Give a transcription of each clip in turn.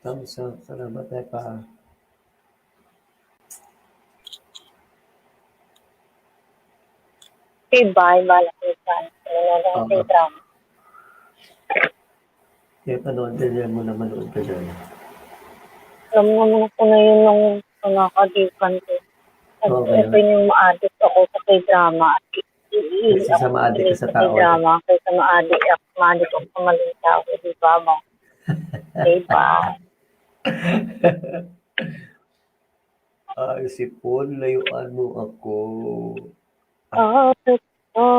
Thumbs up, salamat pa. Bahay balak minsan. Nanonood ako Oo. K-drama. Kaya panood ka dyan mo na manood ka dyan. Alam naman ako na yun nung nakadikan ko. At Oo, ito kaya. yung ma-addict ako sa K-drama. Kaysa Ako sa ma-addict ka kilig sa sa tao. K-drama kaysa ma-addict ako sa maling tao. Di ba mo? Diba? Ay, sipon, layuan mo ako. Kapit ko,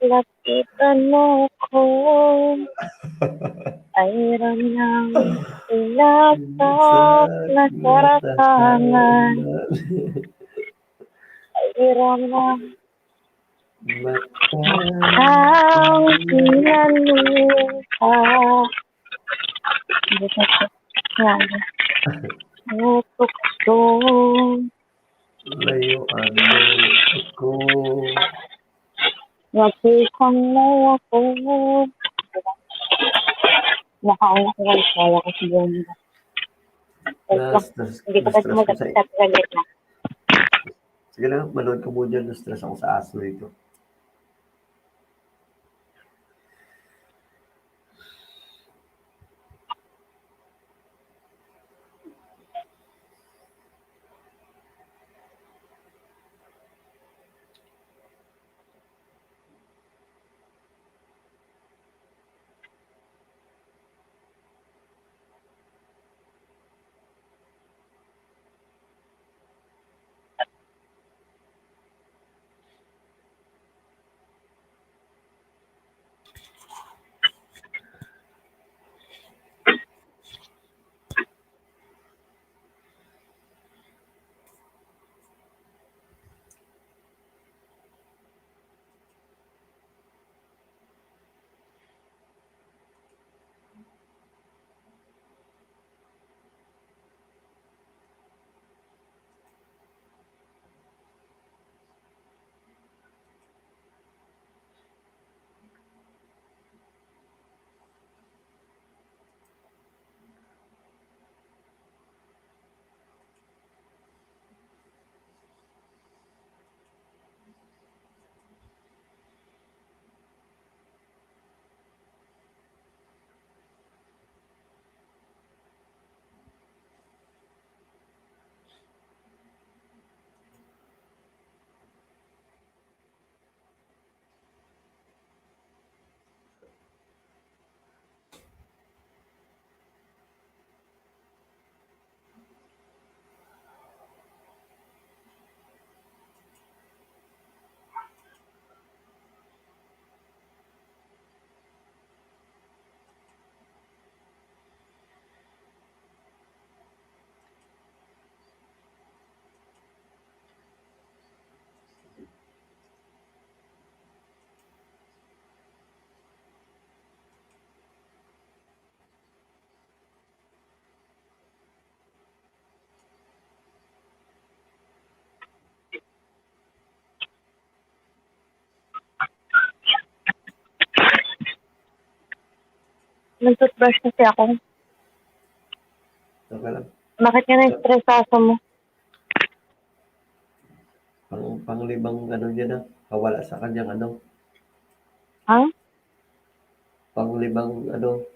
lapitan mo ko. Ay ramdam Sa ilasak na sarasangan. natahanan. Ay ramdam Mata. ang pinaluha. Hindi ko yan. Tukso. Layuan mo ako. Nakikan mo ako. Nakauna ko lang kaya ko siguro. Hindi ko pa Na-stress ko sa... sumagat sa gitna. Sige lang, manood ka muna dyan. Na-stress ako sa aso ito. Nag-toothbrush kasi ako. Okay lang. Bakit ka na-stress sa mo? Panglimang ano dyan na. Kawala sa kanyang ano. Ha? Panglimang ano.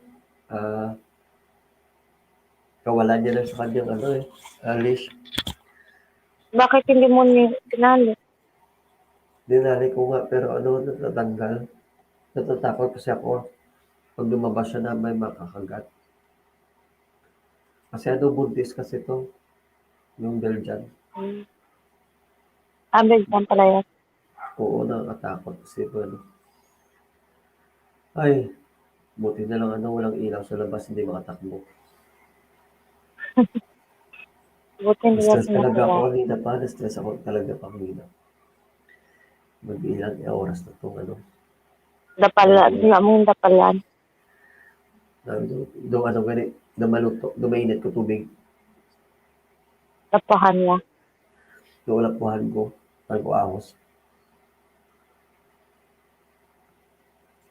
Kawalan niya na sa kanyang ano leash. Bakit hindi mo tinali? Dinali ko nga pero ano natatanggal. Natatakot kasi ako pag lumabas siya na may makakagat. Kasi ano buntis kasi to yung Belgian. Belgium pala yan. Oo, nakakatakot kasi ano. Ay, buti na lang ano walang ilaw sa labas hindi makatakbo. Buti hindi Na-stress natin talaga ako nakuha. kanina pa. Na-stress ako talaga pa kanina. Mag-ilang oras na itong ano. Dapalan. Wala mo yung dapalan. Do ano gani, dumaluto, dumainit ko tubig. Dapahan niya. Do lapuhan ko, pag ko ahos.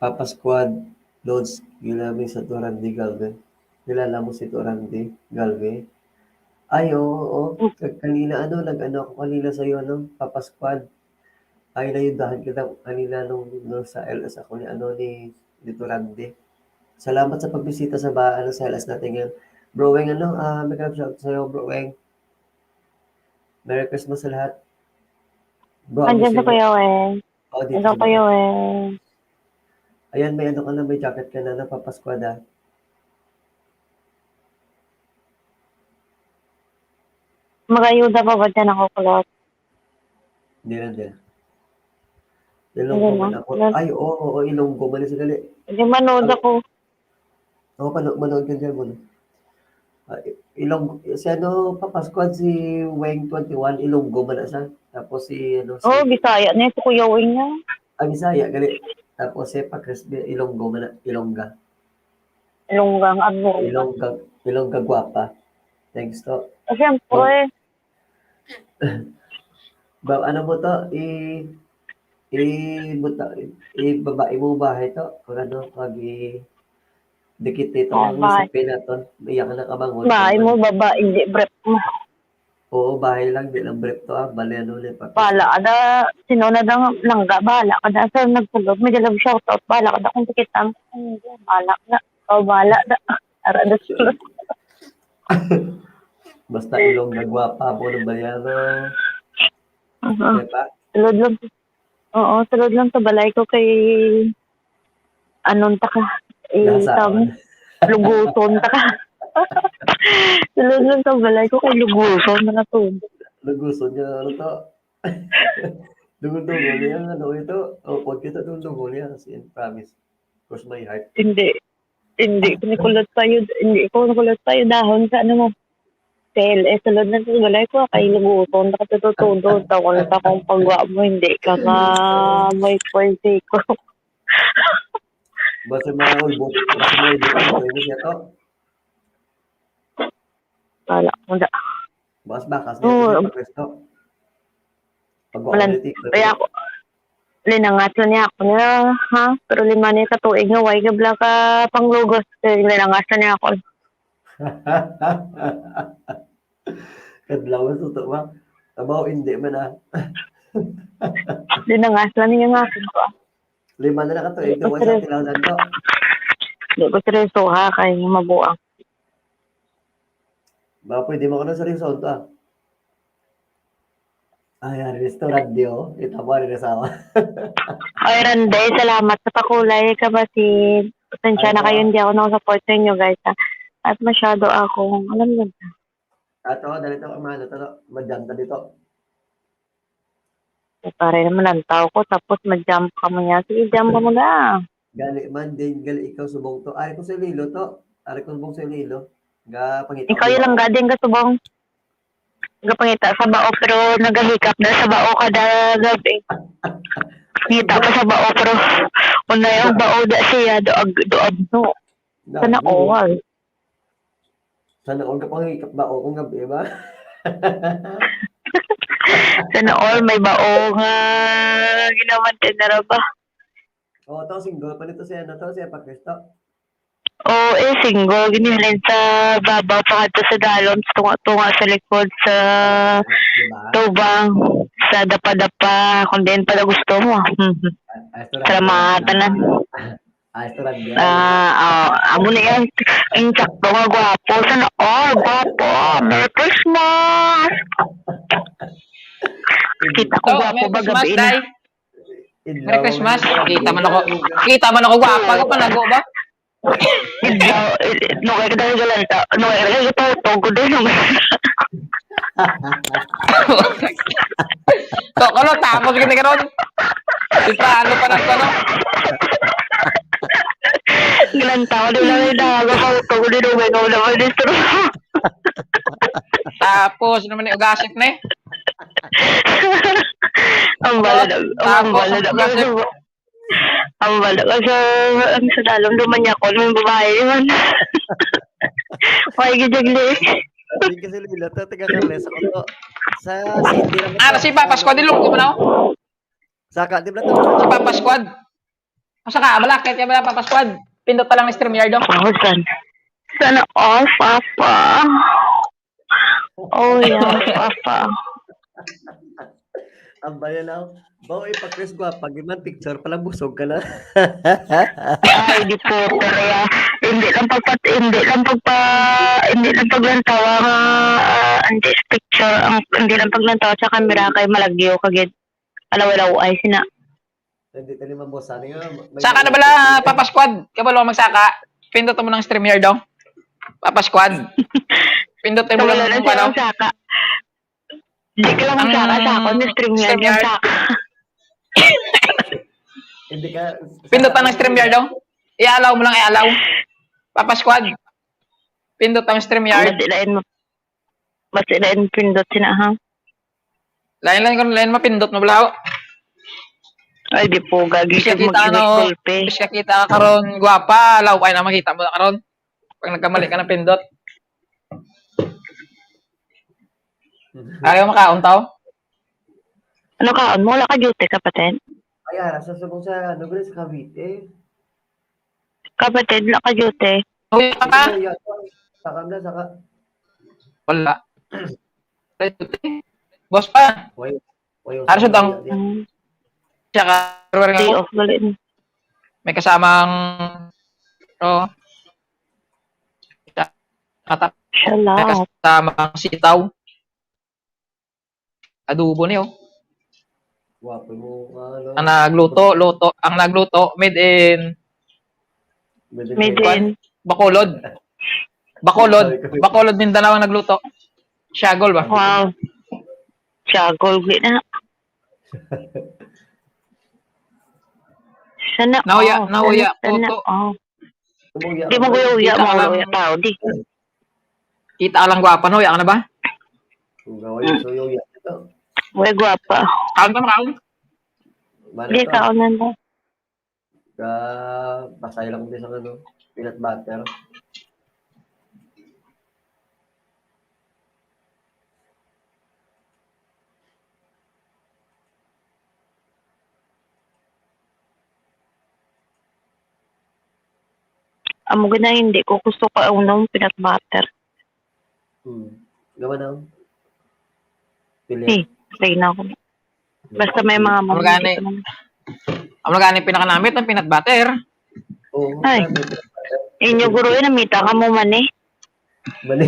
Papa Squad, Lods, ginamit sa Turan di Galvin. Kilala mo si Randy Galvez? Ay, oo, oo. Kanina nag-ano ako kanina sa'yo, papaskuhan. Ay, nayudahan kita kanina nung sa LS ako ni Randy. Salamat sa pagbisita sa LS natin ngayon. Bro Weng, may shout sa'yo, Bro Weng. Merry Christmas sa lahat. Bro, Andiyan sa Agustin, Kuya Wen. dito Andiyan sa Kuya bahay. Wen. Ayan, may jacket ka na papaskuhan ah. Mag-ayuda pa ba dyan ako kulot? Hindi na din. Hindi Ilonggo na. man ako. Ay, oo, Ilonggo man sa gali. Hindi manood Ang, ako. manood ka dyan muna. Papaskuhan si Weng 21, Ilonggo man na siya. Tapos Oo, Bisaya na yun si Kuya Wen niya. Bisaya, gali. Tapos si Pakrisby, Ilonggo man na, Ilongga. Lunggang ano. Ilongga, Ilongga gwapa. Thanks to. Siyempre, Ano mo to, babae mo bahay to. Dikit dito ang bahay. usapin natin. Iyak na kabangon. Bahay mo, baba, hindi, brep mo. Oo, bahay lang. Di lang brief to Bali ulit. Bala ka da, sinunod ang langga, bala ka da, sa nagpulog, may galab shoutout, bala ka da, kung tikitan, bala ka da, bala da, ara da sulod. Basta ilong nagwapa mo ng bayano. Diba? Sulod lang, oo, sulod lang sa balay ko kay, anong taka, Gasaon. luguson taka. Sulod lang sa balay ko kay luguson, mga tubo. Luguson niya, to. Dungo-dungo niya, ito. Pag kita dungo niya, as in, promise. Cross my heart. Hindi ko nakulot tayo dahon sa ano mo. Sulod na sa balay ko, kay luguton, nakatututudo, takon sa kong pagwa mo, hindi ka nga may pwede ko. Basta mga ulbok, pwede siya to. Wala ko da. Bakas niya, kasi pag-resto. Kaya ako, linangat lang niya ako niya, ha? Pero lima niya katuig nga, way gabla ka panglugos, linangat lang niya ako. Kadlawan sa ito ba? Abaw, hindi man Linangat lang niya nga ako. 5 na nakatuig, ito sa tilaw to. Hindi ko seryoso ha, kay mabuang. Baka pwede mo ko na sa resort Ayan, restaurant diyo. Ito mo rin asawa. Ay, Randay, salamat sa pakulay ka ba si... Pasensya na kayo, hindi ako nakasupport sa inyo, guys. Ha? At masyado akong, alam mo ba? Ato, dali ito, madyanta dito. Pare naman ang tao ko, tapos mag-jump ka mo niya. Sige, jump ka mo na. Gali man din, gali ikaw subong to. Ari ko sa Lilo to. Ari ko subong sa Lilo. Pangita Ikaw yung lang gading ka subong. Pangita sa bao, pero nagahikap na sa bao kada gabi. Kita pa sa bao, pero una yung bao da siya, doab no. Sana all. Sana all ka pang hikap ba o kung gabi ba? Sana all may bao nga ginawan na ba? Oo, to single pa nito siya, siya Pakristo. Oo, single. Ginilin sa babaw pa ka sa dalom, tunga sa likod sa tubang, sa dapa-dapa, kung din pala gusto mo. Salamatan na. Amo na yan. Ang sakto nga gwapo. Sana all, gwapo. Merry Christmas! Kita ko gwapo ba gabi na? Merry Christmas. Kita man ako gwapa ka pa nago ba? No kaya kita galanta. No kaya kita togo din. Ano tapos kita karon? Paano pa nang ano? Galanta ko din lang daga ko togo din mo naman dito. Tapos naman ni ugasip na eh. Ang balad sa dalom duman niya ko ng babae naman. May gijagli. Hindi kasi Lilo to, taga-Carles ako to. Sa city lang ito. Si Papa Squad din lungko mo na ako. Saka, di ba to? Si Papa Squad. Asa ka, balakit ya ba Papa Squad? Pindot pa lang ni StreamYard do. Saan? Sana all, Papa. Oh, yeah, Papa. Ang bayan lang. Bawa ipag-Chris ko, pag iman picture pala busog ka na. Ay, di po, pero hindi lang paglantawa nga, ang this picture, hindi lang paglantawa sa camera kay malagyo kagid. Alaw-alaw ay sina. Hindi tali mabosa nga. Saka na bala, Papa Squad. Kabalo magsaka. Pindutin mo ng StreamYard daw. Papa Squad. Pindutin mo lang ng ano. Saka. Hindi ka lang Ang magsaka sa ako, ni StreamYard yung StreamYard. saka. Hindi ka. Pindutan ng StreamYard daw. Ialaw mo lang, ialaw. Papa Squad. Pindot ang StreamYard. Masilain pindot sina, ha? Lain mapindot mo bala. Ay, di po, gagi Bisa siya kita mag-init golpe. bisa kita karon guwapa, alaw ay na makita mo na karon. Pag nagkamali ka ng pindot. Ayaw makaon tao. Ano ka, wala ka duty, kapatid? Ay, nasa subong sa, ano ba sa Cavite? Kapatid, wala ka duty. Uy, ka. Saka na, saka. Wala. Boss pa. Ano siya dang? Siya ka. Day off, galit. May kasamang katap. Siya May lang. kasamang sitaw. Adobo niyo. Wapo mo, ano. Ang nagluto, made in Made in. Bacolod. Bacolod Mindanao ang nagluto. Siagol ba? Wow. Siya, golgit na. Sana, Nauya, sana, tuto. Di mo guya-uya, mga tao, di. Kita ka lang gwapa, no? Uya ka na ba? Kung gawin yung suyo, yan ito. Uy, guwapa. Kaon ka na, kaon. Di ka onan ba? Pasay lang din sa ano, peanut butter. Amo na hindi ko gusto ka unang peanut butter. Gawa na. Eh, try na ako. Basta may mga Amagani. Ang magani pinakanamit ng peanut butter. Oo. Ay. Inyo guro yun, namita ka mo man eh. Mali.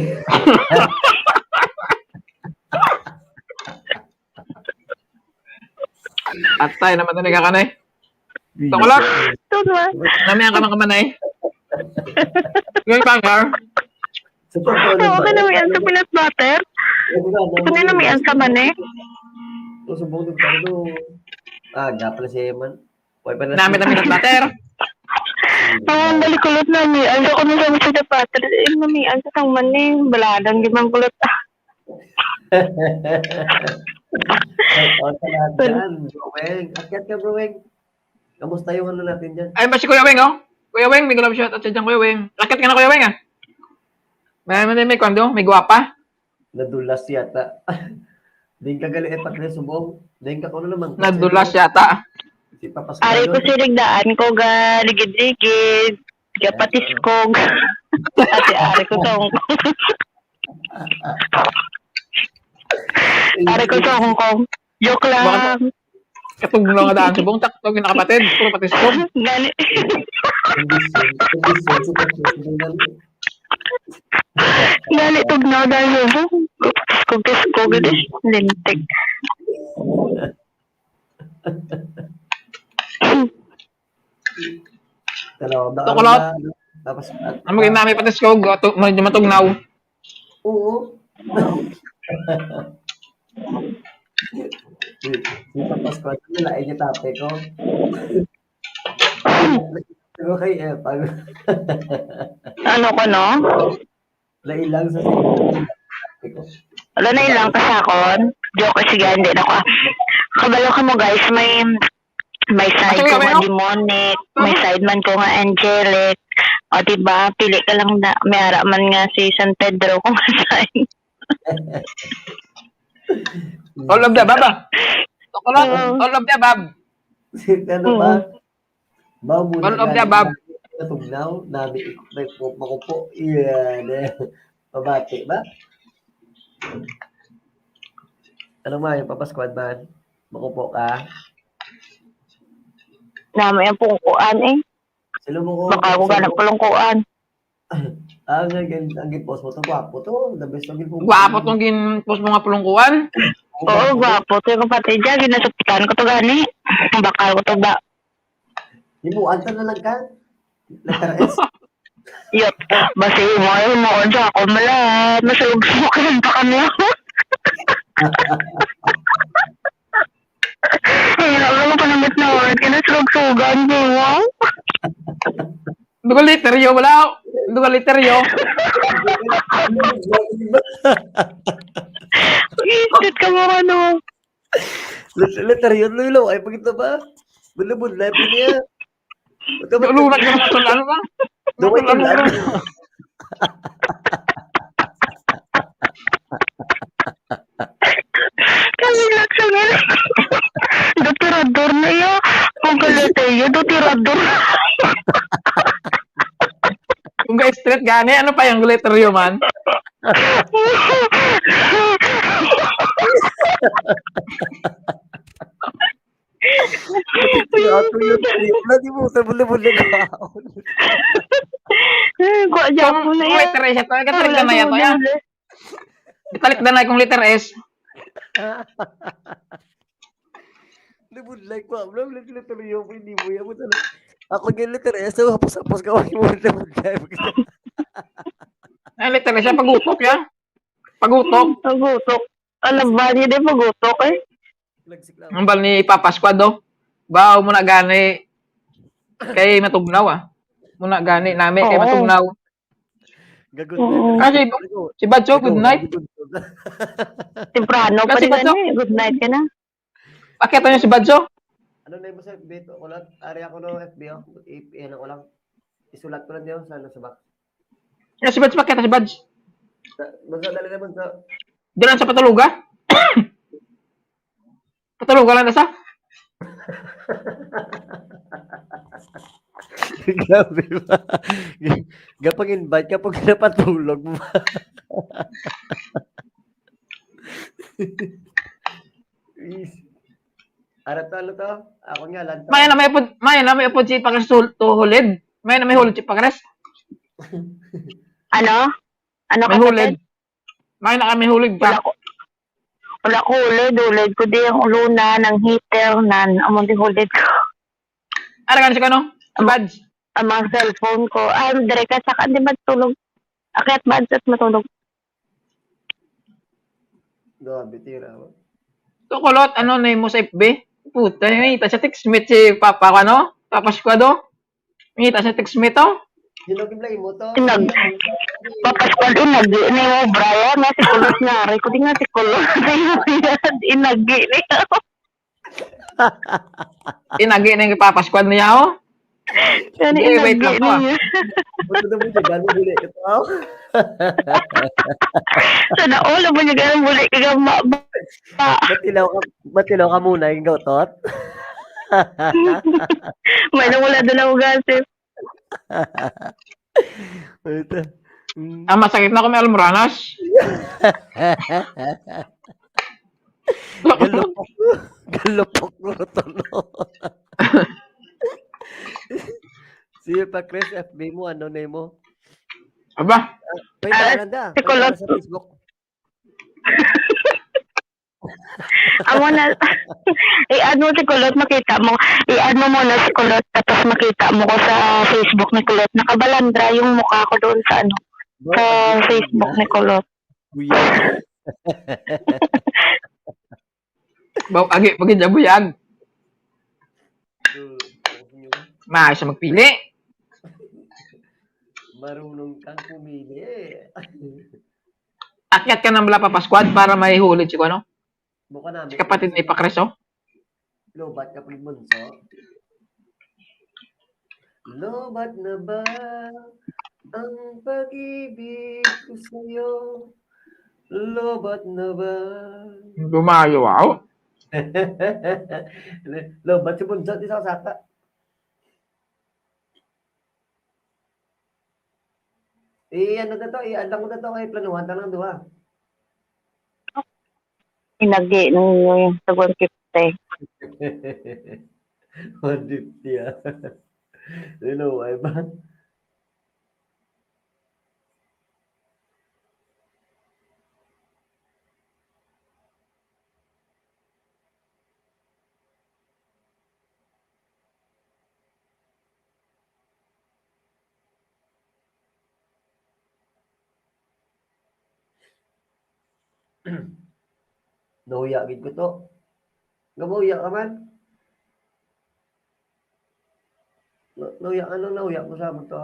Atay naman talaga ka na eh. Tukulak. Ito na. Namihan ka ng kamanay. Yung pangar. Sa totoo Ako ka namiyan sa peanut butter. Ito na namiyan sa man eh. Subong din tayo. Pala si Eman. Namit ang peanut butter. Ang balikulot namin. Ano ko na sa peanut butter. Namiyan sa tang man eh. Baladang di man kulot. Sa lahat dyan, Broweng. Akyat ka, Broweng. Kamusta yung ano natin dyan? Ay, ba si Kuya Weng, oh? Kuya Weng, may gulab shot at siya dyan, Kuya Weng. Lakit ka na, Kuya Weng, ah. May kwando, may gwapa. Nadulas yata. Din ka gali epat na subong. Din ka ko na naman. Nadulas yata. Si Papas Ari ko sinigdaan ko ga ligid-ligid. Ga patiskog. Ate ari ko sa Hong Kong. Ari ko sa Hong Kong. Joke lang. Katong nga daan subong, takto, kinakapatid. Puro patiskog. Gani. Gani tugnaw dahil yun. Patiskog gani. Lintik. Tukulot. Tapos, Ang maging namin patiskog, medyo matugnaw. oo. Si Papas ko, nalain niya tape ko. Pero kay Epag, Ano ko no? nailang sa tape ko. Wala na ilang kasakon. Joke sige, hindi na ko. Kabalo ka mo guys, may side ko nga demonic, may side man ko nga angelic. O diba, pili ka lang na, may ara man nga si San Pedro kung saan. All of the baba. Tukulot, all of the above. Ano ba? Bawo muna All of the galing above. natugnaw, nami ikot na makupo. Iyan, pabati ba? Ano man, yung papasquad man? Makupo ka? Namin ang pungkuan eh. Silo mo ko. Baka ako ganang pulungkuan. Ang gipos mo to, gwapo to. The best ang gipos. Gwapo tong ginpost mo nga pulungkuan. Oo, gwapo to yung kapatid dyan. Ginasuptan ko to gani. Bakal ko to ba? Himuan ta na lang ka. Letter S. Yot. Basi mo ay mo sa ako mala. Masulog-sulog ka lang pa kami ako. Ay, alam ko naman na word. Kinasulog-sugan mo. Wow. Dugal literyo, wala. Dugal literyo. Isip ka mo ano. Letter yun, Lulo. Ay, pagkita ba? Bulabun, live niya. Lulat ka naman sa ano ba? Dumay ka lang. Kamulat sa nila. Dotirador na yun. Kung kalite yun, dotirador. Kung ka straight gani, ano pa yung literyo man? Ato yun. Wala di mo, bulabun ka. Kuha dyan mo na Kung yan. letter S, ito, katalik na yan. Katalik na kung letter S. Bulabun like pa. Bulabun letter yun. Hindi mo yan. Ako yung letter S. Hapos-hapos ka. Huwag mo bulabun live. Ay, letter S, pagutok yan. Pagutok. Pagutok. Alam ba niya din pagutok eh? Lagsik lang. Ang bal ni Papa Squad, oh. Baw mo na gani. Kay matugnaw, ah. Muna gani namin kay Oo. matugnaw. Gagot Oo. na. Kasi si Badjo, good night. Temprano pa Kasi rin ba't ano eh. Good night ka na. Pakita niyo si Badjo. Ano na yung sa FB ito? Kulat? Ari ako ng FB ako. Ano ko lang. Isulat ko lang yun sa box. Si Badjo, pakita si Badjo. Magdadali naman sa... Diyan sa Pataluga. Pataluga lang na sa. Grabe ba? Kapag invite, kapag napatulog mo ba? Ano to? Ako nga, lantaw. May na may upod si Pagres to hulid. May na may hulid si Pagres. Ano? Ano May ka hulid. May na kami hulid Wala pa. ko. Wala ko ulid. Ulid ko di ang uluna ng heater nan. Among di ulid ko. Aragan si kano? Si Badjo. Ang mga cellphone ko. Dire ka sa di matulog. Akyat budget matulog. Grabe, tira. Tukulot, ano na mo sa FB? Puta, ngita sa textmate si Papa ko, ano? Papa Squado. Ngita sa textmate, oh. Hinagimlay mo to. Papaskal inagi ni mo Brian na si kulot nga rin ko di nga si kulot inagi niya Inagi na yung Papa Squad niya, oh. yan Hindi, wait inagi lang to, ah. niya Ba't na mo dyan? Gano'n buli ka to? sana all mo niya ganun muli kagama Batilaw ka muna, yung gautot? may nawala doon ako gasip Ito. Ang masakit na kung may almoranas. Galupok. Galupok mo to, no? Sige pa, Chris, FB mo, ano na mo? Aba, Wait, Aranda. si Kulot. Sa Facebook. amo na i-add mo si kulot makita mo i-add mo muna si kulot tapos makita mo ko sa Facebook ni kulot nakabalandra yung mukha ko doon sa ano sa Facebook ni kulot Buya. baw agi pagin buyag. Maayos sa magpili. Marunong kang pumili. Akyat ka ng Papa Squad para may hulid si ano? Buka namin. Si kapatid ni Pacres, oh. Lobat kapag bunso. Lobat na ba ang pag-ibig ko sa'yo? Lobat na ba? Lumayo, wow. Lobat si bunso, di sa saka. Ano na to, i-add ko na to kay planuhan ta ng duha. Inagi nung sa 150. 150 ah. Ay ba? Nahuya gid ko to. Gamuya ka man. Nahuya ano nahuya mo sa mo to.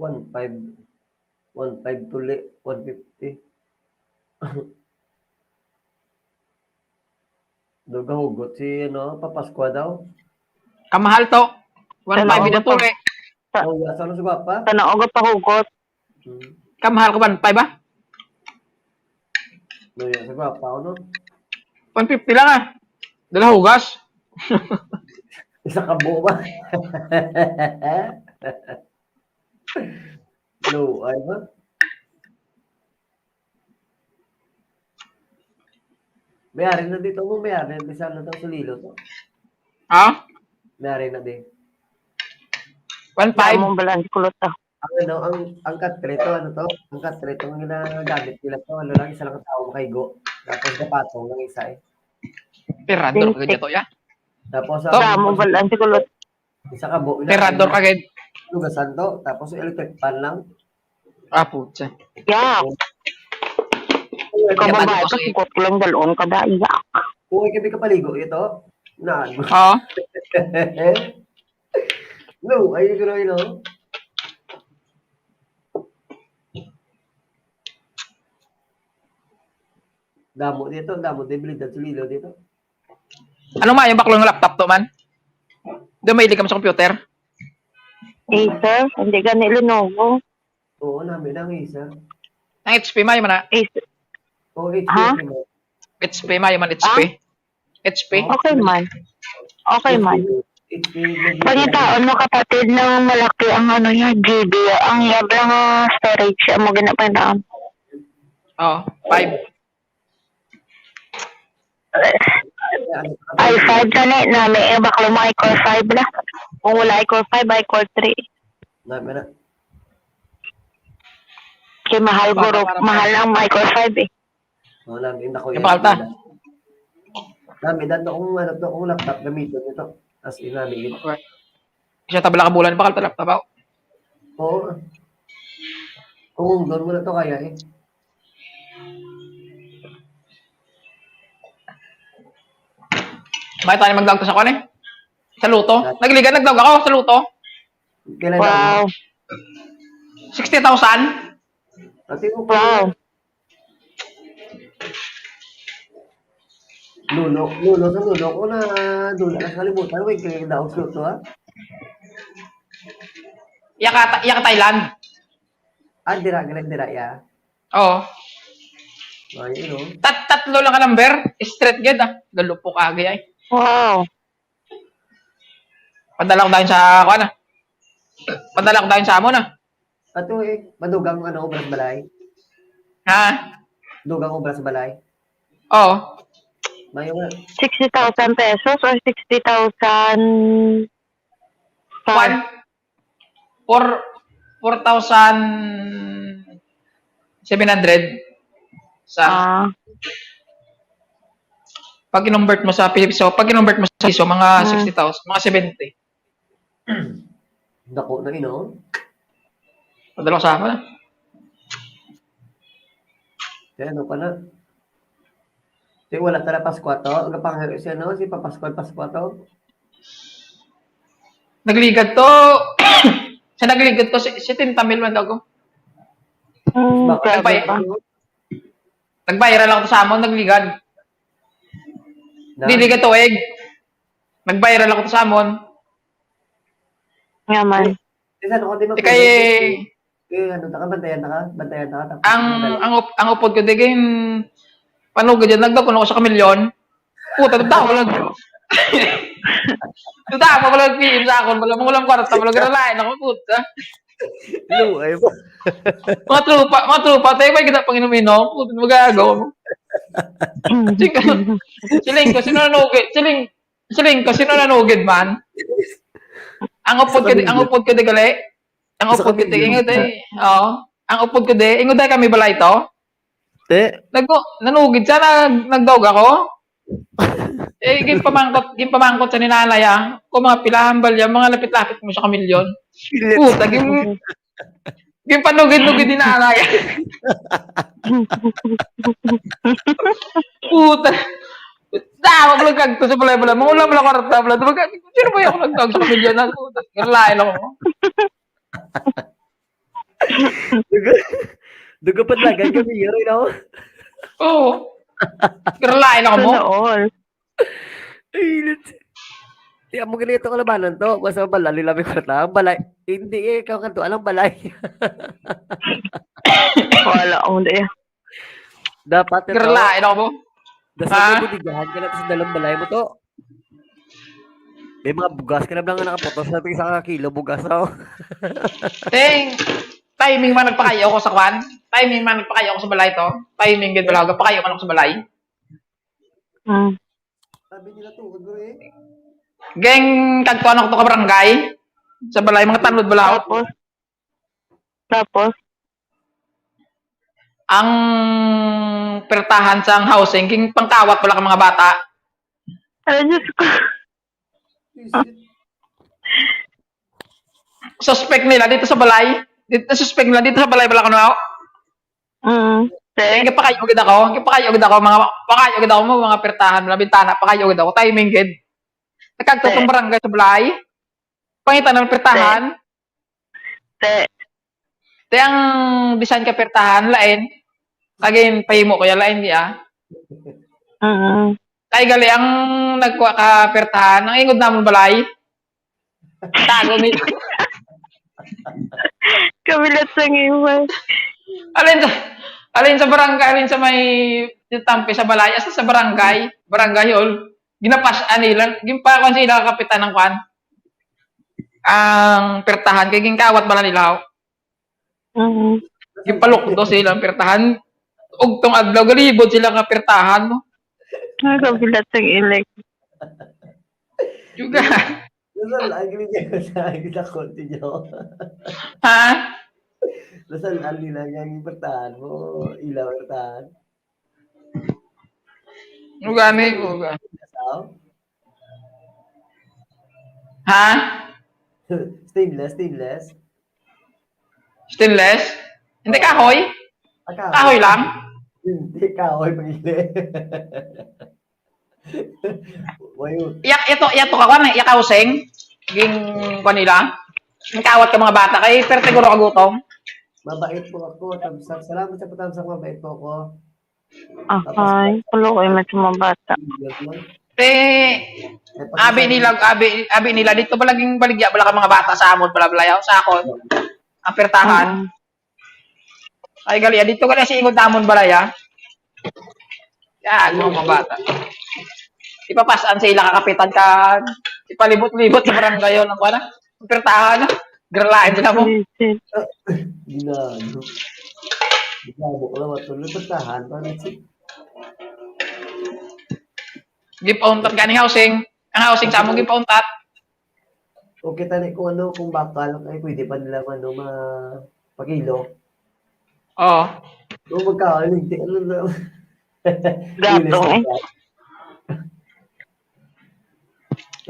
One five tuli, 150. Hugot si Papaskwa daw. Kamahal to. 1.5 Tanaw na to eh. Nahuya sa ano sa gwapa? Tanaw ga pahugot. Kamahal ko 1.5 ba? Nahuya sa gwapa ano? 150 lang ah. Dala hugas. Isa ka buo ba? No, ay ba? Mayari na dito mo, mayari na di sa ano to, sa lilo to. Ha? Mayari na di. 1.5. Damo balan kulot ta. Ang katreto, ano to? Ang katreto ang ginagamit nila to, ano lang, isa lang ang tao makaigo. Tapos kapatong ng isa eh. Pirador ka to ya. Tapos Damo balan kulot. isa ka buo. Pirador ka gid. Lugasan to, tapos yung electric pan lang. Ah, putsa. Ya, Yaman kababa ko ito sa kukot lang dalon kada iya. Kung ikaw ka paligo, ito. Na, Oo. no, ayun ko rin, no? Damo debilidad sa lilo dito. Ano ma yung baklong laptop to man? Doon may ka mo sa computer? Acer, hindi gani Lenovo. Oo, namin ang isa. Ang HP ma yung man Acer. Oo, HP Ha? mo. HP ma yung man HP. HP. Okay man. Okay man. HP. Pagitaon mo kapatid na malaki ang ano niya, GB. Ang yabang storage mo ginapantaan. Oo, 5. i5 na na may baklo mo ay core 5 na. Kung wala ay core 5, ay core 3. Namin na. Kaya mahal guro, mahal ang may core 5 eh. Oo, namin ako Yung palta. Namin, kung laptop gamitin nito. As in, namin. Siya tabla ka bulan bakal talap tabaw. Oo. Kung doon mo na to kaya eh. Bakit tayo mag-vlog to sa kwan eh? Sa luto? Nagligan, nag-vlog ako sa luto. Kailan Wow. 60,000? Ate mo Wow. Lulo ko na doon na kalimutan. Wait, kaya daw to ha? Iya ka Thailand. Ah, dira ya. Oo. Ay, Tatlo lang ka number. Straight ged ah. Galupo ka agi ay. Wow. Padala ko dahil sa kwan ah. Padala ko dahil sa amon ah. Ato madugang obras balay. Ha? Dugang obras balay. Oo. Mayo nga. 60,000 pesos or 60,000 Kwan. 4,700 sa pag kinonvert mo sa piso, mga 60,000, mga 70. Dako na Padala ko sa akin. Kaya ano pa na. Kaya wala tala Paskwa to. Si Papaskwa to. Nagligad to. Sa nagligad to, si Tintamil man daw ko. Baka Grabe ka. Nag-viral ako sa amon, nagligad. na? Diligan to, egg. Nag-viral ako sa amon. Nga man. Isa, ano ko, di Di kay, ano, bantayan na ka. Tapos, ang upod ko, di kay, panugod yan, nagdakuno ko sa kamilyon. Puta, tatawa lang. Tatawa ko lang PM sa akon, wala mong ulam kwarta, wala garalain ako, puta. Luay mo. Mga trupa, tayo ba kita pang inuminom? Puta, magagawa mo. Siling ko, sino nanugid man? Ang upod ko, di gali. Ang upod ko, di, ingod ay, oo. Ang upod ko, di, ingod ay kami balay to. Te, Nanugid siya, nagdog ako. Gimpamangkot sa ninanay kung mga pilahambal yan, mga lapit-lapit mo sa kamilyon. Puta, gimpanugid-nugid din nanay. Puta. Tawag lang kagto sa balay-balay. Mga ulam lang karta. Sino ba yung nagtawag sa kamilyon na? Puta, garlain ako mo. dugo pa lagay kami yero, no? Oo. Garlain ako mo. Sana all. Ay, di mo ganito ko labanan to. Basta balali lang ko na. Balay. Hindi ikaw kanto. Anong balay? Wala akong di. Dapat ito. Garlain ako mo. Dasal mo budigahan ka na sa dalang balay mo to. May mga bugas ka na lang nakapotos na isang kilo bugas na. Timing man nagpakayo ko sa kwan. Timing man nagpakayo ko sa balay to. Timing gid balaga pakayo man ako sa balay. Sabi nila to, wag eh. Geng kagtuan ako to ka barangay. Sa balay mga tanod balaot. Tapos, Ang pertahan sa housing king pangkawat wala ka mga bata. ay, Diyos ko. Suspect nila dito sa balay. Suspect nila dito sa balay bala ka na. Kaya pakayogid ako mga pertahan mga bintana pakayogid ako timing gid. Nagkagto sa barangay sa balay. Pangitan ng pertahan. Te ang design ka pertahan lain. Again pahimo ko ya lain dia. Kay gali ang nagkuha ka pertahan ang ingod namon balay. Tago ni. Kabilat sa ngayon. Alin sa barangay, alin sa may tampi sa balay, asa sa barangay hall. Ginapas anilan, gimpa kon sila kapitan ng kwan. Ang pertahan kay gingkawat bala nila. Gimpalok do sila ang pertahan. Og tong adlaw galibot sila ka pertahan mo. Kabilat sa ilek. Juga. Lasal, agri niya sa kita continue. Ha? Lasal, nila yung pertahan mo. Ilaw pertahan. Ugani. Ha? Stainless. Stainless? Hindi kahoy? Kahoy lang? Hindi kahoy pagili. Ito ka kwan, iyak housing. Ging kanila. Ang kawat ka mga bata kay pero siguro kagutom. Mabait po ako. Tamsak. Salamat sa patamsak. Mabait po ako. Ay, pulo ko yung mga bata. Abi nila dito ba laging baligya bala ka mga bata sa amon bala balayaw sa akon. Ang pertahan. Ay gali dito gali si ingod amon balaya. Yan mga bata. Ipapasan sa ila kakapitan ka. Ipalibot-libot sa barangay yon ang kuana. Ang pertahan. Gralain sila mo. Ginano. Ginano ko naman tuloy pertahan. Gipauntat ganing housing. Ang housing sa among gipauntat. Okay tani ko ano kung bakal ay pwede pa nila pakilo. Oo. Kung magkakaling ano na. Gatong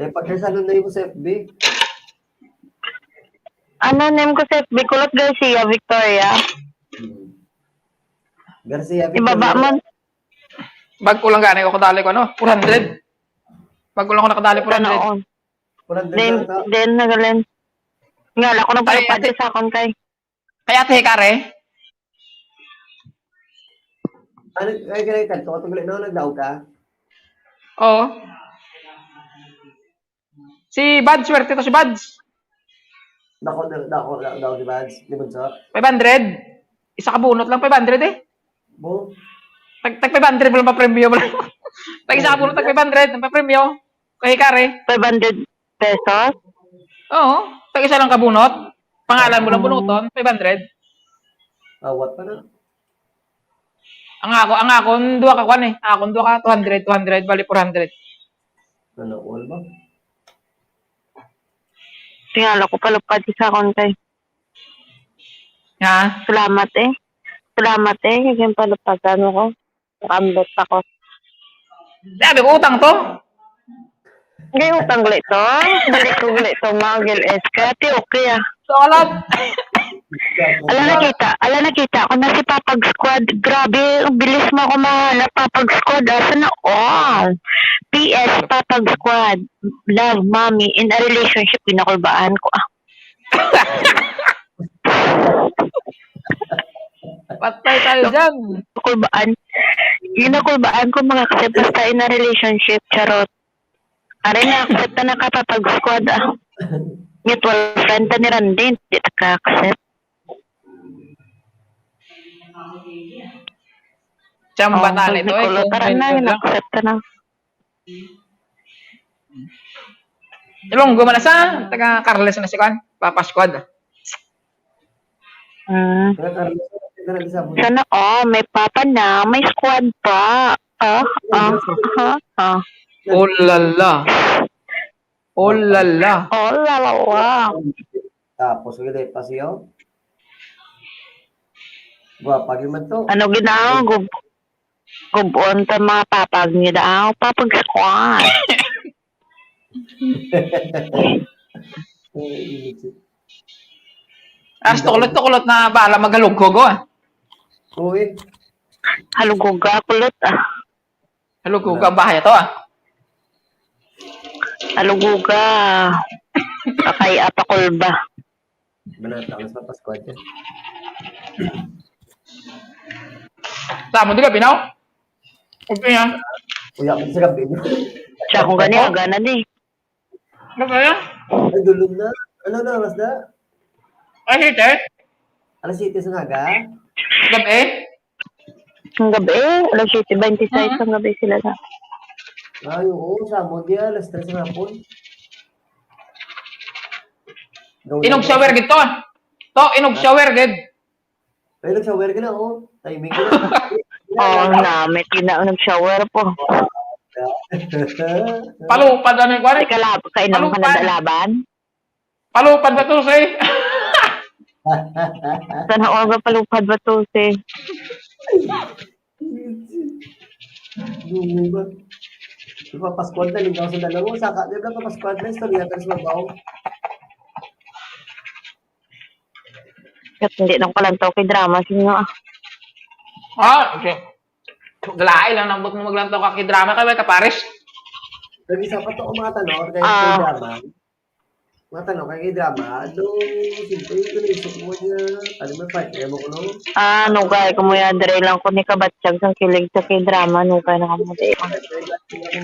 pagkasalo na yung sa FB. Ano name ko sa FB? Kulot Garcia, Victoria. Garcia, Ibaba man. Bag ko lang gani ako kadali ko ano, 400. Bag ko lang ako nakadali 400. Tanaon. 400 Then, lang ta. then, nagalan. Ngala ko na Ay, palapad ate. sa akon kay. Kaya ate Hikare, Ano, ay, kaya ka, ito, tuloy na, nagdaw ka? oh. Si Bads, swerte to si Bads. Daw, di ba? Di ba sa? 500. Isa ka bunot lang, 500 eh. Bo, Tag 500 mo lang pa-premyo mo lang. Tag isa ka bunot, tag 500, ang pa-premyo. Kay Hikare. 500 pesos? Oo, tag isa lang kabunot. Pangalan mo lang bunuton, 500. awat pa na. Ang ako, duha ka kwan eh. Ako, duha ka, 200, bali 400. Ano, all ba? Ngala ko palapad sa akon kay. Ha? Salamat eh. Salamat eh. Kasi palapadan ko. Nakambot ako. Sabi ko, utang to. Ngayon utang gali to. Balik ko gali to mga gilis. Kaya ti okay ah. So, alam. Ala nakita ko na si Papag Squad. Grabe, ang bilis mo ako mahanap Papag Squad. Asa na all? PS, Papag Squad. Love, mommy. In a relationship, pinakulbaan ko ah. Patay tayo dyan. Kulbaan. Yung nakulbaan ko mga kasi basta in a relationship. Charot. Aray na, accept na nakapapag squad ah. Mutual friend ta ni Randy. Hindi taka-accept. Tsamba na nito eh. Nicolò, tara na, in-accept ta na. Ilonggo man na sa taga Carles na si Kwan. Papa Squad. Sana may papa na, may squad pa. Oh lala. Oh lala. Oh, lalawa. Tapos, ulit pa siya. Gwapa, man to. Ano ginawa? Gubon ta mga papag niya daw. Papag squad. Tukulot na bala maghalugkogo ah. Uy, Haluguga kulot ah. Halugkogo ang bahay to ah. Haluguga. Kakay apakulba. manatang sa Paskwad yan. Tama di ka pinaw? Okay yan. Uya ko sa gabi niyo. Siya kung gani, aga na di. Ano kaya? Ay, dulog na. Ano na, oras na? Ay, hite. Alas 7 sa naga? Gabi. Ang gabi, alas 7:26 ang gabi sila na. Ay, oo, samod yan. Alas 3 sa hapon. Inog shower gid to. To, inog shower gid. Ay, nag-shower ka na, oh. Timing ka na. Oo na, may nag-shower po. Palupad ano yung kwari? Kainom ka na laban? Palupad ba to say? Sana oga palupad ba to si? Ba? Ipapaskwad na, lingaw sa dalawa. Saka, di ba papaskwad na, istorya ka sa mabaw. At hindi nang palantaw kay drama sinyo ah. Okay. Galay lang nang mo maglantaw ka kay drama kay Paris. Nag-isa pa to mga tanong kay drama. Mga tanong kay drama. Ano, simple yung tulisok mo niya. Ano ba, fight mo ko, no? Nugay ko mo yan, dire lang ko ni kabatsyag sang kilig sa kay drama, nugay na kamo di.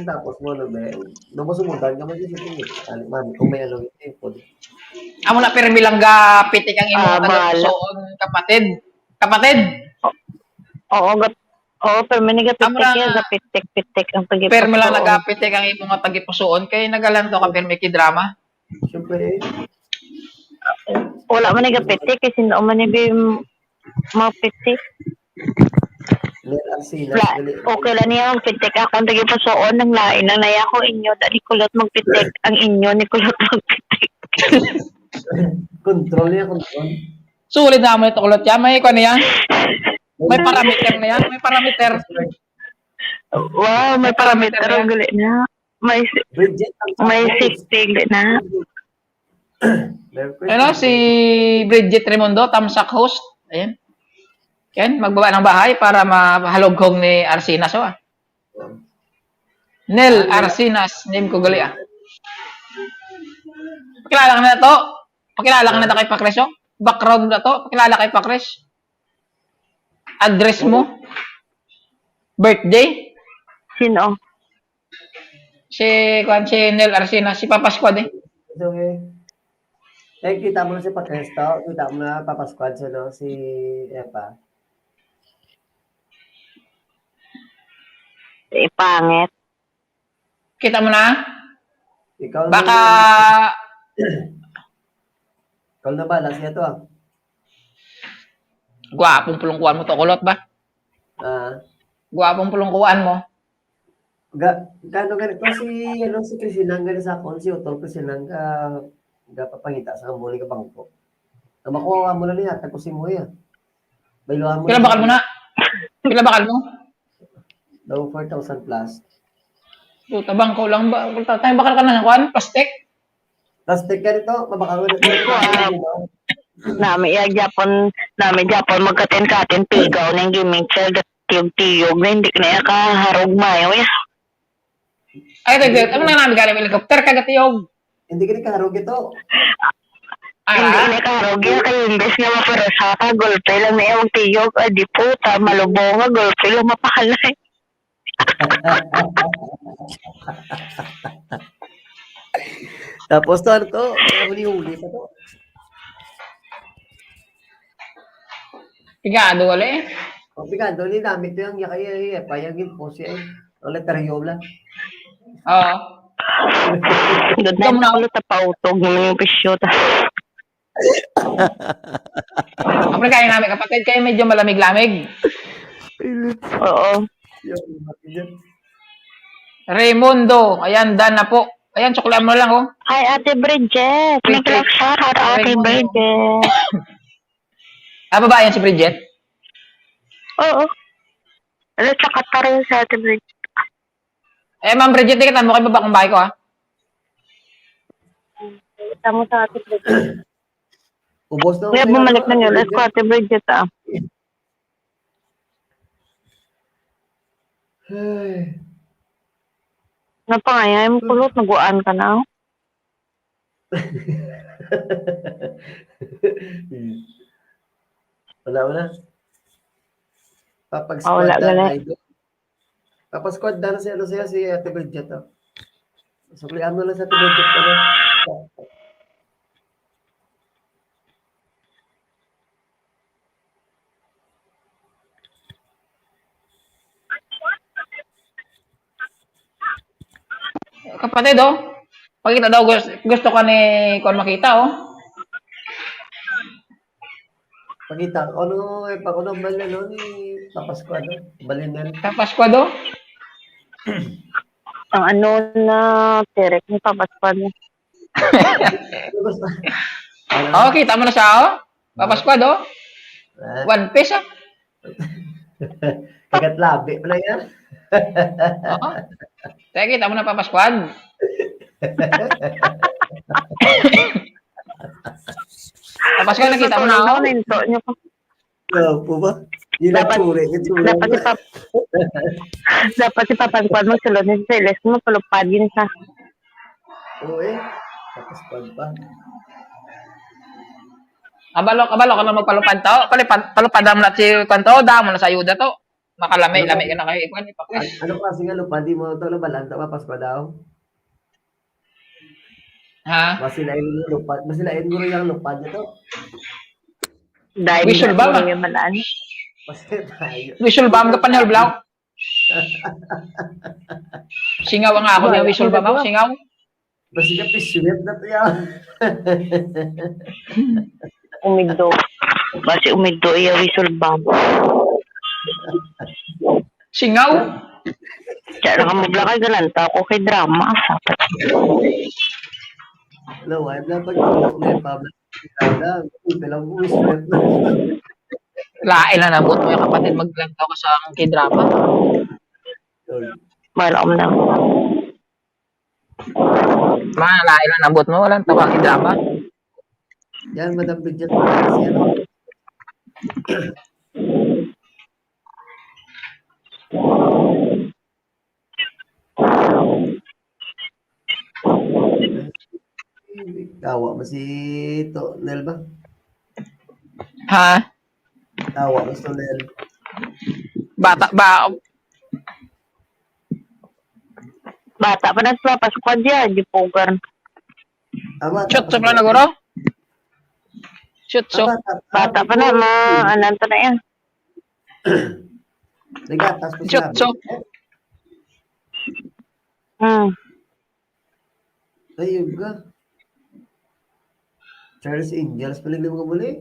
Tapos mo, no, be? No mo sumundan ka mo dyan sa tingin. Man, kung may along ito, Amo na pirmi lang ga pitik ang imo bahala. soon kapatid. Kapatid. Oo, pero may Amo nagapitik na- yan, gapitik-pitik ang pag Pirmi lang nagapitik ang imo nga tagipusoon kay nagalanto ka pirmi kay drama. siyempre, Wala man nagapitik, kasi hindi man ni mapitik. Okay lang niya magpitik ako, ang tagipusoon, ng lain, ang naya ko inyo, dali kulot magpitik, ang inyo ni kulot magpitik. control niya, control. Sulit na mo ito kulot yan. May kuan niya. May parameter na yan. May parameter. Wow, may parameter ang gali na. Bridget, May safety na. Ano si Bridget Remondo, Tamsak host. Ayan. Yan, magbaba ng bahay para mahalogkong ni Arsinas. Oh, ah. Nel Arsinas. Name ko gali ah. Pakilala ka na to. Pakilala ka na to kay Pakres, oh. Background na to. Pakilala kay Pakres. Address mo. Birthday. Sino? Si Nel Arcina. Si Papa Squad, eh. So, kita mo na si Pakresto, kita mo na Papa Squad siya, no? Si Epa. Pangit. Kita mo na? Ikaw Baka... Ikaw na ba? Siya to, ah. Gwapong pulungkuan mo to, kulot ba? Gwapong pulungkuan mo. Gano ganito si Crisinang ganito sa akon, si Utol Crisinang papangita sa muli ka bangko. Makuha mo na niya, tapusin mo yan. Bailuhan mo Pila bakal mo na? Pila bakal mo? Daw 4,000 plus. Puta, bangko lang ba? Tayo bakal ka na ng kuan? Plastic? Plastic ka nito, mabakal mo na ito. Nami Japon magkatin-katin pigaw ng gimmick sa tiyog-tiyog na hindi na kaharog mayo ya. Ay, ano na namin galing helicopter kagatiyog? Hindi ka kaharog ito. Hindi na kaharog ya kaya imbes nga maparasata golpe lang na yung tiyog adi puta malubong nga golpe lang mapakalay. Tapos to, ano to? Huli pa to. Pigado wala eh. O, pigado, ni namin to yung yakay, payagin po siya eh. O, letaryola. Oo. Good night na ulit pautog naman yung pisyo ta. Kapag kaya namin kapatid, kayo medyo malamig-lamig. Oo. Raimundo, ayan, Dan na po. Ayan, tsuklaan mo lang, oh. Hi, Ate Bridget. May shout out, Ate Bridget. Ba yan si Bridget? Oo. Ano, tsaka taro sa Ate Bridget. Ma'am Bridget, tikitan mo kayo baba kong bahay ko, ha? Tamo sa Ate Bridget. Ubos na. Kaya bumalik na nyo. Let's go, Ate Bridget, ah. Ay. Napangayay mo kulot, naguaan ka na. Wala. Wala. Papag-squad na si Ate Bridget. Oh. Suklian mo lang sa Ate Bridget. Ano? Kapatid, oh. Pagkita daw, gusto ka ni Kon makita, oh. Pagkita, pag balin, no, ni Papa Squad, balin na rin. Pasko do? Ang ano na terek ni Papaspan. Oo, kita mo na siya, oh. Papasko do? One Piece, oh. Kagat labi pala yan. Oo. Teka, kita mo na Papasquad. Papasquad, nakita mo na ako. Oo po ba? Yun ang tsure. Dapat si Papaspan magsulod ni Celeste mo palupad yun sa. Oo eh. Tapos pag pa. Kabalo ka na magpalupad to. Palupad mo na si Kanto. Damo na sa ayuda to. Makalami ka na kayo ikuan. Ano kasi nga lupad? Di mo ito labalan. Papasko daw. Ha? Masilain mo lupad. Masilain mo rin yung lupad nito. Dahil Visual ba? yung malaan. Masilain tayo. Visual bomb ka pa ni Blau. Singaw nga ako yung visual bomb ako. Singaw. Basta ka pisulit na ito yan. Umigdo. Basi umigdo iya whistle bomb. Singaw. Kaya nakamubla kay galanta ako kay drama. Sapat. Hello, I'm not pag-ibig public. Bilang pisulit na. Lain na nabot mo yung kapatid maglantaw ka sa k-drama. Malam na. Lain na nabot mo. Walang tawa k-drama. Yan, Madam Bridget. Siya, no? Tawa mo si Tonel ba? Ha? Tawa mo si Tonel. Bata ba? Bata pa nagpapasquad yan, di pogar. Bata Shoot pa so sa pala naguro? Shoot so. Bata pa na, ananta na yan. Nagatas pa Shoot sila. so. Ayun ka. Charles Angels, paliglim ko muli.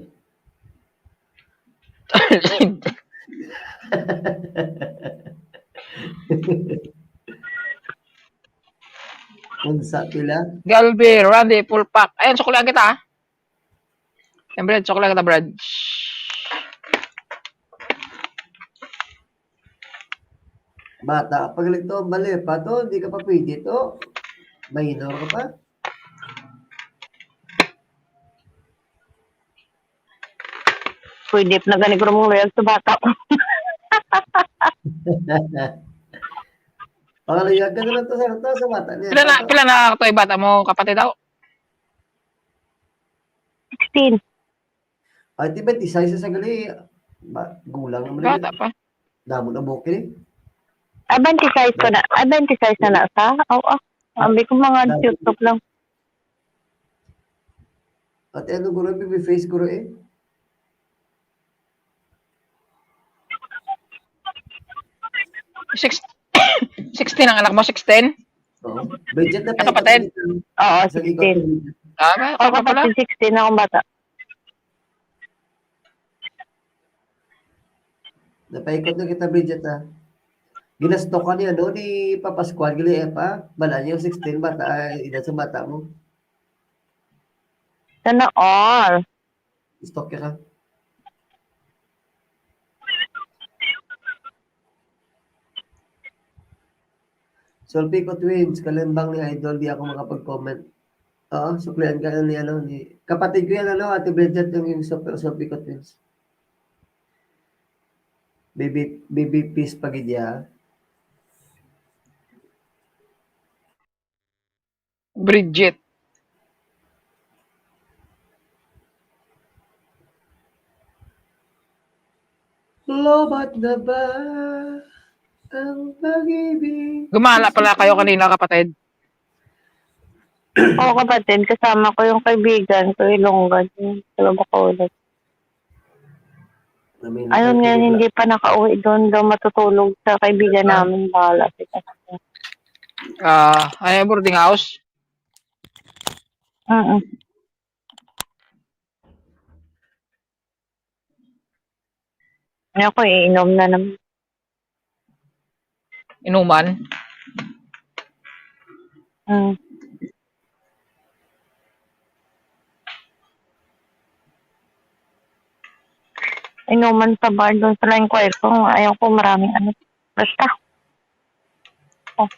Unsa pila? Galbi, Randy, full pack. Ayun, sukulan kita. Yan, Brad, sukulan kita, Brad. Bata, pagaling to, mali pa to, hindi ka pa pwede to. Minor ka pa. Pwede na ganito mong loyal sa bata ko. Pangalayag ka na lang to sa bata niya. Pila na ito yung bata mo, kapatid daw? 16. Ay, di ba, tisay sa gali. Gulang naman Bata rin. pa. Damo na bukil. 26 ko na. 26 na na sa? Oo. Ambi ko mga YouTube lang. At ano guro, may face guro eh. Six, 16 ang anak mo, 16? Oo. Budget na pa Kapatid? Oo, Sa ikot 16. Bata Oo, pa pala. kapatid 16 akong bata. Napaikot na kita, Bridget, ha. Ginastok ka niya, no? Ni Papa Squad, gali pa. Bala niya yung 16 bata, edad sa bata mo. Sana all. Stok ka. Solpico Twins, kalembang ni Idol, di ako makapag-comment. Oo, suklian ka ni, ano, ni... Kapatid ko yan, ano, Ate Bridget, yung Solpico Twins. Baby Peace Pagidya. Bridget. Lobat na ba ang pag-ibig? Gumala pala kayo kanina, kapatid. Oo, kapatid. Kasama ko yung kaibigan ko, Ilonggan. Sa Bacolod. Ayun ngayon, hindi pa nakauwi doon. Daw matutulog sa kaibigan namin. Bahala sila. Ay, boarding house. Ngayon ko, iinom na naman. Inuman. Inuman sa bar doon sa line kwarto. Ayaw ko maraming ano. Basta. Oh.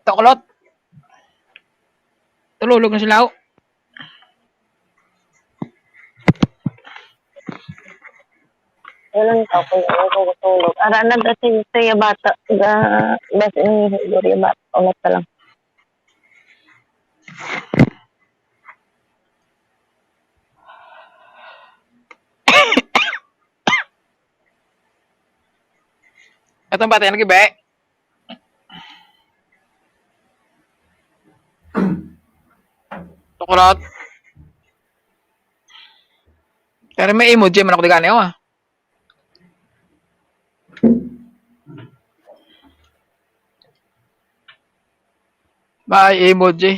Toklot. Tululog na sila. Walang tao kung ano kung tutulog. Ara na kasi saya bata. Bas ini duri bata. Ulat pa lang. Itong bata yan lagi, be. Tukulot. Pero may emoji man ako di gani, ah. Bye, emoji.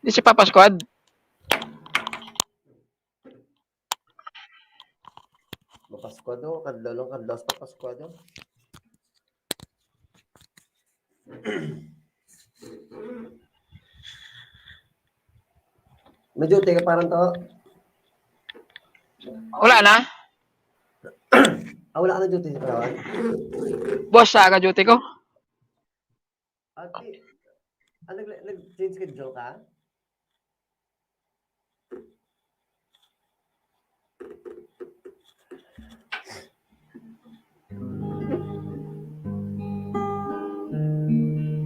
Di si Papa Squad. Mapaskwado, kadlalong kadlas papaskwado. Medyo teka parang to. Wala na. Wala ka na duty sa kawan. Boss, sa duty ko. Ate, nag-change schedule ka?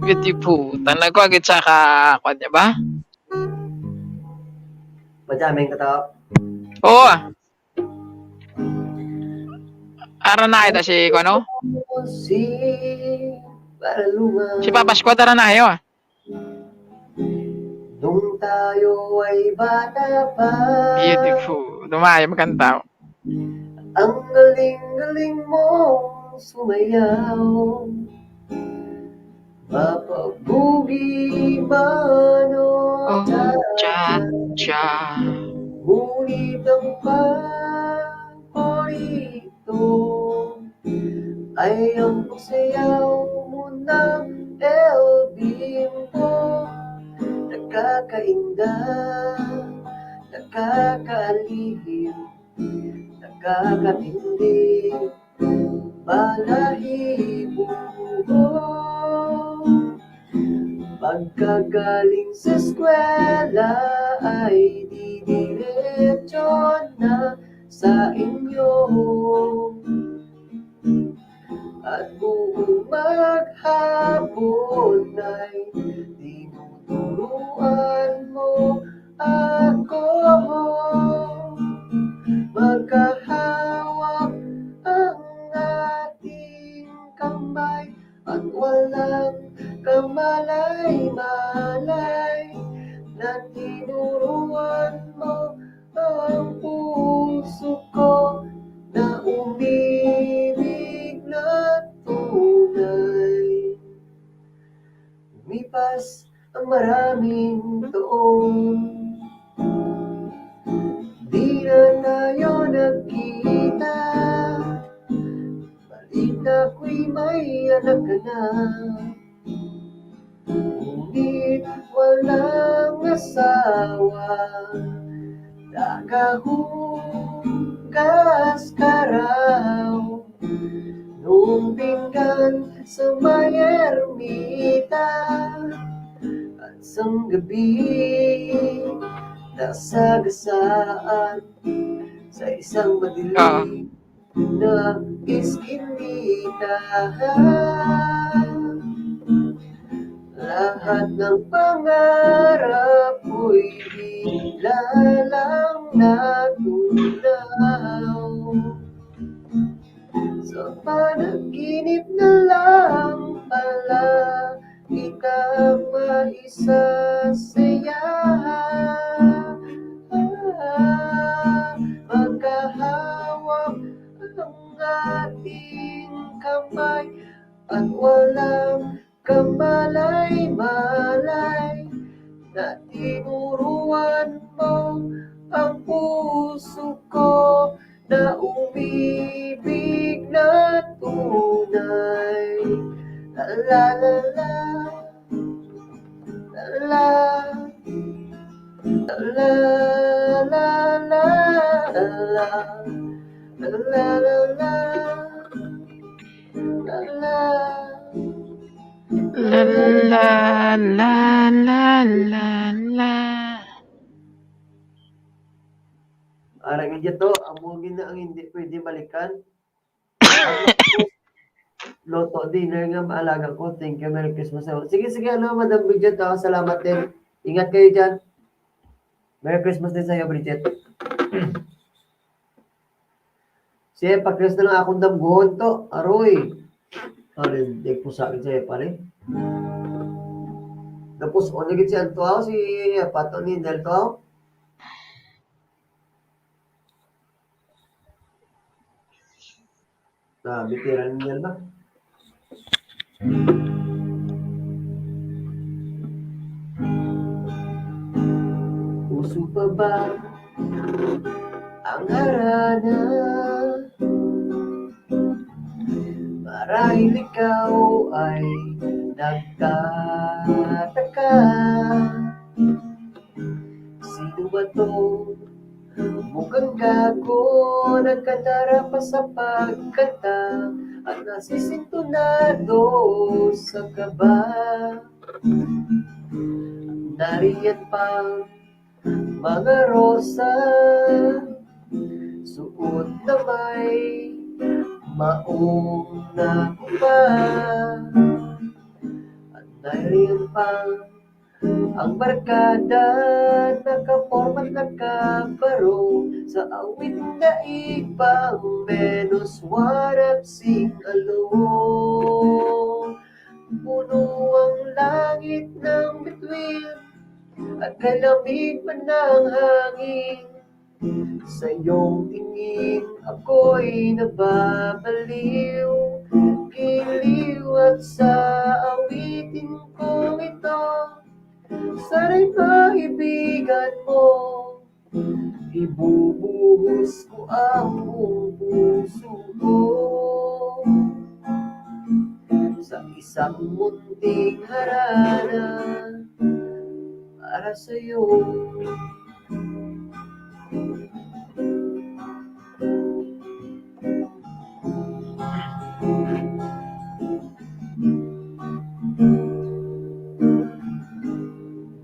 Beautiful. Tanag ko agad sa kakwan niya ba? Madaming ka to. Oo, ah. Ara na kita si, ano? Si Papa Squad, ara na kayo, ah. Nung tayo ay bata pa. Beautiful. Dumayo, magkanta. Ang galing-galing mong sumayaw. Mapabugi man o Oh, cha. ngunit ang paborito ay ang sayaw mo ng elbimbo. Nakakainda, nakakaalihim, nakakatindi, balahibo. Pagkagaling sa eskwela ay didiretso na sa inyo. At buong maghapon ay tinuturuan mo ako. Magkahawak ang ating kamay at walang kamalay-malay na tinuruan mo ang puso ko na umibig na tunay. Lumipas ang maraming taon, di na tayo nagkita. Balik ako'y may anak ka na, ngunit walang asawa. Nakahugas ka raw nung pinggan sa may ermita. At sang gabi nasagasaan sa isang madilim na iskinita. Lahat ng pangarap ko'y bigla lang natunaw. Sa panaginip na lang pala kita maisasaya. Magkahawak ang ating kamay at walang kamalay-malay na tinuruan mo ang puso ko na umibig na tunay. La la la la la la la la la la la la la. La la la la la la. Arang nga to, amugin na ang hindi pwede balikan. At tapos, loto dinner nga maalaga ko. Thank you, Merry Christmas. Sige, ano, Madam Bridget, salamat din. Ingat kayo dyan. Merry Christmas din sa'yo, Bridget. Siya, pakres na lang akong damguhon to. Aroy. Hindi po sa akin siya, pare. Tapos, onagit siya to, si Pato ni Del to. Bitiran niya ba? Puso pa ba ang harana? Marahil ikaw ay nagtataka. Sino ba to? Mukhang gago, nagkadara pa sa pagkanta at nasisintunado sa kaba. Nariyan pa mga rosa, suot na may maong na pa. At nariyan pa ang barkada, nakapormat nakabaro sa awit na ibang menos warap sing alone. Puno ang langit ng bituin at kalamig pa ng hangin. Sa iyong tingin ako'y nababaliw, giliw at sa awitin kong ito. Sana'y maibigan mo, ibubuhos ko ang buong puso ko sa isang munting harana para sa'yo.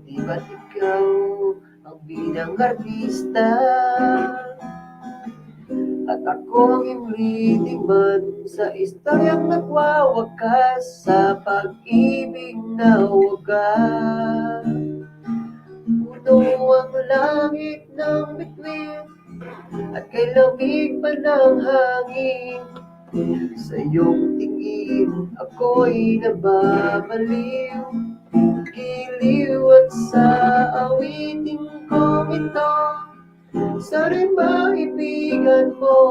Di ba't ikaw ang bidang artista at ako ang imliting man sa istoryang nagwawakas sa pag-ibig na wagas. Puno ang langit ng bituin at kay lamig pa ng hangin. Sa iyong tingin ako'y nababaliw, giliw at sa awitin kong ito. Sana'y maibigan mo,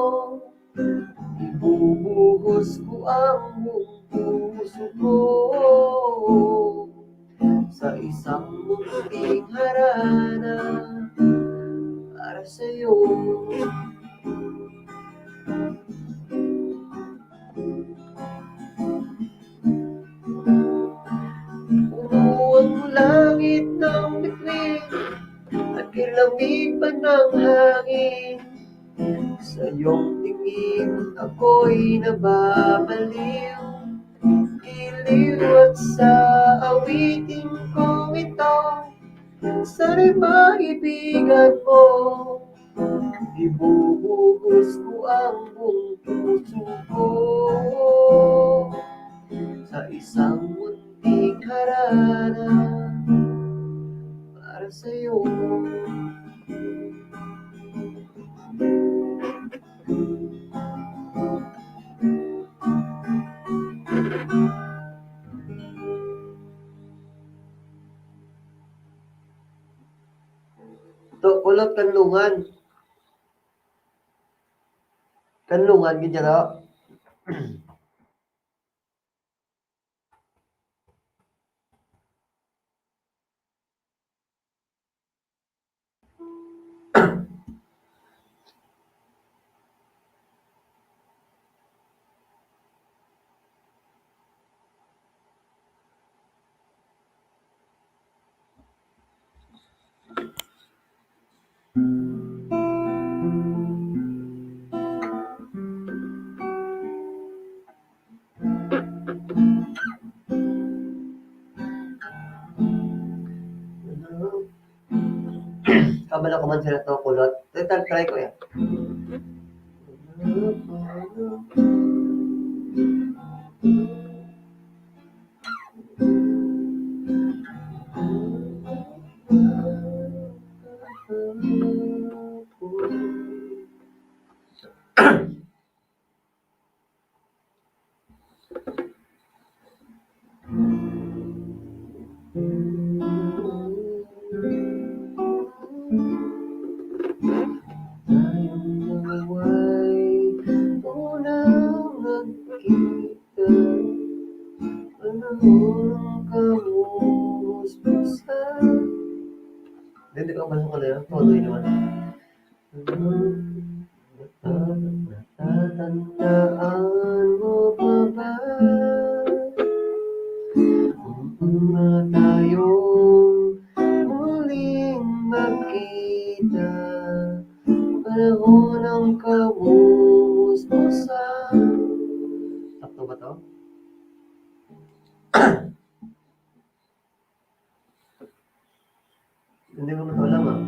ibubuhos ko ang buong puso ko sa isang munting harana para sa'yo. Puno ang langit ng bituin at kilamig pa ng hangin. Sa iyong tingin ako'y nababaliw, giliw at sa awitin kong ito. Sana'y maibigan mo, ibubuhos ko ang buong puso ko sa isang munting harana para sa'yo. To ulot kanlungan. Kanlungan gid jara. kabalo ko man sila to kulot. Try ko yan. Tayong nawa'y unang nagkita, panahon kamuspusan. Hindi ko masuk ko na yan. Todo yun naman. Natatandaan mo pa ba na tayong muling magkita, panahon ng kamuspusan. Sakto ba to? Hindi ko na to alam ah.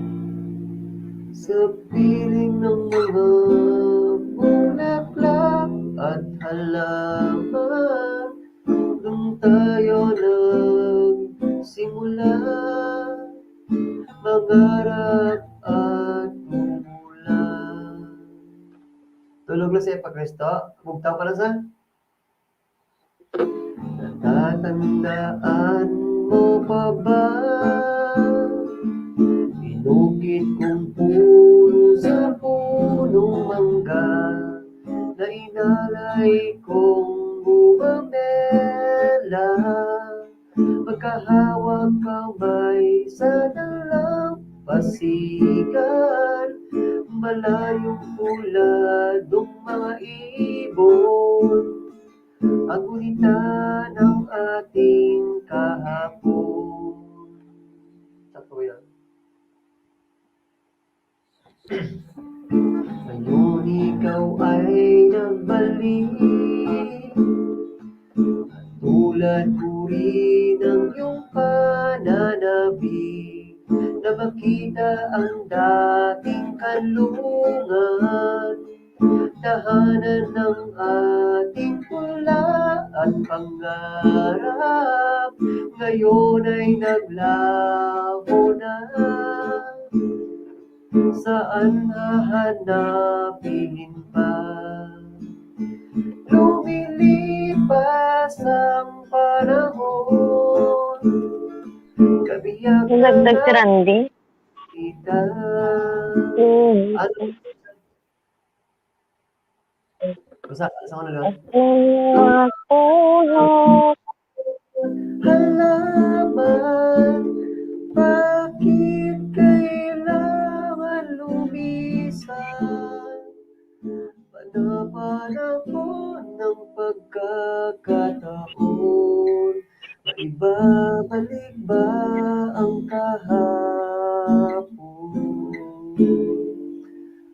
Sa piling ng mga bulaklak at halaman, nung tayo nagsimula, mangarap at mula. Tulog na siya pa Kristo. Bugtaw pa na sa? Natatandaan mo pa ba? Inukit kong puno sa punong mangga, na inalay kong bumabela, magkahawag kamay sa dalampasigan, malayong puladong mga ibon, ang gunita ng ating kahapon. Sakto yan. Ngayon ikaw ay nagbalik, tulad ko rin ang iyong pananabik, na makita ang dating kanlungan, tahanan ng ating pula at pangarap, ngayon ay naglaho na. Saan hahanapin pa? Lumilipas ang panahon, kabiyak Nagdagdag si Randy. kita. Ano? Basta ko na lang. Halaman, bakit kailangan lumisan? Panahon ng pagkakataon, maibabalik ba ang kahapon?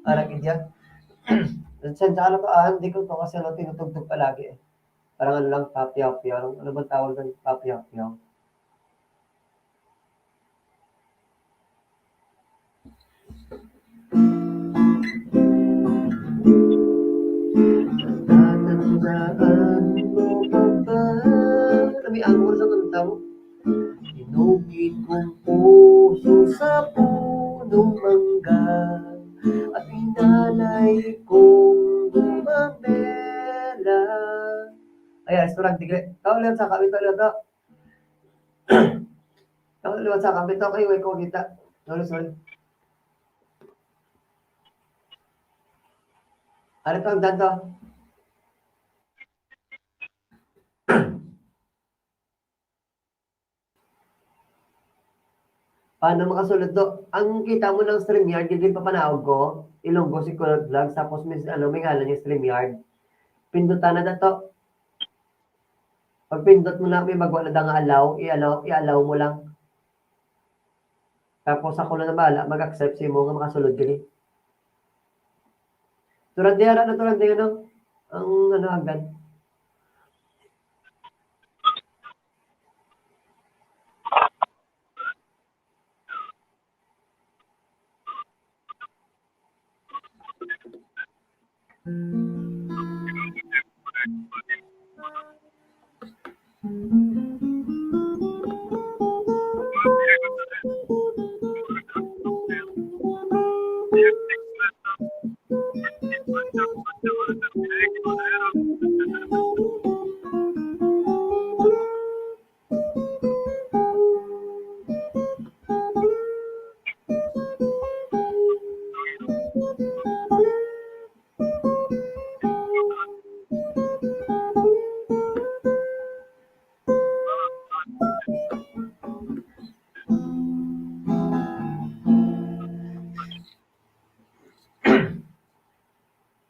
Arang India? Sensya ka na pa, hindi ko to kasi tinutugtog palagi eh. Parang ano lang, papyaw-pyaw. Ano bang tawag ng papyaw-pyaw? Natatandaan mo pa ba? May angkor sa kanta mo. Inukit kong puso sa punong mangga, at inalay kong bumabela. Ayan, restaurant tigre. Tao lihat sa kami, tao lihat to. Tao lihat sa kami, tao kayo, ko kita. Sorry. Ano to ang danto? Paano makasulod to? Ang kita mo ng StreamYard, hindi pa panahog ko. Ilonggo si Kulot Vlogs, tapos may ngalan yung StreamYard. Pindutan na dato. Pag pindot mo na, may magwala na nga i-allow mo lang. Tapos ako na bahala, mag-accept si mo nga makasulod gini. Tulad niya, ano, ang ano agad.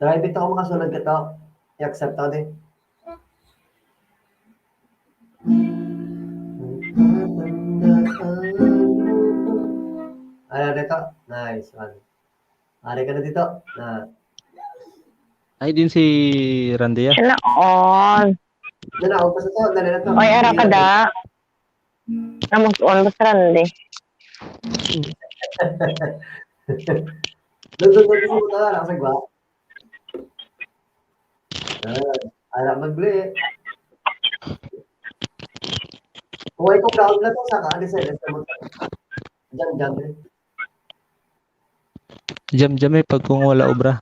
Private ako makasunod ka to. I-accept ako din. Ano dito? Nice one. Ari ka na dito. Ay, din si Randy ah. Sila on. Dala ako pa sa to. Dala na to. Oy, ara ka da. Namus-on, basta rande. Doon sa mo ta. Nakasagwa. Alam mag-play. Kung ay kong ground na to, saka alis ay alis mo. Jam. Jam-jam eh pag kung wala obra.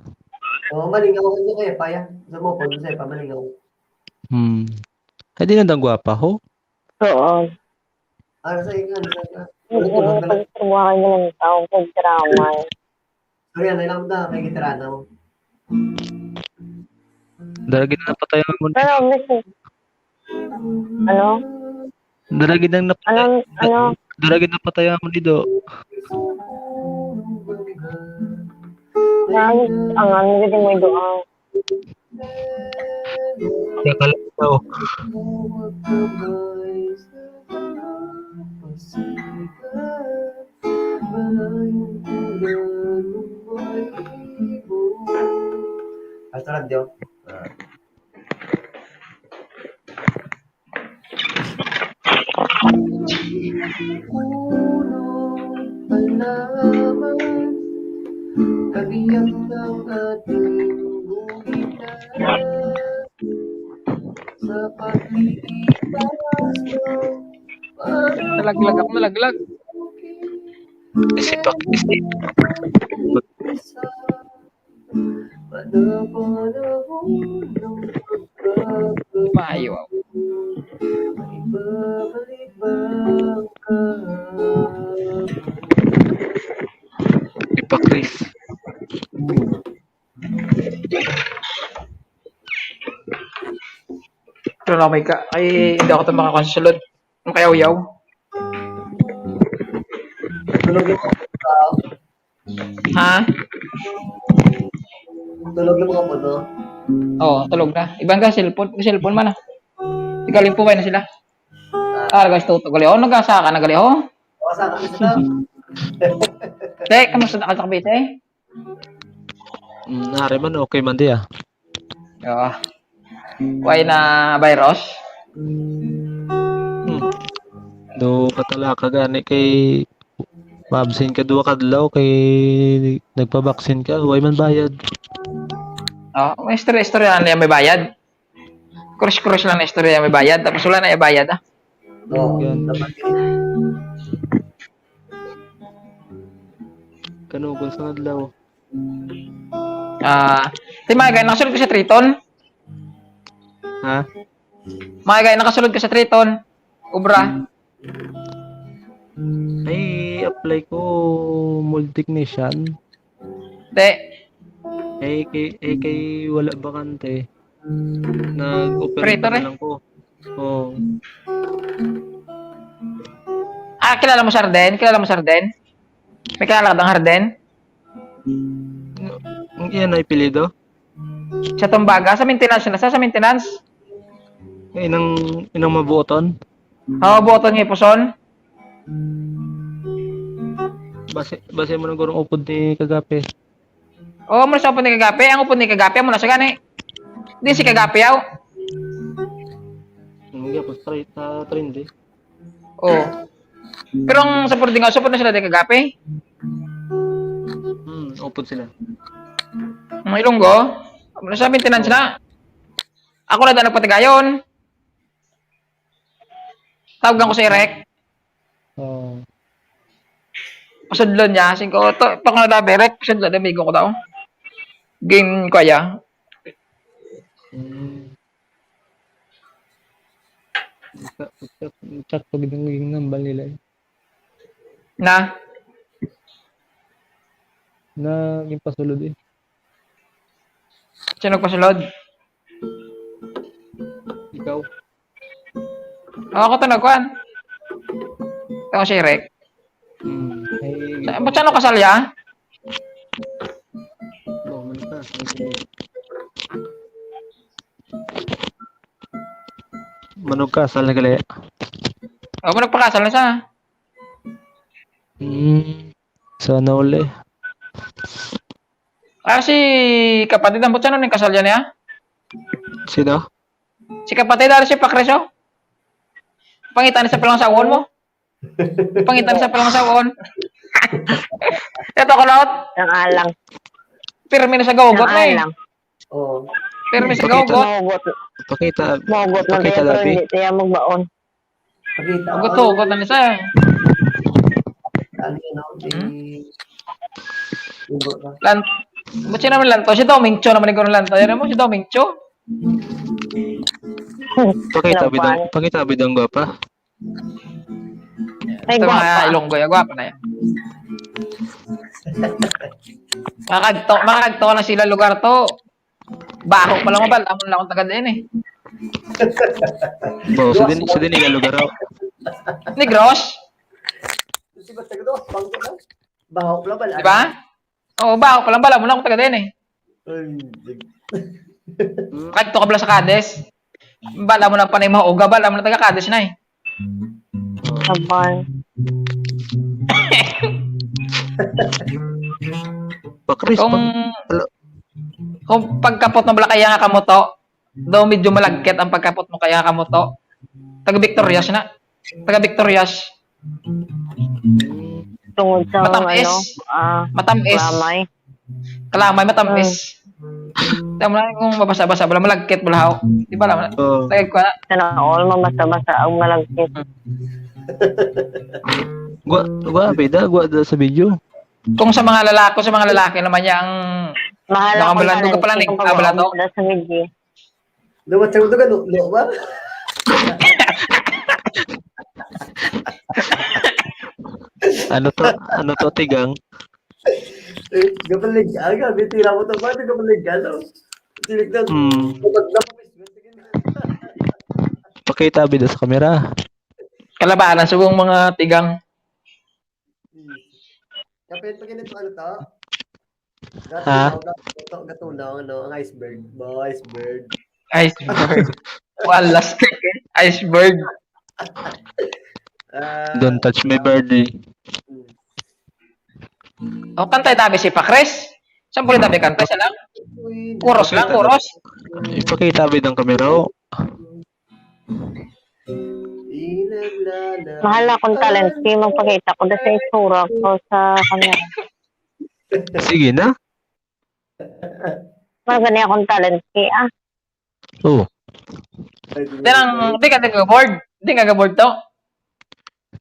Oo, malingaw ko niya kaya paya. Sa mo, pag sa'yo pa malingaw. Ay, di nandang gwapa ho. Oo. Ano sa iyo? Hindi mo pagtrabaho mo ng tao sa drama. Sorry, ano lang na, may gitarana mo. Daragin na napatay mo. Pero, miss, ano? Daragin na napatay. Ano? Daragin na patay mo dito. Ang ano gadi mo doon. Kaya kalagaw. Hasta radio. Kabiyak ng ating guhitan sa paglilipas ng Nalaglag ako, nalaglag. Isipak, isip. isa panapanahon ng pagkakataon. Maayo ako. May babalik ba ang kahapon? Ipak, Chris. Pero na may ka. Ay, hindi ako ito makakasunod. Ang kayaw-yaw. Tulog yung mga tao. Ha? Tulog yung mga puno. Oo, tulog na. Ibang ka, cellphone man ah. Igaling po ba na sila? Guys, tuto gali. Nagasa ka na gali. Baka kami sila. Kamusta na ka sa Cavite? Nari man, okay man di ah. Oo. Why na virus? Do katala ka gani kay mabsin ka duwa kadlaw kay nagpabaksin ka, huwag man bayad. May istorya na may bayad. Crush lang na istorya may bayad. Tapos wala na bayad ah. Oo. Yan. Dapat Kanugol sa kadlaw. Mga guy, nakasulod ka sa Triton? Ha? Mga guy, nakasulod ka sa Triton? Ubra? Ay, apply ko mold technician. Hindi. Kay wala bakante. Nag-operate Operator na lang ko. Oo. Kilala mo Sarden? Kilala mo Sarden? May kilala ka bang Harden? Yan ay pilido. Sa Tumbaga? Sa maintenance na sa maintenance? Inang mabuoton. Boton ng Ipuson? Base mo ng gurong upod ni Kagape. Mo na sa upod ni Kagape. Ang upod ni Kagape mo na sa gani. Hindi si Kagape yaw. Hindi ako straight na trend eh. Pero ang support na sila ni Kagape. Upod sila. Ang Ilonggo? Mo na sa maintenance na. Ako na daw nagpatigayon. Tawagan ko si Rek. Oo. Pasadlon niya. Singko, to ko na daw, Rek. Pasadlon, amigo ko daw. Game ko ya. Chat pag naging nambal nila eh. Na? Naging pasulod eh. Sino nagpasulod? Ikaw? Ako tanagkuhan. Ako si Rek. Ay, Ba't saan kasal ya? man ka. Manog kasal na gali. O, mo nagpakasal na siya. Sana uli. Si kapatid ang butsa nun yung kasal yan niya. Sino? Si kapatid dari si Pakreso. Pangitan sa palang sawon mo. Pangitan sa palang sawon. Ito ko lahat. Ang alang. Pirmi na sa gawgot Ang na eh. alang. Oo. Pirmi sa Pakita. gawgot. Pakita. Mahugot na Pakita tayo pero dati. hindi tayo magbaon. Pakita Hugot na niya siya. Ano yun ako? Ibo ka. Lan Ba't siya naman lanto? Si Doming Cho naman ikaw ng lanto. Yan mo, si Doming Cho. Pakita bidang gwapa. Ay, Ito mga gwapa. Ilonggo, gwapa na yan. Makakagto na sila lugar to. Baho pa lang mabal. Amon lang akong taga din eh. Bo, sa din nga lugar raw. Negros. Si Batag do, bangko na. Baho pala ba? Di ba? Oo, baho pa lang bala. Amon lang akong taga din eh. Makagto ka pala sa Kades. Bala mo lang panay mahuga. Bala mo lang taga Kades na eh. Sabay. Pakris. Kung pagkapot mo bala kaya nga kamoto, daw medyo malagkit ang pagkapot mo kaya kamoto. Taga Victorias na. Taga Victorias. Tungod sa Matamis. Matamis. Lamay. Kalamay matamis. Tama na kung mabasa-basa bala malagkit bala. Di ba lang? Tagay ko na. Sana all mamasa-masa ang malagkit. Gua beda da sa video. Kung sa mga lalaki naman yung Mahal ako Nakabalando ka pala, Nick. Nakabalando. sa media. Dapat sa ka no, ba? Ano to tigang? Gapalig aga, bitira mo to ba? Gapalig ano? Tinig na. Pakita bida sa kamera. kalabanan subong mga tigang. Kapit pa ganito ano to? Ha? Gatunaw, ano, ang iceberg. Ba, iceberg. Iceberg. Walas ka eh. Iceberg. Don't touch my birdie. O, kantay tabi si Pakres. Saan po rin tabi kantay? Siya lang? Kuros lang, kuros. Ipakita bidang kamera. Oh. Mahal na akong talent. Kaya magpakita ko na sa isura ko sa camera. Sige na. Magani akong talent. Kaya Oh. Di ka nag-board. Di ka nag-board to.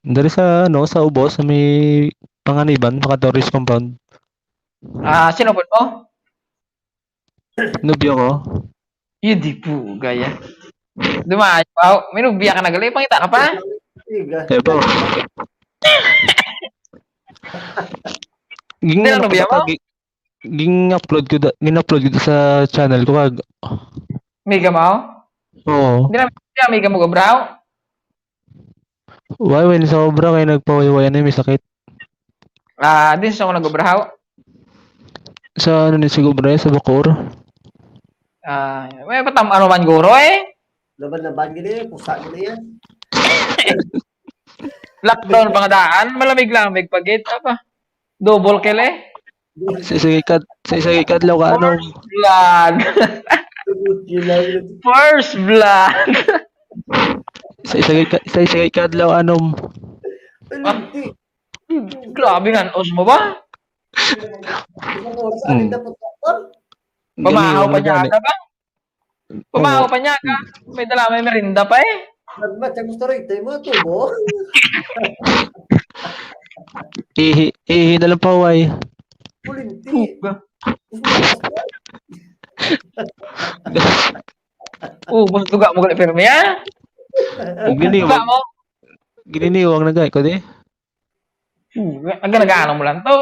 Dari sa sa ubos sa may panganiban, tourist compound. Sino po mo? Nubyo ko. Hindi po, gaya. Dumaan. Wow, may nubya ka na gali. Pangita ka pa. Ebo. Hindi na nubya mo? Ging-upload ko sa channel ko kag. Mega mo? Oo. Hindi na mega mo gabraw. Why when sobra kay nagpawayawayan na may sakit. Din sa ako nag-gabraw. Sa ano ni siguro sa Bacoor. May patam ano man guro eh. Laban gini, pusa gini yan. Lockdown pangadaan, malamig-lamig pagit apa. Double kill eh. Sa isa kadlaw ka ano. Blood. First blood. Sa isa kadlaw anom. Grabe nga, os mo ba? Pamahaw pa niya ka ba? Pamahaw pa niya ka. May dala may merinda pa eh. Nagmatch ang gusto rito, yung mga tubo. Ihi na lang paway. Pulinti. Basta tuga mo gali firme ya. Tuga mo. Gininiwang na gay ko di. Ang nag-ano mo lang to.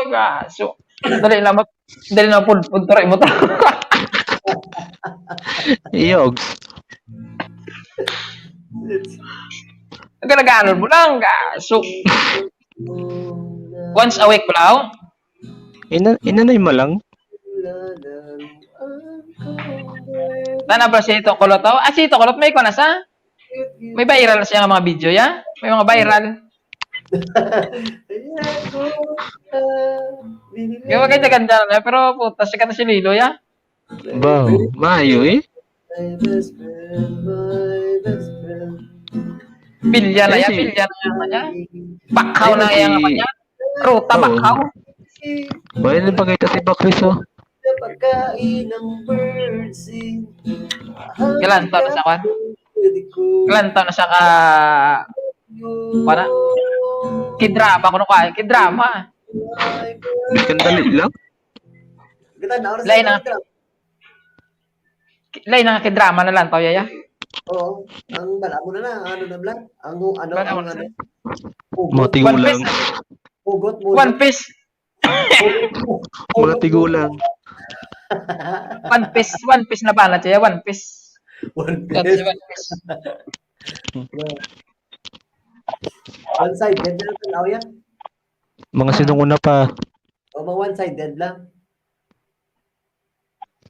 So, dali na po tuloy mo to. Iyogs. Ang nag-ano mo lang. So, once a week mo lang. Inanay mo lang. Tana ba si itong kulot to? Ah, si itong kulot may ko na sa? May viral siya nga mga video ya? May mga viral. Yung mga ganda na pero puta sikat na si Lilo ya. Ba, maayo eh. My best friend, my best friend. Pilya na Eh, ya, si- pilya na yan kanya. Bakhaw na si- yan nga kanya. Ruta Oo. bakhaw. Bayan din pagkita si Bakris oh. Pagkain ng birdseed. Kailan taon na sa kwan? Kailan taon na sa ka... Para? Kidrama ko na kidrama. Kandali lang. Kita na oras Lain na na. Lain na kidrama na lang tayo ya. Oo. Ang bala mo na ano na vlog? Ang Bala mo ang na. Mga tigulang. Ugot mo. One Piece. Mga tigulang. One Piece na banat siya. One Piece. One That's piece. One Piece. One-sided na lang tanaw yan. Mga sinunguna pa. O mga one-sided lang.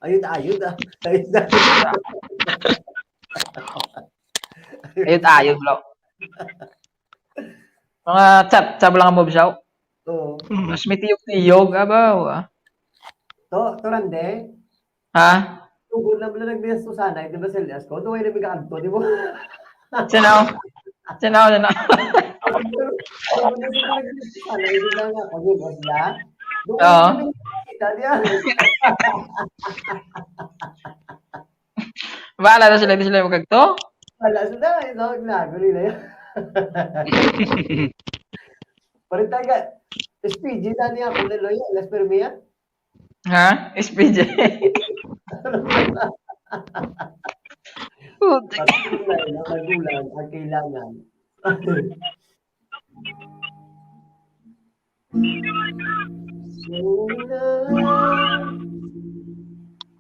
Ayun ah. Ayun na. Ayun tayo, bro. Mga chat lang ang move siya. Oo. Mas may tiyog-tiyog. Abaw. To rande. Ha? Tugol na pala nagbias to sana. Di ba Elias ko? Doon ay nabigyan to. Di mo? Sinaw? Sana. Hindi lang nga. Pag yun, sila. Doon Oo. ay kita niya. Bahala na sila. Hindi sila magkagto. Wala sila. Ito, ginagawa nila yan. Parang taga. SPG na niya. Kung naloy. Alas pero miya. Ha? SPJ. Putik. Patuloy na magulang ang kailangan.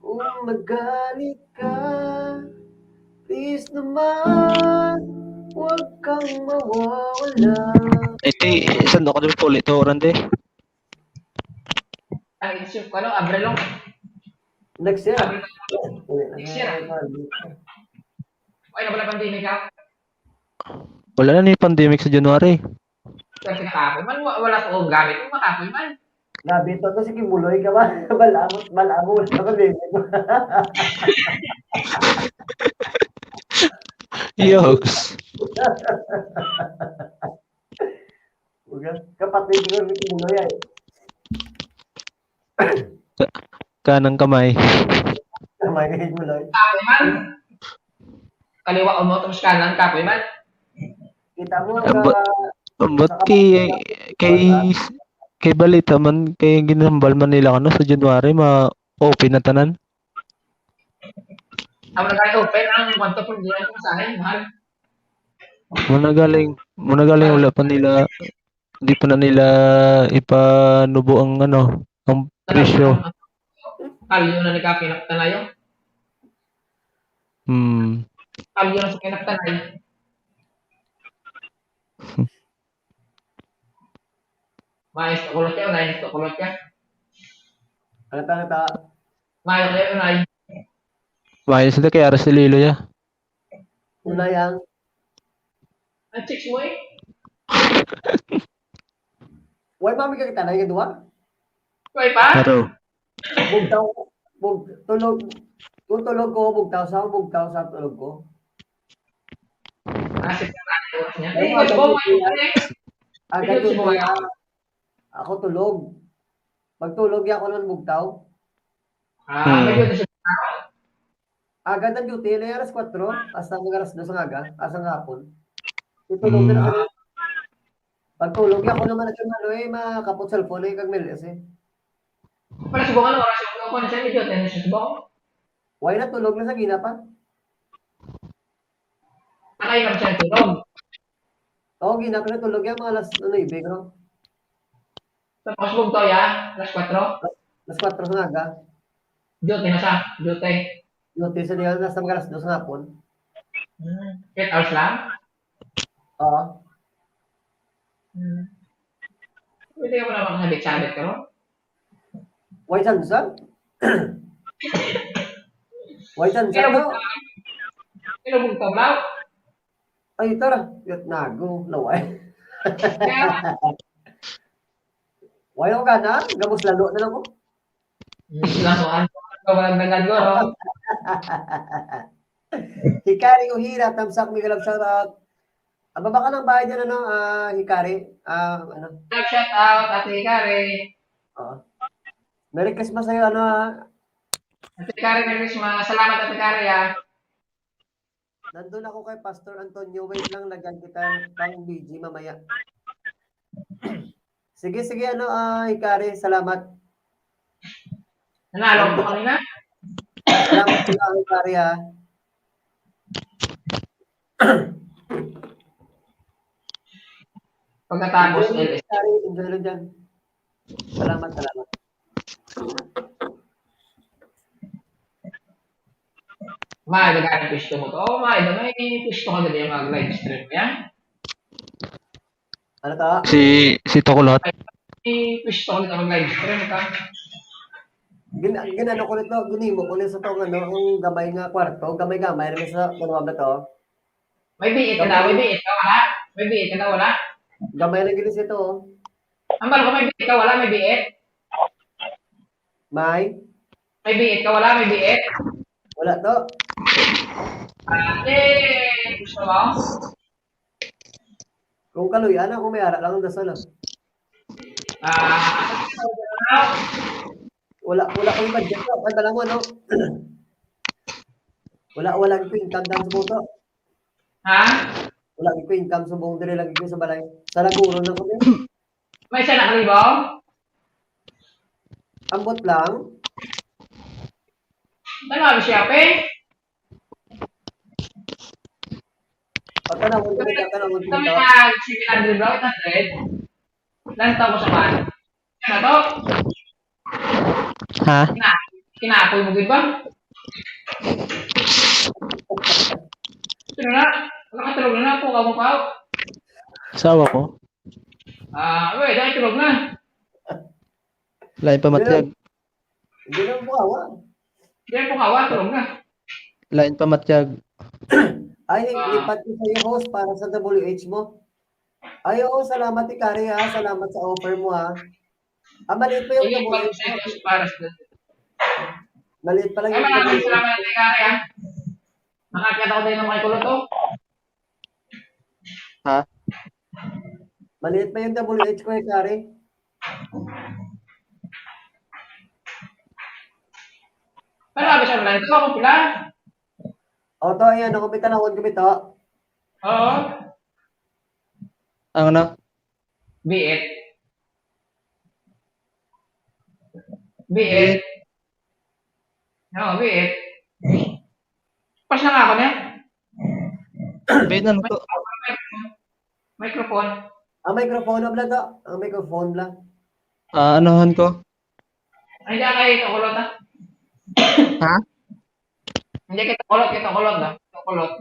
Kung magalit ka, please naman, huwag kang mawawala. Saan ako din ulit to, Rande? Ang isip ko, Abrelong. Next year. Next year. Ay, na pala pandemic ka? Wala na ni pandemic sa January. Kasi nakapoy man. Wala ko gamit. Makapoy man. Gabi to si Kimuloy ka ba? Malamo na ba din? Yogs. Kapatid ko ni Kimuloy ay. Kanang kamay. Kamay kay Kimuloy. Kapoy man. Kaliwa mo tapos kanan. Kapoy man. Kita mo Ba't kay balita man, kay ginambal man nila sa January, ma-open na tanan. Ako nag-open ang 1 to 4 diyan ko sa akin. Mahal. Muna galing wala pa nila, hindi pa na nila ipanubo ang ang presyo. Kalyo na ni Kapinak tanayo. Kalyo na sa kinaktanay. Maayos na kulot yan, nais na kulot yan. Ano ta? Maayos na yun, ay. Mahal sila kay Aras de Lilo ya. Una yang Ang chicks mo eh. Why mami ka kita na yung dua? Kuhay pa? Pero, Tulog. Kung tulog ko, bugtaw sa tulog ko. Asip na tayo oras niya. Ay, Eh, what's mga mo? ganito Agad Ayun, yun si ako tulog. Pagtulog yan ako ng bugtaw. May yun na siya. Agad ang duty na alas 4 hasta mga alas 2 ng aga, hasta ng hapon. Itulog na ako. Pagtulog yan ako naman makapot cellphone kag meles eh. Para subukan oras yung ako na siya. Medyo na siya subukan. Why na tulog na sa gina pa? Nakay na siya tulog. Oo, gina ko na tulog yan mga alas 9 bro. Tapos bugto ya, alas 4. Alas 4 ng aga. Duty na siya. Duty. Duty sa niya hasta mga alas 2 ng hapon. 8 hours lang. Oo. Pwede ka mo naman sabit-sabit ka ron. Why san? Why tan Kaya sa to? kaya bug tablaw. Ay, tara. Yat nago. Laway. Kaya Why ako gana? Gamos lalo na lang ko. lamuan ko walang dagdag ko, no? Hikari Uhira, tamsak mi galab shout out. Baba ka ng bahay dyan, ano, Hikari. Ano, Shout out, Ate Kare. oo. Merry Christmas sa'yo, ano, Ate Kare, Merry Christmas. Salamat, Ate Kare, ah. nandun ako kay Pastor Antonio. Wait lang, lagyan kita ng pang BG mamaya. Sige, sige, ano, Hikari, salamat. Nanalo ko kanina. Salamat sila, Hikari, ha. Pagkatapos, Enjoy, LS. Hikari, enjoy lang dyan. Salamat, salamat. May gagana gusto mo to. Oh, may gusto ka din yung mag-live stream yan. Ano to? Si Tokulot. May gusto ko din mag-live stream ka. Ginano ko nito, ginimo ko nito sa tong, ano, ang gamay nga kwarto. Gamay-gamay, rin sa, ano ba to? May biit ka daw, may biit ka wala. May biit ka daw wala. Gamay lang gilis ito, oh. Ang balo ko may biit ka wala, may biit. May? May biit ka wala, may biit. Wala to. Ate, gusto mo? Kung kaluyan, ako may ara lang ang dasal, ah. Wala ko yung budget ko. Kanta lang mo, no? Wala ko income dance mo to. Ha? Wala ko income sa buong dire lagi ko sa balay. Sa laguro na ko din. May isa na kalibo? Ambot lang. Ano siya, pe? Tanawon ko nito. Kami na 700 daw, 800. Ilan taon mo sa pan? Ano to? Ha? Kinapoy mo din ba? Sino na? Wala ka tulog na po, kamong pao. Asawa ko. Uy, dahil tulog na. Lain pa matyag. Hindi na bukawa. Dahil po kawa, tulog na. Lain pa matyag. Ay, lipat ko sa iyo, host, para sa WH mo. Ay, oo, salamat, Ikari, ha. Salamat sa offer mo, ha. Maliit pa yung Sige, WH pag-usay ko si Paras doon. Maliit pa lang Ay, yung maraming WH. salamat, Kari, ha. Nakakita ko din ng mga kulot, oh. Ha? Maliit pa yung WH ko, Ikari. Pero sabi sa online, ito ako pila. O, to, ayan, ako may tanawon ko ito. Oo. Ang ano? Biit. Biit. Oo, biit. Pas na nga ako na. Ba't ano to? Microphone. Ang microphone na to. Ang microphone lang. Anuhan ko? Ay, hindi kayo ito kulot, ha? Ha? Hindi kita kulot, ha? Ito kulot.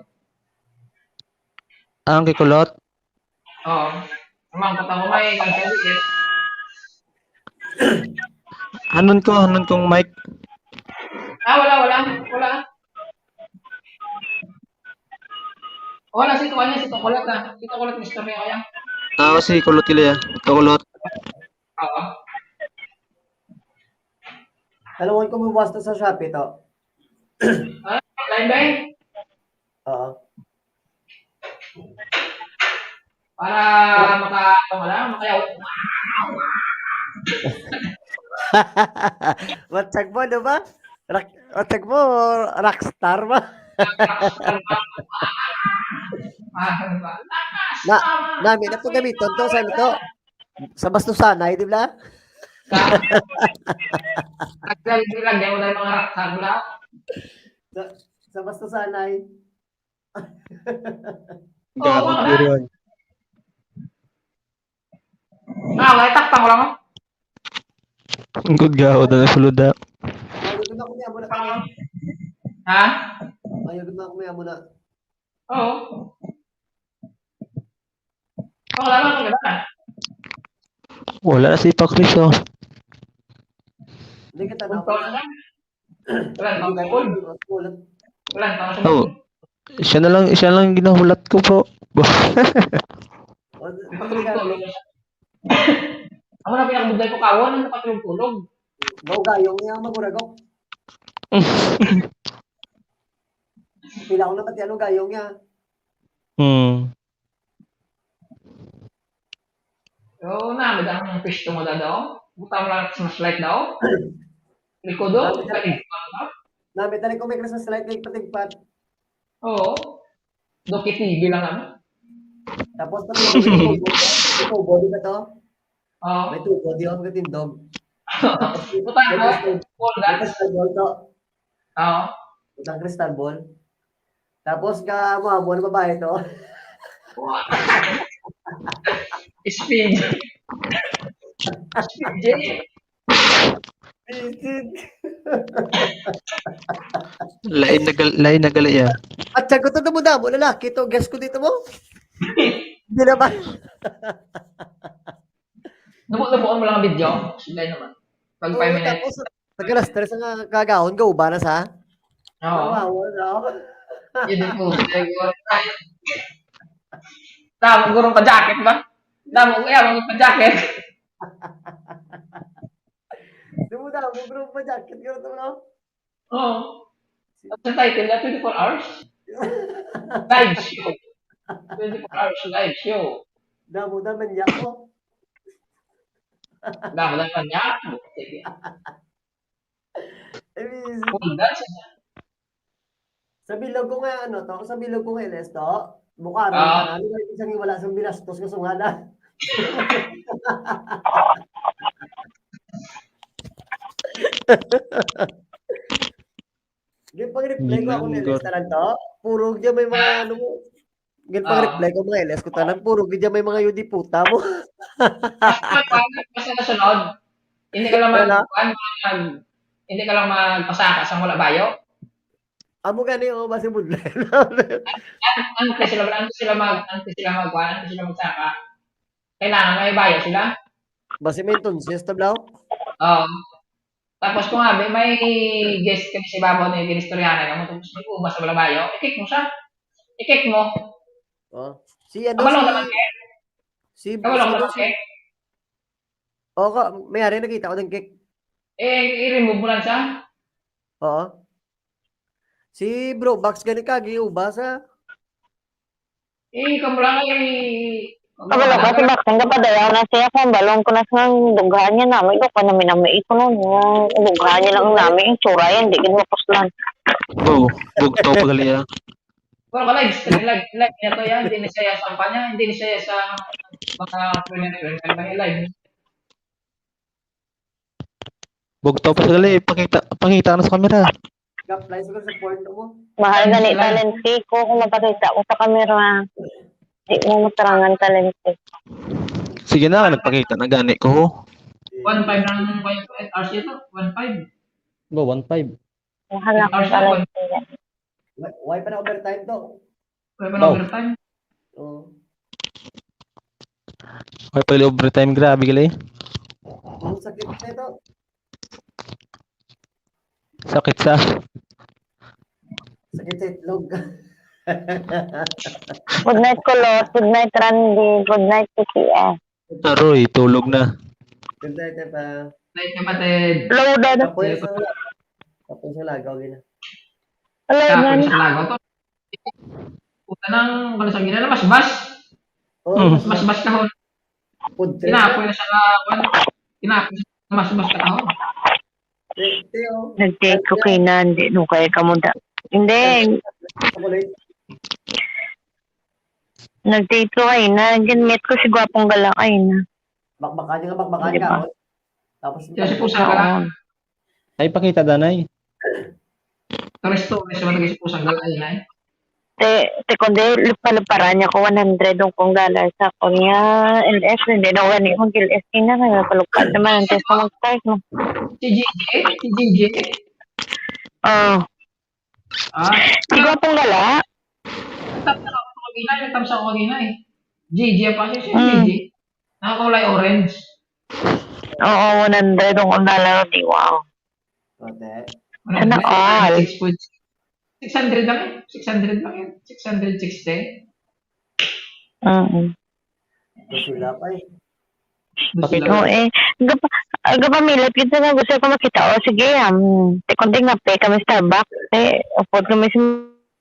Ang kikulot? Oo. Amang kata mo may cancel biit. Hanon kong mic. Wala. Wala, si kulot, ha? Si kulot, Mr. Rio, kaya. Si kulot kila ya. Tokulot. Oo. Talawon ko bubuwas to sa Shopee to. Line ba eh? Oo. Para makayaw. Watsag mo, di ba? Watsag mo, rockstar ba? Namin na ito gamiton to, sa ito. Sa bastusanay, di ba? Lagyan mo na yung mga raksak mo lang. Sa bastusanay. Gago biruan. Wala, takpan ko lang. Ang good gaho na sulod na. Ayun na kumaya muna kami. Ha? Ayun na kumaya muna. Oo. Wala lang, wala. Wala na si Pakris oh. Hindi kita Punto na na. lang. Wala Hindi nang tayo sumul. ulat. Wala nang Oh, sumul. siya lang yung ginahulat ko, bro. Patulog ka Tulog-tulog. na. Ako na pinakabuday ko kawon, ano patulog-tulog. Bau gayong niya maguragok. Pila ko na pati ano gayong niya. Hmm. So, naamid ang pisto mo daw. Buta mo lang sa light daw. Likodo, kanig pa ka. Namin tali ko may Christmas light kay patigpat. Oo. Doki TV lang ano. Tapos pati may tubo di ba to? Oo. May tubo di ako katindog. Tapos Buta ko, all may that. crystal ball to. Oo. Utang crystal ball. Tapos ka mo amo na babae to. Speed. Speed J. Lain na gali yan. At sagot na mo damo lalaki to. Guess ko dito mo. Hindi na ba? Nabuan mo lang ang video. Sige naman. Pag 5 minutes. Tapos nagkalas stress ang kagahon ka uba na sa. Oo. Wala. Yun din po. Damo gurong pa jacket ba? Damo pa jacket. Di mo damo bro pa jacket ka to no. Oo. At sa title na 24 hours. Live show. 24 hours live show. Damo naman niya ko. Damo naman niya. Sige. Full dance. Sa bilog ko nga ano to, sa bilog ko nga LS to. Bukaro Ah. na namin isang wala sa binastos ko sungada. Gin pang reply ko ako ng LS tanan to. Puro gya may mga ano mo. Gin pang reply ko mga LS ko tanan puro gya may mga yudi puta mo. Kasi nasunod. Hindi ka lang hindi ka lang magpasaka sa wala bayo. Amo gani o base budlay. Antes sila magsaka. Kailangan may bayo sila. Base menton sis tablaw. Oo. Tapos kung nga, may guest kami si Babaw na yung ginistoryanan ka mo, tapos may ubas sa balabayo, i-kick mo siya. I-kick mo. Oh. Si ano Kabalong naman, Kek. si Kabalong naman, si Kek. Oo, may-ari nakita ko ng cake. I-remove mo lang siya. Oo. Si Bro Box gani kagi ubasa. Ikaw mo lang Kabalo kasi bakit nga padayaw na siya kung balong ko na sa dughan niya namin. Ito ka namin namin ito no. Yung dughan niya lang namin. Yung tsura yan. Di ginapuslan. Oh, bugto pa gali yan. Pero ka live niya to yan. Hindi na siya sa kampanya. Hindi na siya sa mga friend live. Bugto pa gali. Pakita na sa camera. Gap-fly siguro sa porno mo. Mahal gani talent fee ko kung mapakita ko sa camera. Di mo matarangan talent fee. Sige na, nagpakita na gani ko. 1.5 ng hours ito. 1.5. Go, 1.5. Mahal akong talent fee. Why pa na overtime to? Wala pa na overtime. Oo. Okay, pala overtime. Grabe gali. Ang sakit nito. Sakit sa. Sakit sa itlog. Good night Kulot. Good night Randy. Good night TTS. Aroy, tulog na. Ganda ito pa. Night kapatid. Loaded. Tapos sa lagaw gina. Hello, Tapos man. sa lago to. Puta ng kung sa ginala, mas-bas. Oh, Mas-bas kahon. food trip. Tinapoy na sa lawan. Tinapoy na mas-bas kahon. Teo. Nag-take ko kay Nandi. Nung kaya ka mo da. Hindi. Chocolate. Nag-date ko kay na. Ginmit ko si Gwapong Gala kay na. Bakbakan ka, bakbakan Di ka. ba? oh. Tapos Kaya si Pusang Gala. Ay, pakita danay. Resto, may sa matagay si Pusang Gala. Ayun ay. Te kundi lupa-luparan niya ko 100 dong kong dollar sa ako niya LS hindi na wani kong LS na nga palupad naman ang test na mag-start mo. Si GG. Oh, di ko pong gala. Tap na ako mag-ina. Nagtapos ako mag-ina eh. GG pa siya. GG. Nakakulay orange. Oo, 100 dong kong dollar di wow. Kote. Sana all. 600 lang yan. 600 lang yan. 660. Ito sila pa eh. Pakita Oo eh. Gapamilat kita nga gusto ko makita. O sige, kundi nga pe kami Starbucks. Upod kami sa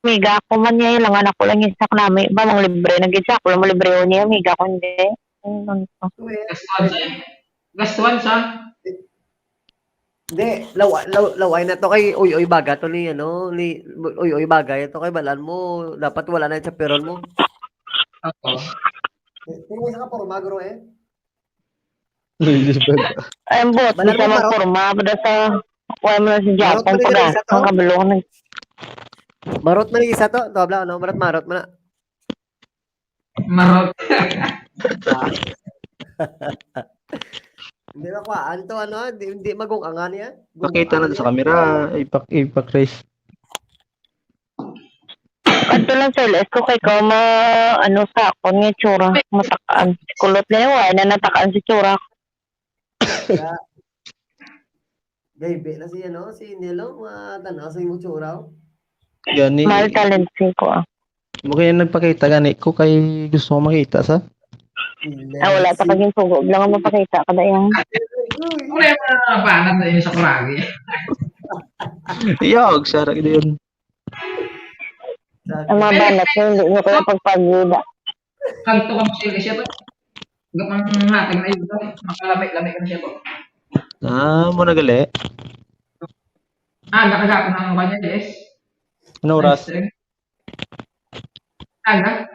miga ako man niya. Ilangan ako lang yung sak namin. Ba, mga libre. Nag-isa ako lang mo libre niya. Miga ko hindi. Ito eh. Gastuan sa Gastuan sa. Hindi, laway na to kay Uy Baga to ni ano, ni Uy Baga ito kay balan mo, dapat wala na yan sa peron mo. Ako. Pero isa ka porma gro eh. Ay, bot. Di Balar sa mo, Marot. magporma. Pada sa kuha mo na si Marot Japon. mo na Pada isa to? ang kabalong na. Marot man isa to, tabla ano, marot man. Marot. Hindi na kwa, to ano, hindi magungangan niya. Pakita na sa camera. Ipak-raise. Kanto lang sa LS ko kay ko ano sa ako nga tsura. Matakaan. Kulot na yun. Wala na natakaan si tsura. Gaybe na si ano, si Nilo, matanaw sa imong tsura. Gani. Mahal talent si ko. Mukha yan nagpakita gani ko kay gusto ko makita sa. Wala ta kaging sugo. Lang ang mapakita kada yan. Wala yung mga banat na yun sa kuragi. Iyog, sarap yun. Ang mga banat ko, hindi mo kaya pagpagida. Kanto ka mo siya to. Gapang hatag na yun to. Makalamig-lamig ka na siya to. Mo nagali. Nakagapon ng kanya, yes. Ano oras? Aga.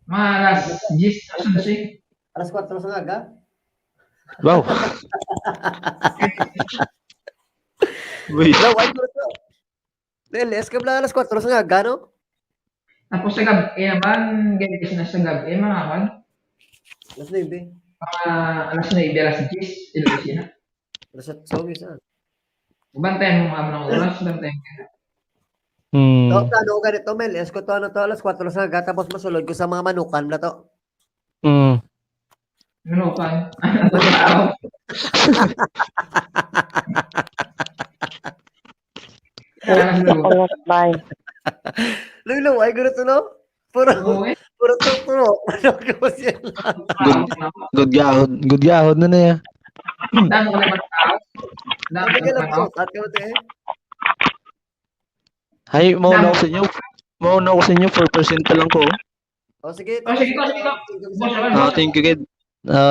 Mga alas 10, alas 11. Alas 4 sa ngaga. Wow. Wait. Laway ko to. Leles ka bla alas 4 sa ngaga no? Tapos sa gabi naman, ganito na sa gabi, mga man. Alas 9. Alas 9, alas 10, ilusin na. Alas 8 isa. Bantayan mo mga ng oras, bantayan ka. So, plano ko ganito, Mel. Esko to, ano to, alas 4 sa aga, tapos masulod ko sa mga manukan na to. Minukan. Ano tao? Kulot bay. Lulu, ay ganito, no? Oo eh. Puro to. Ano ko siya lang. Good yahod na yan. Dami ko naman tao. Dami Sabi ko ka lang naman po, tao. at ka mo Hay, mauna ako sa inyo. Mauna ako sa inyo, 4% lang ko. O, sige. Sige ko. Thank you, kid.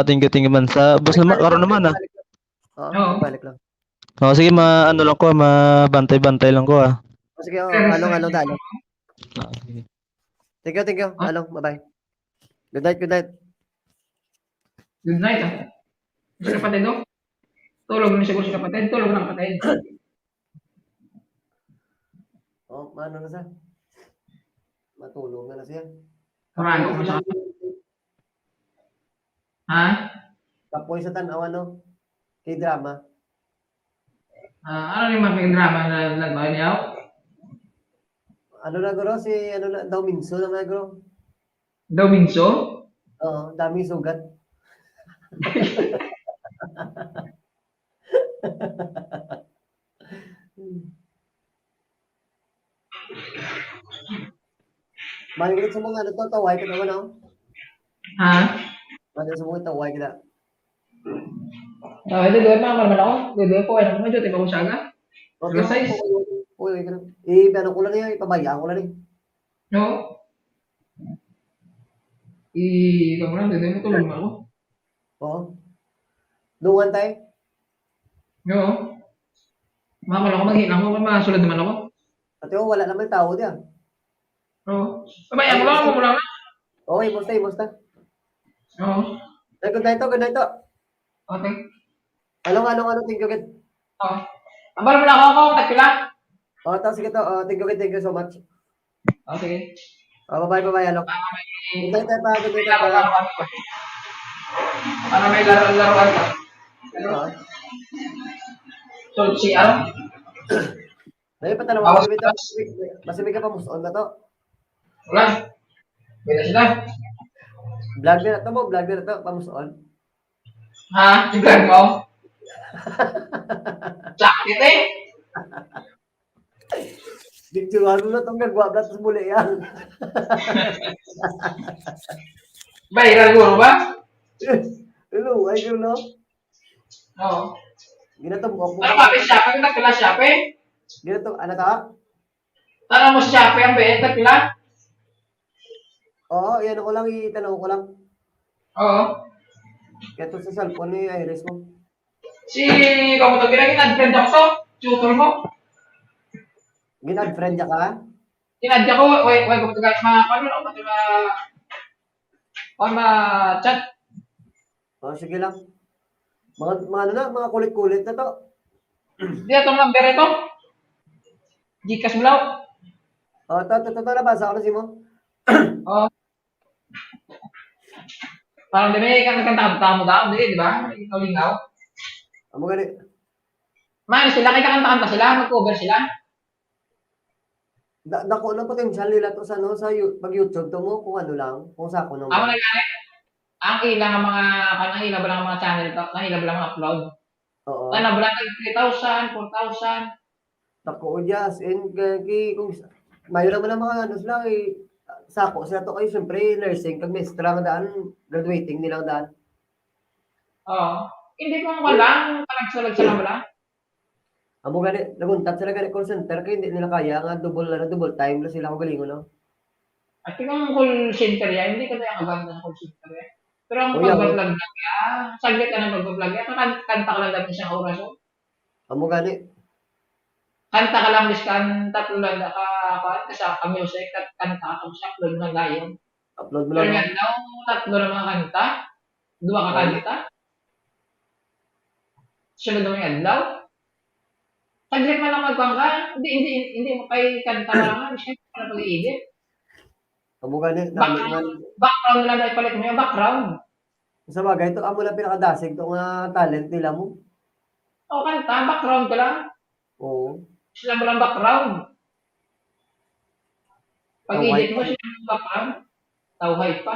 Thank you man. Sa boss naman, karon naman Oo, balik lang. Sige, ano lang ko, mabantay-bantay lang ko O, sige, along, dalo. Sige. Thank you. Along, bye-bye. Good night. Good night. Si kapatid do. Tulog na siguro si kapatid. Tulog na kapatid. O, ano na siya? Matulog na siya. Marami ko sa Ha? Kapoy sa tanaw, ano? K-drama. Ano yung mga drama na nagbawa niya? Ano na, guro? Si, ano na, daw minso na, guro? Daw Minso? Oo, daming sugat. Mahilig sa mga ano to, taway ka naman, no? Ha? Mahilig sa mga taway ka. Dudue pa naman ako. Dudue po. Ano mo dyan? Tiba ko saga? Okay, Alas 6. Uy, ka na. Ano ko lang yan, ipabayaan ko lang eh. No? Ikaw mo lang. Dudue mo tulog mo ako. Oo. Dungan tayo. No? Makakala ko maghinang ko. Makasulad naman ako. Pati wala naman tao diyan. No? Pabayaan mo lang. Ako mo lang. Okay, musta. No? Good night to. Okay. Anong, thank you, kid. Abala mo lang ako. Kontak ko lang. Sige to. Thank you so much. Okay. Bye-bye, along. Good night tayo. May laro-laruan ko. Ano may laro-laruan ka? So, si ano? May patanong Awas, ako, masibig ka pa muson na to. Wala. Beda sila. Vlog na to, pamuson. Ha? I-vlog mo? Sakit eh. Diktuhan mo na itong gagwa na tapos muli yan. Viral guro ba? Hello, ay yun no? Oo. Ginatambok mo Ano pa. ka, Shopee? Nagkila Shopee? Ginato, ano ta? Ano mo sa Shopee ang bet? Nagkila? Oo, yan ako lang, itanong ko lang. Oo. Kaya to sa cellphone ni Iris mo. Si, kamu to, ginagin friend ako to. Tutor mo. Ginad friend niya ka? Kinadya ko, way ko guys, chat. O, sige lang. Mga ano na, mga kulit-kulit na to. Di atong number ito. Gcash mo lang. O, to, nabasa ko na si mo. Oo. Parang di may kanta mo daw, di ba? Ikaw lingaw. Amo gani. Man, sila kay kakanta-kanta sila, mag-cover sila. Dako na potential nila to sa no pag YouTube to mo kung ano lang, kung sa ako Amo naman. na gani. Ang ilang ang mga kanang ilang ba lang ang mga channel to, kanang ilang ba lang ang upload. Oo. Kanang ba lang 3,000, 4,000. Dako just in kung mayo naman ang mga ano sila sako sila to kayo syempre nursing kag mestra nga daan graduating nilang daan. Oo. Hindi ko lang, parang sila ba lang? Amo gani naguntat sila gani call center kay hindi nila kaya nga double time na sila ko galingon no. At yung call center yan, hindi ka na kaganda sa call center yan. Pero ang Kuya, pag-vlog ka, saglit ka na mag-vlog yan, kanta ka lang dapat isang oras. Oh. amo gani Kanta ka lang, biskan, tatlo lang na ka music, at kanta ka, tapos upload ng gayon. upload mo Pero lang. yan daw, tatlo na mga kanta, dua ka Ay. kanta, sunod naman yan daw. Saglit man lang magkang ka, hindi mo kay kanta lang, biskan ka na pag-iigit. Amo gani dami man. Background lang daw ipalit mo yung background. Sa bagay to amo na pinakadasig to nga talent nila mo. O kanta, background ka lang. Oo. Sila mo lang background. Pag-edit mo Tawhay. sila mo background, tawhay pa.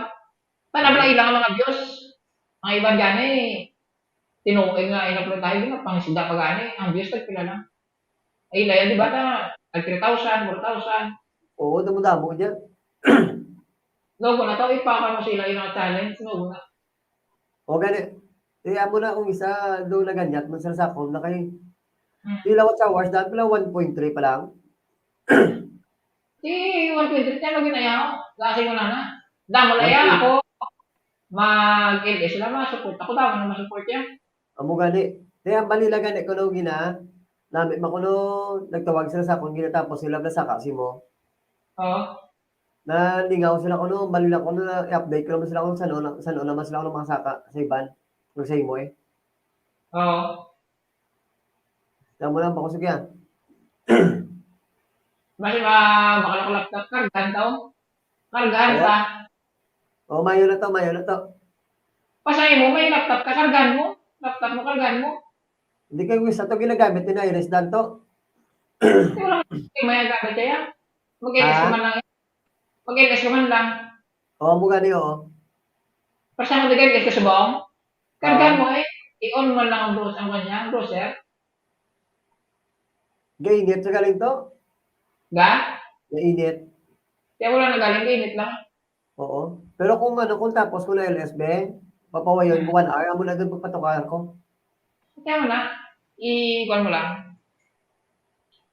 Tanap lang ilang ang mga Diyos. Ang iba dyan tinukoy nga, in-upload tayo din, pangisda pa gani, ang Diyos tagpila lang. Ay, laya, di ba, tag 3,000, 4,000. Oo, damo-damo diyan. Logo na to, ipaka mo sila yung mga challenge, logo na. O gani. Kaya mo na kung isa do na ganyat man sa sakon na kay Hmm. Pila watch hours daan pala 1.3 pa lang. Si 120, ano ginayaw? Lasi mo na. Damo na yan, ako, mag-LS sila, ma-support. Ako daw, na ma-support yan. Amo gani. Kaya ang balila gani kuno gina nami makuno nagtawag sila sa akon gina tapos sila na saka si mo. Oo. Na lingaw sila kuno balila kuno na i-update ko naman sila kung saan naman sila kuno mga saka sa iban. Kung sa imo eh. Oo. Damo lang bako sige. Basi makalap-laptop, kargahan tao. Kargahan Oo. pa. O mayo na to. Pasay mo, may laptop ka, kargahan mo. Laptop mo, kargahan mo. Hindi kayo isa to ginagamit ni Iris dan to. Hindi mo lang, hindi mo yung gamit kaya. Mag-LS ka man lang. Mag-LS ka man lang. O amo gani o. Pasay mo nag-LS ka sa buong. Kargahan mo i-on mo lang ang kanya, ang browser. Gainit sa galing to. Ga? Gainit. Kaya wala nagaling, init lang. Oo. Pero kung ano, kung tapos ko na LSB, papawayon ko 1 hour, amo na doon pagpatukan ko. Kaya mo na, i-kuhan mo lang.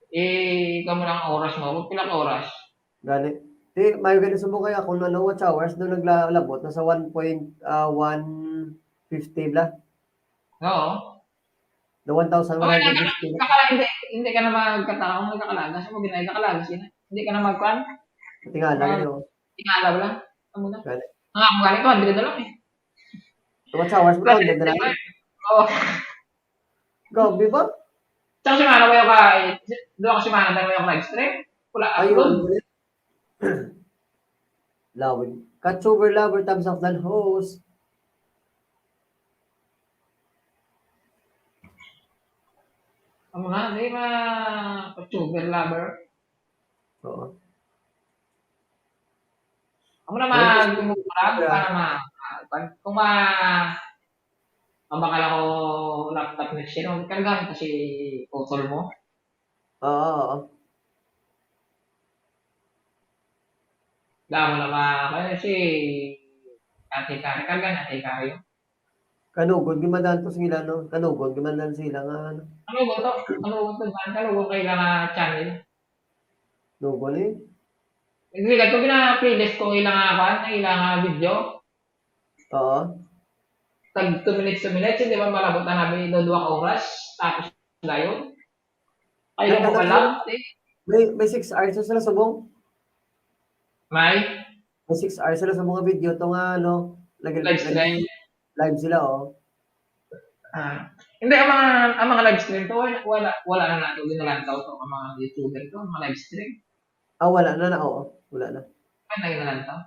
I-kuhan mo lang ang oras mo. Huwag pilang oras. Gani. Di, mayo gani sumo kaya kung ano, watch hours, doon naglalabot, nasa 1.150 bla. Oo. Na Okay, 1,150. hindi ka na magkataka kung magkakalagas. Mo ginay kakalagas yun. Hindi ka na magkuhan. Tingala gani o. Tingala ba lang? Ano na? Gani. Ang ako galing ko, hindi na lang eh. Watch hours mo, hindi na lang. Oo. Gabi ba? Tsaka si Mana, mayo ka, doon ka si Mana, dahil mayo ka live-stream. Wala upload. Ayun. Lawin. Catchover lover, thumbs up dan host. Ang mga, hindi pa-tuber lover. Oo. Ako na mag-umurag para kung mabakal ako laptop next year, kargahan kasi utol mo. Oo, oo. Wala mo naman kasi ate kare karga ate kare. Kanugod gimadan to sila no. Kanugod gimadan sila nga ano. Ano ba to? Ano ba kailangan channel? Nugol eh. Hindi ka to pina-playlist ko ilang video. Oo. Tag 2 minutes 2 minutes, hindi ba malabot na namin ito 2 oras. Tapos dayon. Ayaw Nag ko ano ka sila? lang. May 6 hours na sila subong. May May 6 hours sila sa mga video to nga ano. Lagi live lagi stream. live sila oh. Hindi, ang mga live stream to, wala na nato ginalantaw to, ang mga YouTuber to, ang mga live stream. Ah, wala na oo. Wala na. Ano na ginalantaw?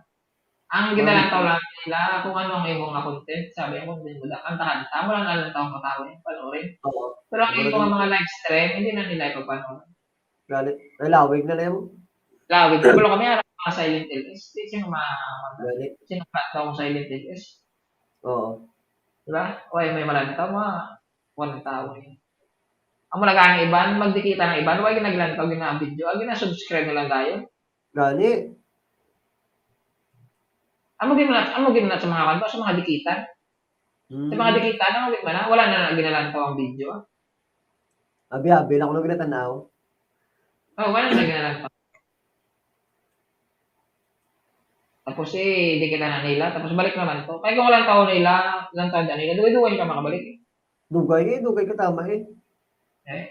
Ang Mga ginalantaw video. lang nila kung ano ang imong na content, sabi mo, din mo da, kanta-kanta, wala na lang taong matawin, panoorin. Oo. Pero ang Wala imong din. mga live stream, hindi na nila ipagpanoorin. Galit. Ay, lawig na lang. Lawig, pero kami harap mga Silent LS, Galit. sino kanta kong Silent LS, Oo. diba? O ay may malantaw, walang tao eh. Ang malagang iban, magdikita ng iban, huwag ginaglantaw, ginabidyo, ang ginasubscribe na lang tayo. Gani. Amo gid na sa mga kanto, sa mga dikitan. Sa mga Hmm. dikitan, amo gid man wala na ginalantaw ang video. Abi-abi lang ko na ginatanaw. Oh, wala na ginalantaw. Tapos di kita na nila, tapos balik naman to. Kaya kung walang taon nila, ilang taon na nila, duwi-duwi ka makabalik. Dugay ka tama eh. Eh.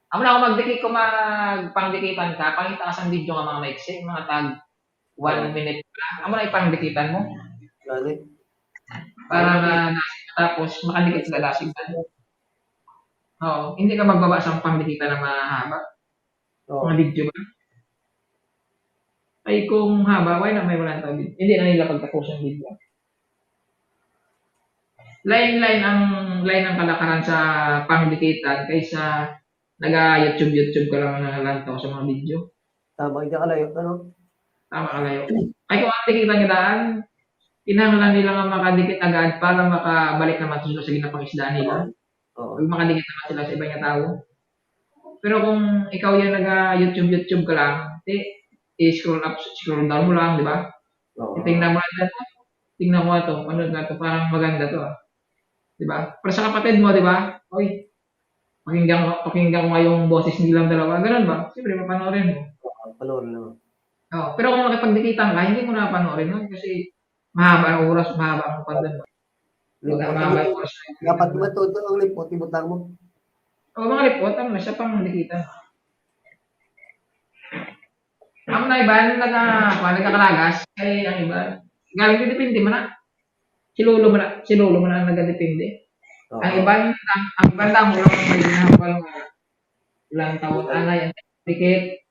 Amo na ako magdikit ko magpangdikitan ka, pangita ka sa video nga mga maiksi, mga tag 1 minute lang. Amo na ipangdikitan mo Gani. para na tapos makadikit sila lasig na. Oo, hindi ka magbaba sa pangdikitan na mahaba, Oo. mga video ba? Ay kung haba, why na may walang tawag dito? Hindi na nila pagtapos ang video. Line ang kalakaran sa pangdikitan kaysa YouTube ka lang na lantaw sa mga video. Tama ka kalayo ano. Tama ka layo. Ay kung ang dikitan nila daan, kinahanglan nila nga makadikit agad para makabalik naman sila sa ginapangisdaan nila. Oo. Pag makadikit naman sila sa ibang tao. Pero kung ikaw yung YouTube ka lang, i-scroll up, scroll down mo lang, di ba? Oo. Tingnan mo lang ito. Tingnan mo ito. Ano na ito? Parang maganda to. Di ba? Para sa kapatid mo, di ba? Oy, pakinggan ko nga yung boses nilang dalawa. Ganun ba? Siyempre, mapanoorin mo. Panoorin lang. Oh, pero kung makipagdikitan ka, hindi mo na panoorin nun kasi mahaba ang oras, mahaba ang content mo. Lipot Mahaba ang ang oras. dapat matuto ang lipot ibutang mo. O mga report, ano na siya pang dikitan. Ako na iba, nagkakalagas, ay ang iba, galing din depende mo na. Si Lolo mo na ang nagadepende. Oo. Ang iba lang mo lang may ginagawa lang taon anay ang dikit.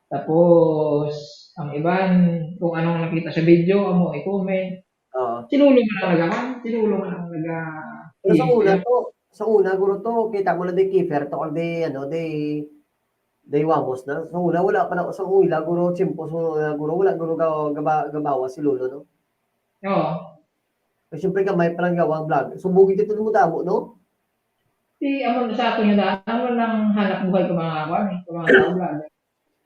Tapos, ang iban, kung anong nakita sa video, amo i-comment. Oo. Si Lolo mo lang nagaman, si Lolo mo lang naga Pero sa una guro to kita mo na di Kiefer to di ano di wamos na. Sa una wala pa na sa una guro chimpo so guro wala guro gabawa si Lolo no. Oo. Kasi siyempre gamay pa lang gawang vlog. Sumbugin dito mo damo no. Si amo sa ato niya daan, amo lang hanap buhay ko mga kwan, mga tao vlogger.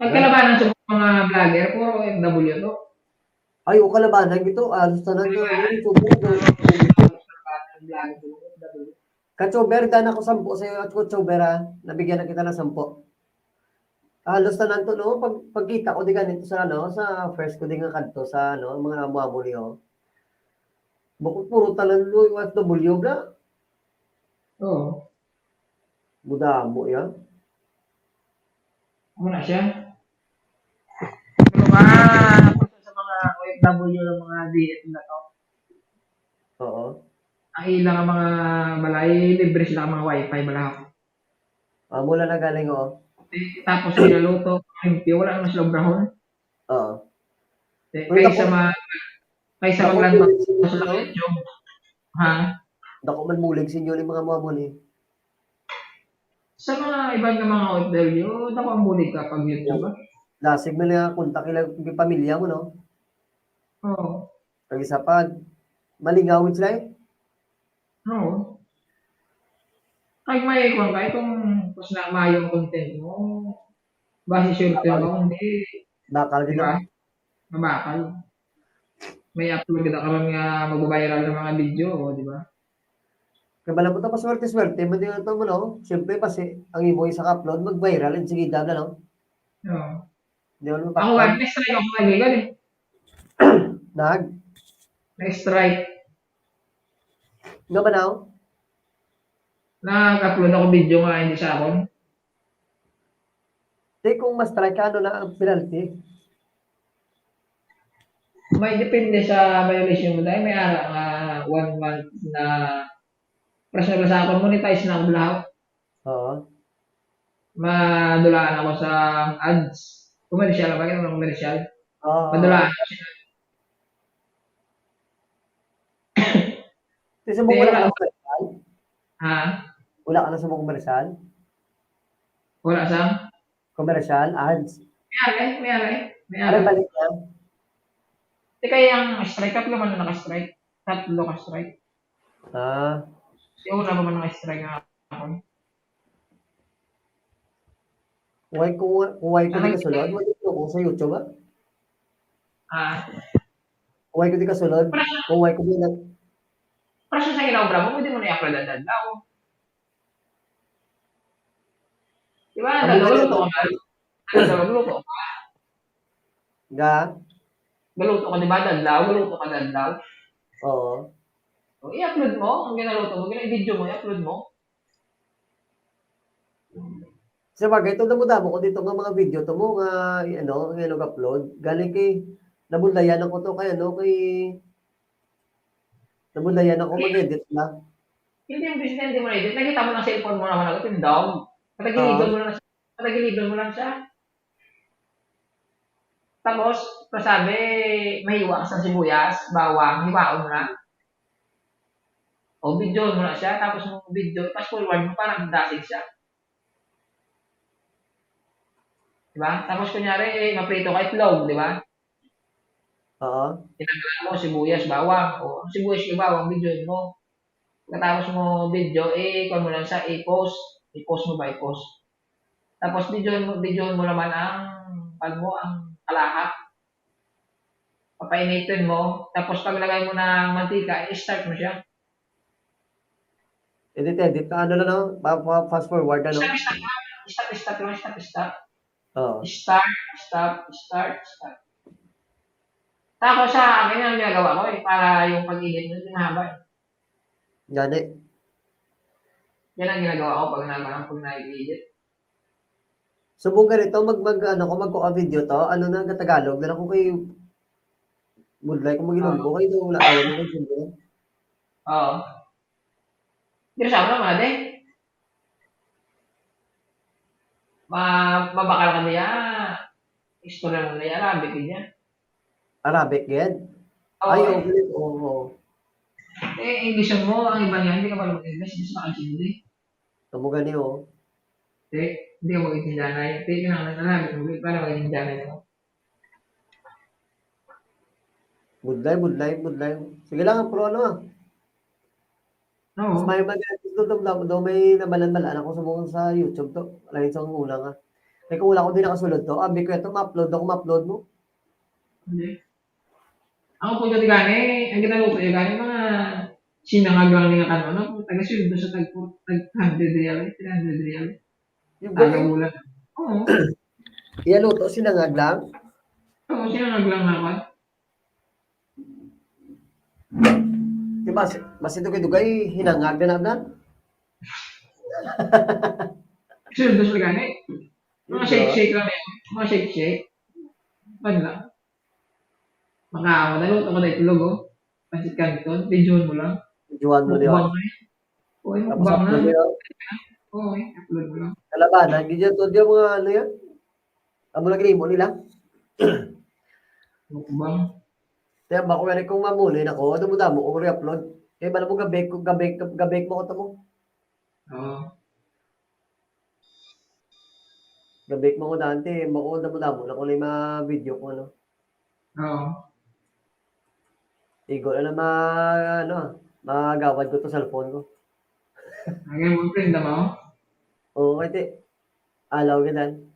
Pagkalabanan sa mga vlogger, puro OFW to. Ay o kalabanan gito alos na nag Kachober dan ako 10 sa iyo at Kachober nabigyan na kita ng 10. Halos na nanto no pagkita ko di ganito sa ano sa first ko di nga kadto sa ano mga amo niyo. Bukod puro talalo yung OFW bla. Oo. Budamo yan. Amo na siya. Pero sa mga OFW ng mga DF na to, Oo. ang ilang ang mga balay, libre sila ang mga wifi balahap. Mula na galing oh. Tapos nilaluto, limpyo, wala naman silang brahon. Oo. Kaysa Dako maglantaw mulig sinyo sa no? YouTube. Ha? Dako man mulig sinyo ni mga mamo ni. Sa mga ibang nga mga OFW, dako ang bulig ka pag YouTube. Ah. Lasig mo na kontak ila pamilya mo no. Oo. Kag isa pa malingawin sila eh. Oo. Kahit may kung Tapos na maayong content mo. Base sure mo, hindi. Bakal Di din, ba? no? Mabakal. May upload ka karon nga magbabiral ng mga video, di ba? Kaya bala mo ito, paswerte-swerte, mo din ito mo, no? Siyempre, kasi ang imo isang upload, mag-viral, and sige, na, no? Oo. Hindi mo Ako nga, mapaktan. na-strike ako kaibigan eh. Nag, Na-strike. nga ba na, oh? Nag-upload ako video nga hindi sa akin. Di, kung ma-strike ka, ano na ang penalty? May depende sa violation mo dahil may ara nga 1 month na press na sa akong monetize na ang lahat. Oo. Madulaan ako sa ads. Commercial, bakit naman commercial? Oo. Madulaan ako siya. Kasi mo wala ka Pero, ng komersyal? ha? Wala ka na sa mga komersyal? Wala sa? Komersyal, ads. May Ano ari. balik na? Di kaya ang strike, tatlo man na naka-strike. Tatlo ka-strike. Ah, Yung una pa man naka-strike nga ako. kuway ko di kasulod, magiging ko sa YouTube, ah. Ah, Kuway ko di kasulod, kuway ko di na, para sa ginagawa mo, pwede mo na i-upload agad daw. Di ba? amo nga Galuto dito, ka ba? Galuto ka. ga, Galuto ka, di ba? Galuto ka dadlaw. oo. O, i-upload mo. Ang ginaluto mo, video mo, i-upload mo. Sa bagay, ito damo-damo ko dito nga mga video to mo nga, ano, nga nag-upload. Galing kay, nabundayan ako to kay, ano, kay, nabundayan ako mag-edit na. Hindi yung business hindi mo na-edit. Nakita mo ng cellphone mo naman agad yung down. Oo. Patagiliban mo lang siya. Tapos, sabi, mahiwa ka sa sibuyas, bawang, hiwaon mo na. O, video mo na siya. Tapos mo video, fast forward mo, parang dasig siya. Diba? Tapos, kunyari, maprito ka itlog, di ba? Oo. Tinanggalan mo, sibuyas, bawang. O, sibuyas yung bawang, video mo. Pagkatapos mo video, kung mo lang siya, i-post. I-post mo ba, i-post. Tapos, video mo naman ang kalahap. Papainitin mo. Tapos, paglagay mo ng mantika, i-start mo siya. Edit, ano na, no? Fast forward, ano? Stop lang, stop. Oo. Start. Tapos sa akin, ang ginagawa ko para yung pag-init mo, hindi mahaba eh. Gani. Yan ang ginagawa ko pag nag-edit. Subong ganito, ano ko, magkuka-video to, ano na, Tagalog, na ako kay, budlay ko mag-ilonggo, kayo doon, wala awan mo kay video. Oo. Pero sa akin naman, mabakal ka niya, istorya mo na yan, Arabic niya. Arabic, yan? Oo. Ay, okay, oo. English mo, ang iba niya, hindi ka marunong English, hindi sa kansindi. Tamo gani, oh. Hindi ka mag-intindihan na yun. Hindi ka na Arabic mo, para mag-intindihan na yun. Budlay. Sige lang, pro, ano, ah. Mas Oo. may daw may nabalan-balan ako sa mga sa YouTube to. Wala sa una nga. Kaya kung wala ko din nakasulod to, abi ko ito, ma-upload mo. Hindi. Ako po dati gani, ang ginagawa ko gani mga sinangag lang nga ano, taga-sweldo sa tag 100 real, 300 real. Yung Kada galing, bulan. Oo. iyaluto, sinangag lang. Oo, sinangag lang naman. Diba, mas ito kay Dugay, hinangag na. Sweldo sa gani. Mga shake lang yan. Mga shake. Wala. Naluto ko na itlog, oh. Pansit canton, videoan mo lang. Juan mo niya. Mukbang na eh. Oo, Tapos mukbang upload na. niya. Oo, upload mo lang. Kalabanan, ganyan to, diyan mga ano yan. Amo lagi mo nila. Mukbang. Kaya ba kung kung mamulin ako, damo-damo ko re-upload. Kaya ba mo gabek mo ko to mo. Oo. Gabek mo ko dante, mo damo-damo na ko na yung mga video ko, ano. Oo. Igo na magawad ko to sa cellphone ko. Hanggang mo prenda mo. Oo, iti. Alaw ganan.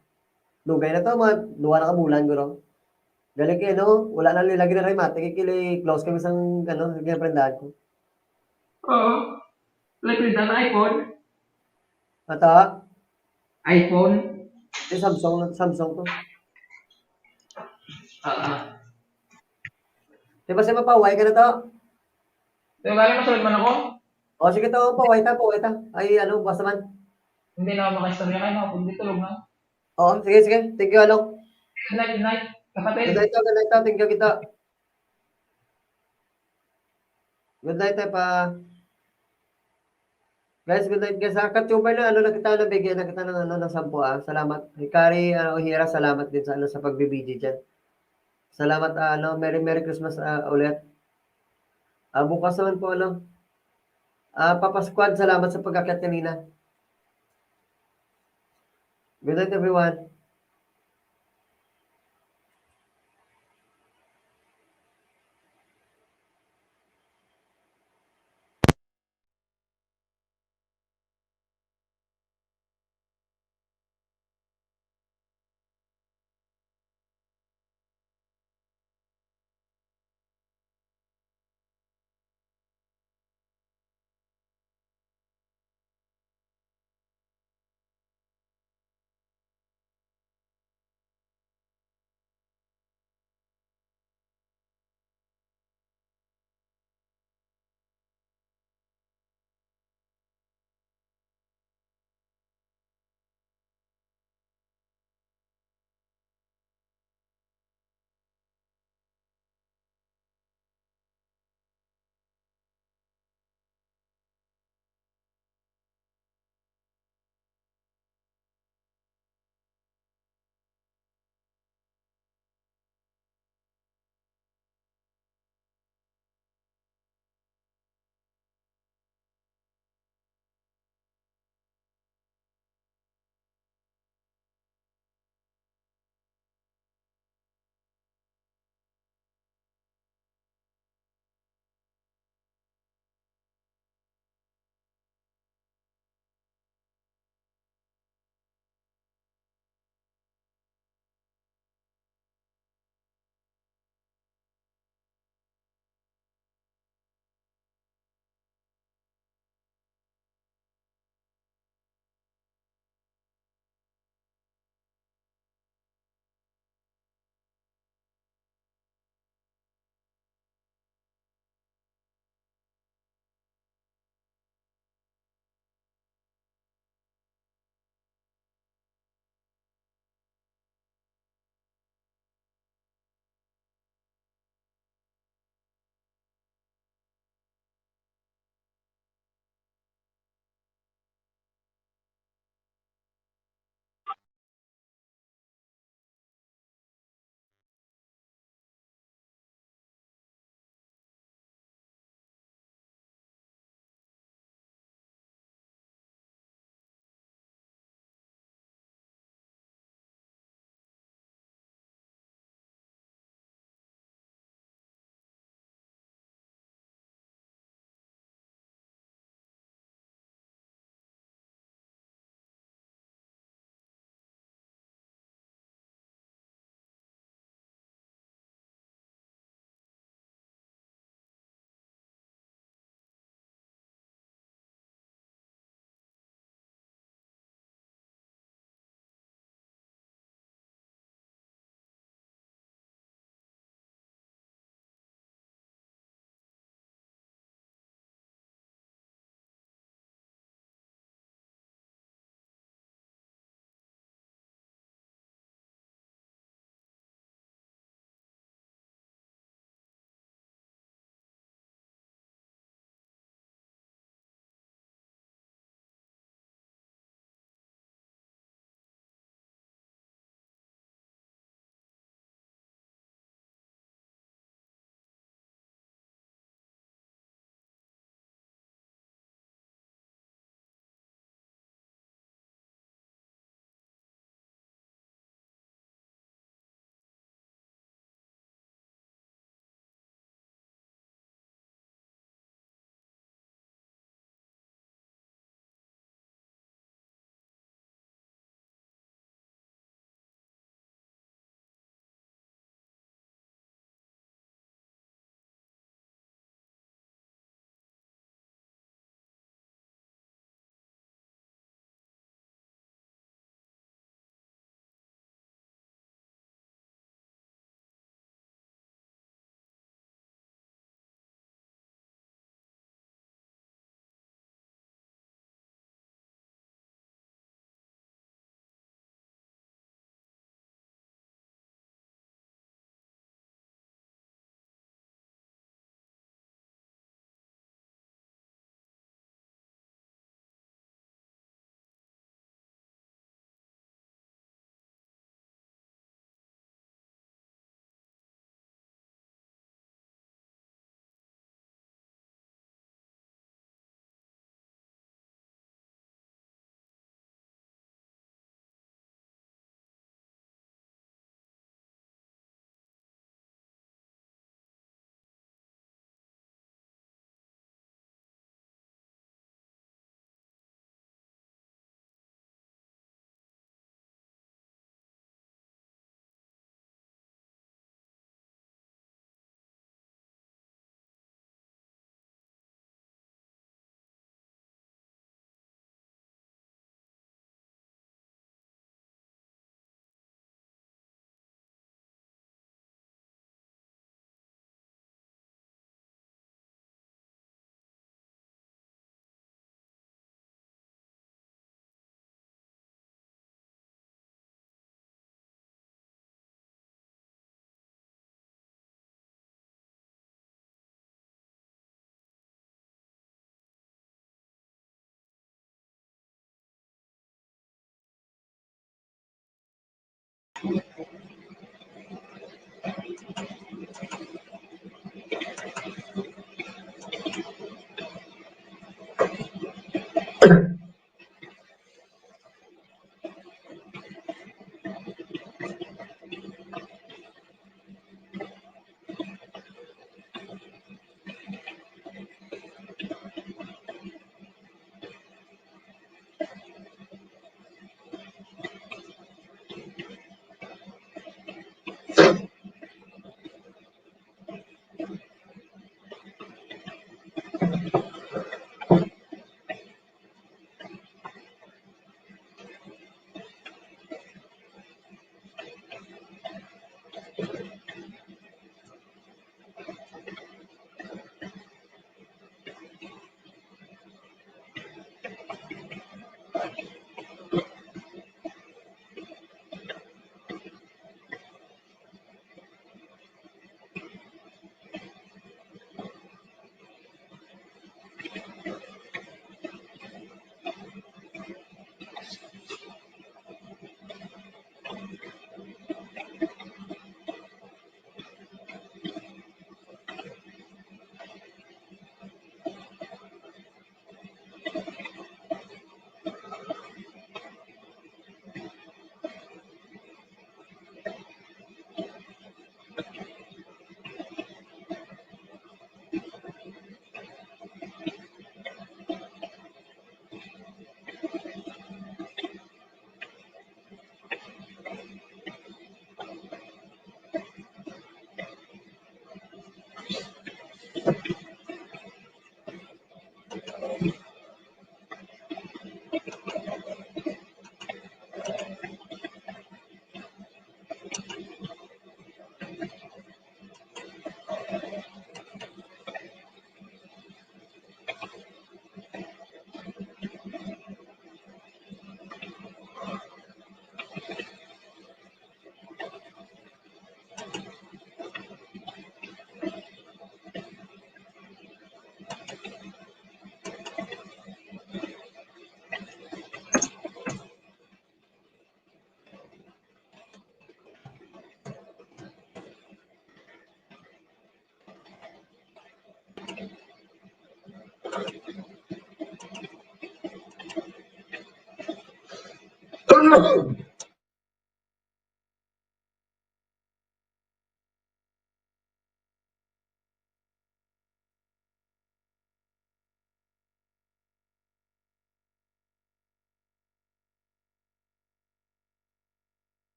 Dugay na to, mga 2 na ka bulan guro. Galing kayo, no? Wala na nilagay na rin mati. Kikili, close kami sang, ginaprendahan ko. Oo. Like na iPhone. Ata, iPhone. Samsung to. Ah. Di ba siya mapaway ka na to? Pero galing masunod man ako. O, sige to, paway ta. Ay, basta man. Hindi na ako makastorya kayo. Hindi tulog na. Oo, sige, sige. Thank you, Alok. Good night. Kapatid. Good night to, good night to. Thank you kita. Good night, pa. Guys, good night guys. Katsubay na, na kita nabigyan na kita ng 10, Salamat. Hikari, Hira, salamat din sa pagbibideo dyan. Salamat, Merry Christmas, ulit. Bukas naman po, Papa Squad, salamat sa pag-akyat kanina. Good night, everyone.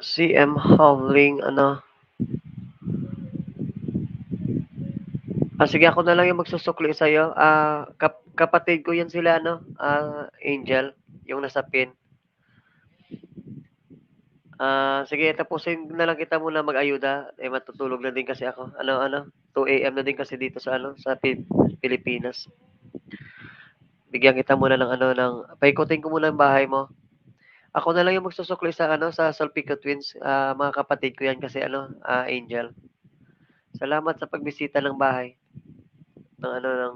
CM Howling, ano? Sige, ako na lang yung magsusukli sa'yo. Kapatid ko yan sila, ano? Angel, yung nasa pin. Sige, tapusin na lang kita muna mag-ayuda. Matutulog na din kasi ako. 2 AM na din kasi dito sa sa Pilipinas. Bigyan kita muna paikutin ko muna ang bahay mo. Ako na lang yung magsusukli sa sa Salpico Twins. Mga kapatid ko yan kasi Angel. Salamat sa pagbisita ng bahay. Ng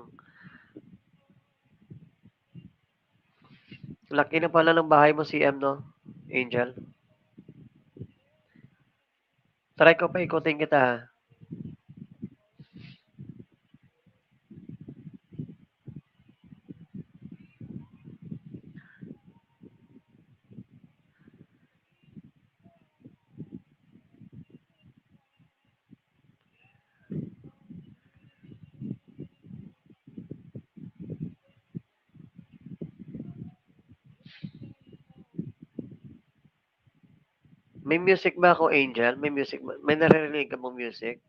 laki na pala ng bahay mo, CM, no? Angel. Try ko pa ikutin kita, ha? May music ba ako, Angel? May music ba? May naririnig ka mong music?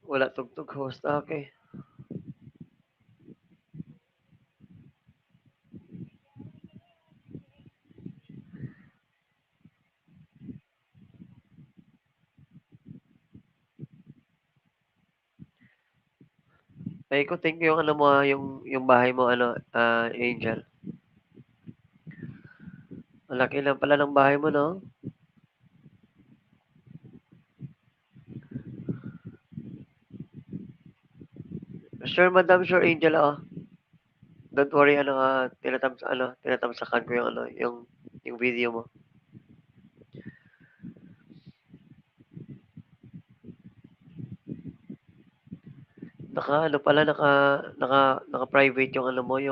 Wala tugtog host. Okay. Paikutin ko yung mo, yung bahay mo, Angel. Malaki lang pala ng bahay mo, no? Sure, madam, sure, Angel, Don't worry, tinatamsakan ko yung video mo. Naka-private yung mo,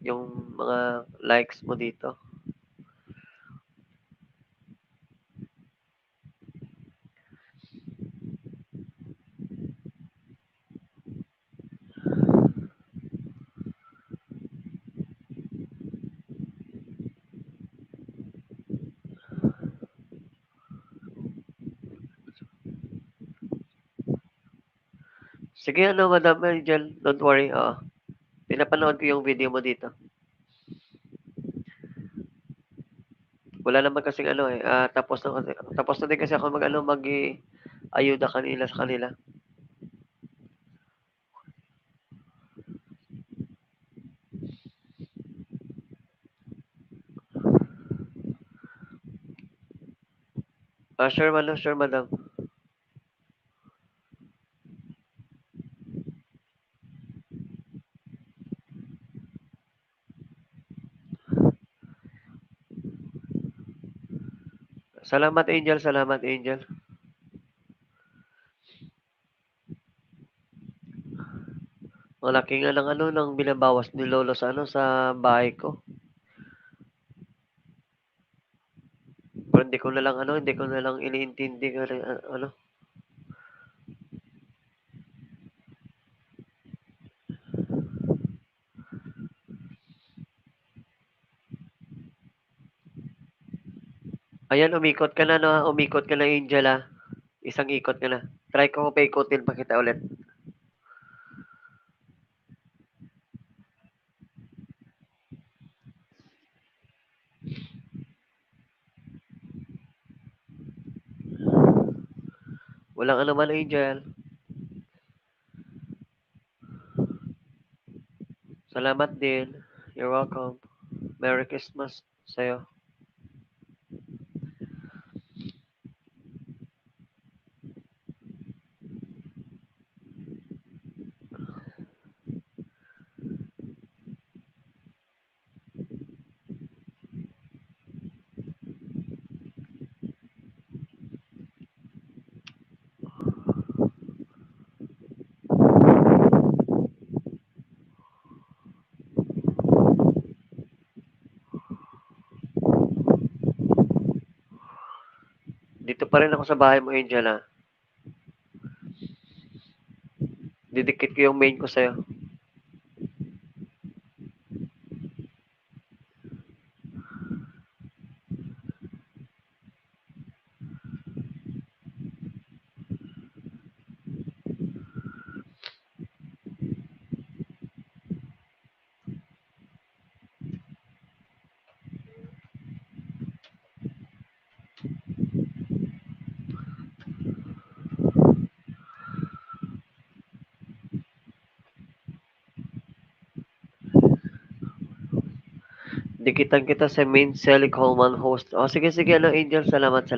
yung mga likes mo dito. Sige, Madam Angel, don't worry, pinapanood ko yung video mo dito. Wala naman kasing tapos na din kasi ako ayuda kanila sa kanila. Sure, madam. Salamat, Angel. Malaki nga ng binabawas ni Lolo sa sa bahay ko. Pero hindi ko na lang iniintindi Ayan, umikot ka na, no? Umikot ka na, Angel, ha? Isang ikot ka na. Try ko pa ikutin pa kita ulit. Walang anuman, Angel. Salamat din. You're welcome. Merry Christmas sa'yo. Dito pa rin ako sa bahay mo, Angel, ha? Didikit ko yung main ko sa'yo. Dikitan kita sa main Sally Coleman host. Oh, sige, ano, Angel. Salamat.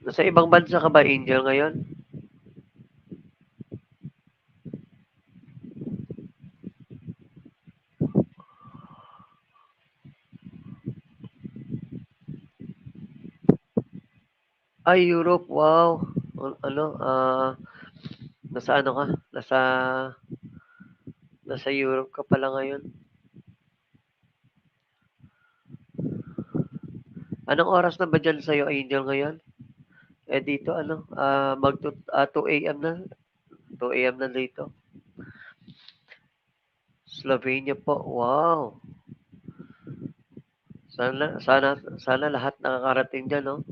Nasa ibang bansa ka ba, Angel, ngayon? Ay, Europe. Wow. Ano, nasa ano ka? Nasa Europe ka pala ngayon. Anong oras na ba dyan sa'yo, Angel, ngayon? Eh, dito, ano, 2 a.m. na. 2 a.m. na dito. Slovenia po. Wow. Sana lahat nakakarating dyan, no?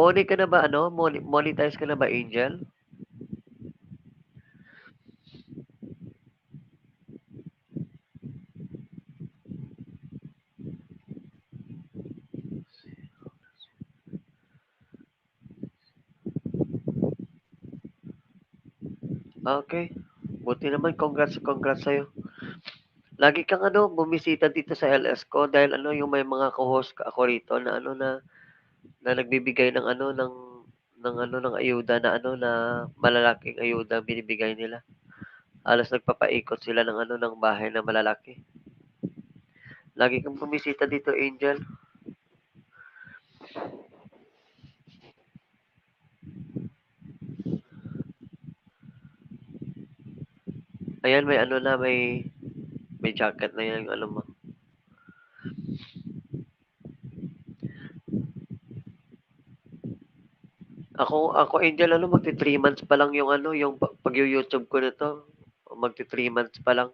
Ka na ba, ano? Monetize ka na ba, Angel? Okay. Buti naman, congrats sa'yo. Lagi kang ano, bumisita dito sa LS ko dahil ano, yung may mga co-host ako rito na ano na nagbibigay ng ano ng ayuda na ano na malalaking ayuda binibigay nila. Halos nagpapaikot sila ng ano ng bahay na malalaki. Lagi kang bumisita dito, Angel. Ayan, may ano na, may jacket na yan, alam mo. Ako Angel, ano, magti 3 months pa lang yung ano, yung pag-YouTube ko nito. Magti 3 months pa lang.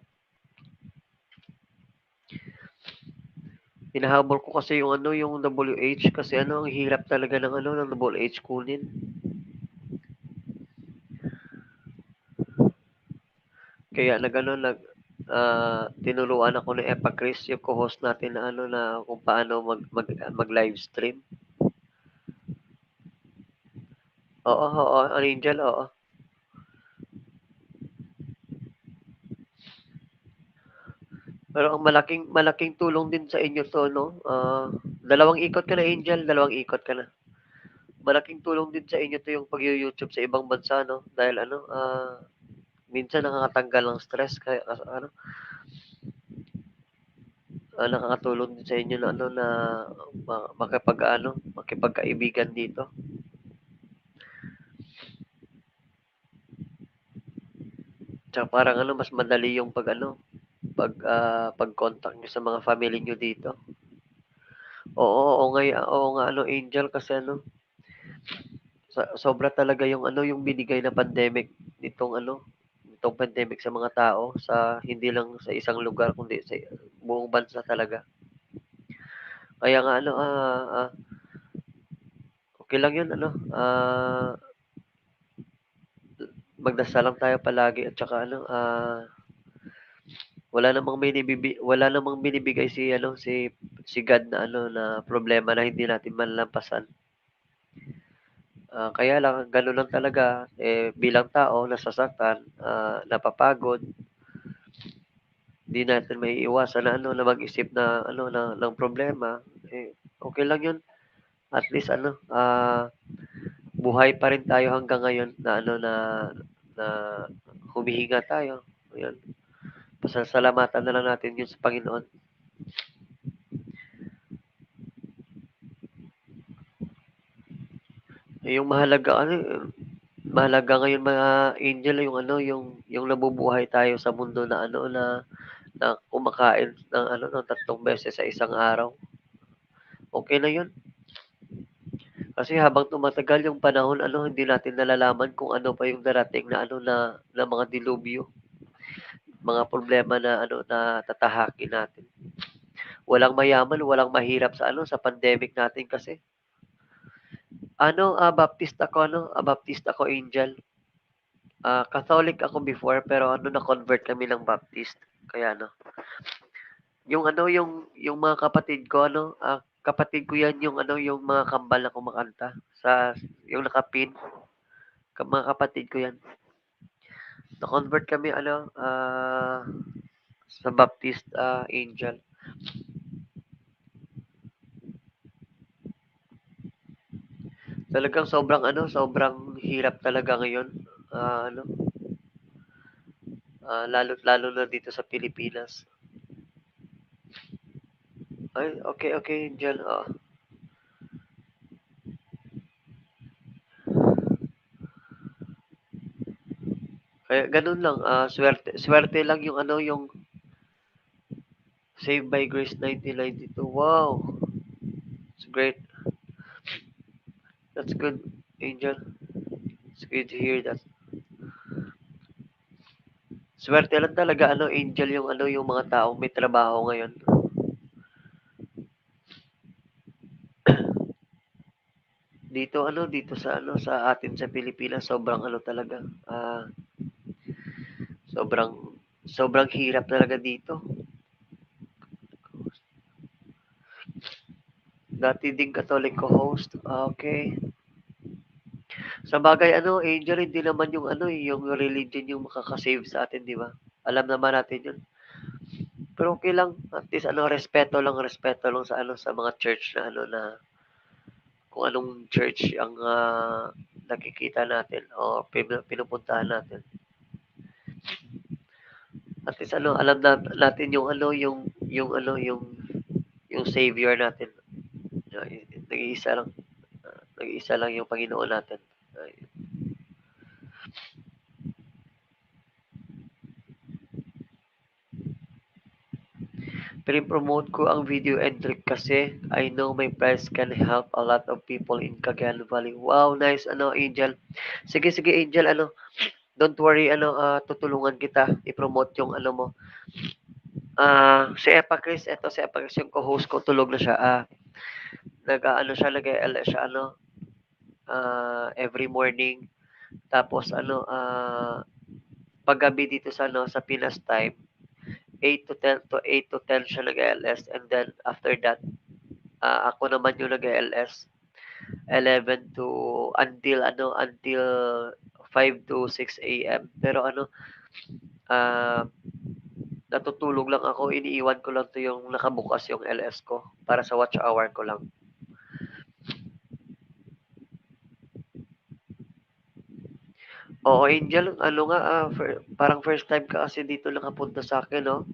Hinahabol ko kasi yung ano, yung WH kasi ano, ang hirap talaga ng ano, ng WH kunin. Kaya tinuruan ako ni Epa Chris, yung co-host natin na ano na kung paano mag live stream. Oo, Angel, oo. Pero ang malaking tulong din sa inyo to, no? 2 ikot ka na, Angel, 2 ikot ka na. Malaking tulong din sa inyo to yung pag-YouTube sa ibang bansa, no? Dahil ano, minsan nakakatanggal ng stress kaya ano, nakakatulong din sa inyo na ano na makipagkaibigan dito. Tsaka parang ano, mas madali yung pag-contact nyo sa mga family nyo dito. Oo nga, ano, Angel, kasi ano, sobra talaga yung ano, yung binigay na pandemic itong pandemic sa mga tao, sa hindi lang sa isang lugar, kundi sa buong bansa talaga. Kaya nga, ano, okay lang yun, ano, magdasal lang tayo palagi at saka, ano, wala namang binibigay si God na ano na problema na hindi natin malalampasan. Kaya lang gano'n lang talaga bilang tao nasasaktan, napapagod. Hindi natin maiiwasan na ano na mag-isip na ano ng problema. Okay lang 'yun. At least ano, buhay pa rin tayo hanggang ngayon na ano na humihinga tayo. Ayun. Pasasalamatan na lang natin 'yun sa Panginoon. Yung mahalaga ano, mahalaga ngayon mga angel yung ano, yung nabubuhay tayo sa mundo na ano na kumakain ng ano ng 3 beses sa isang araw. Okay na 'yun. Kasi habang tumatagal yung panahon ano, hindi natin nalalaman kung ano pa yung darating na ano na mga dilubyo, mga problema na ano na tatahakin natin. Walang mayaman, walang mahirap sa ano sa pandemic natin kasi. Ano, Baptist ako angel. Catholic ako before pero ano na-convert kami ng Baptist. Kaya ano, yung ano yung mga kapatid ko ano, kapatid ko 'yan yung ano yung mga kambal na kumakanta sa yung nakapin. Mga kapatid ko 'yan. Na-convert kami ano sa Baptist Angel. Talagang sobrang hirap talaga ngayon. Ano, lalo na dito sa Pilipinas. Ay, okay, okay, Angel. Kaya ganun lang, swerte lang yung ano, yung Saved by Grace 1992. Wow, it's great. That's good, Angel. It's good to hear that. Swerte lang talaga ano, Angel, yung ano, yung mga taong may trabaho ngayon. Dito sa atin sa Pilipinas, sobrang ano talaga, sobrang sobrang hirap talaga dito. Dati ding Catholic co-host. Okay. Sa bagay ano, Angel, hindi naman yung ano, yung religion yung makakasave sa atin, di ba? Alam naman natin yun. Pero okay lang, at least ano, respeto lang sa ano sa mga church na ano na kung anong church ang nakikita natin o pinupuntahan natin. At least ano, alam na natin yung ano, yung ano, yung savior natin. Nag-iisa lang, nag-iisa lang yung Panginoon natin. Pinopromote ko ang video entry kasi I know my price can help a lot of people in Cagayan Valley. Wow, nice ano Angel. Sige Angel, ano, don't worry ano, tutulungan kita i-promote yung ano mo. Si Epacris, eto si Epacris yung co-host ko, tulog na siya. Nag-LS siya ano, every morning. Tapos ano, paggabi dito sa ano sa Pinas time, 8 to 10 siya nag-LS, and then after that ako naman yung nag-LS 11 to until 5 to 6 a.m. Pero ano, natutulog lang ako, iniiwan ko lang to yung nakabukas yung LS ko para sa watch hour ko lang. Oo, Angel, ano nga, parang first time ka kasi dito nakapunta sa akin, no?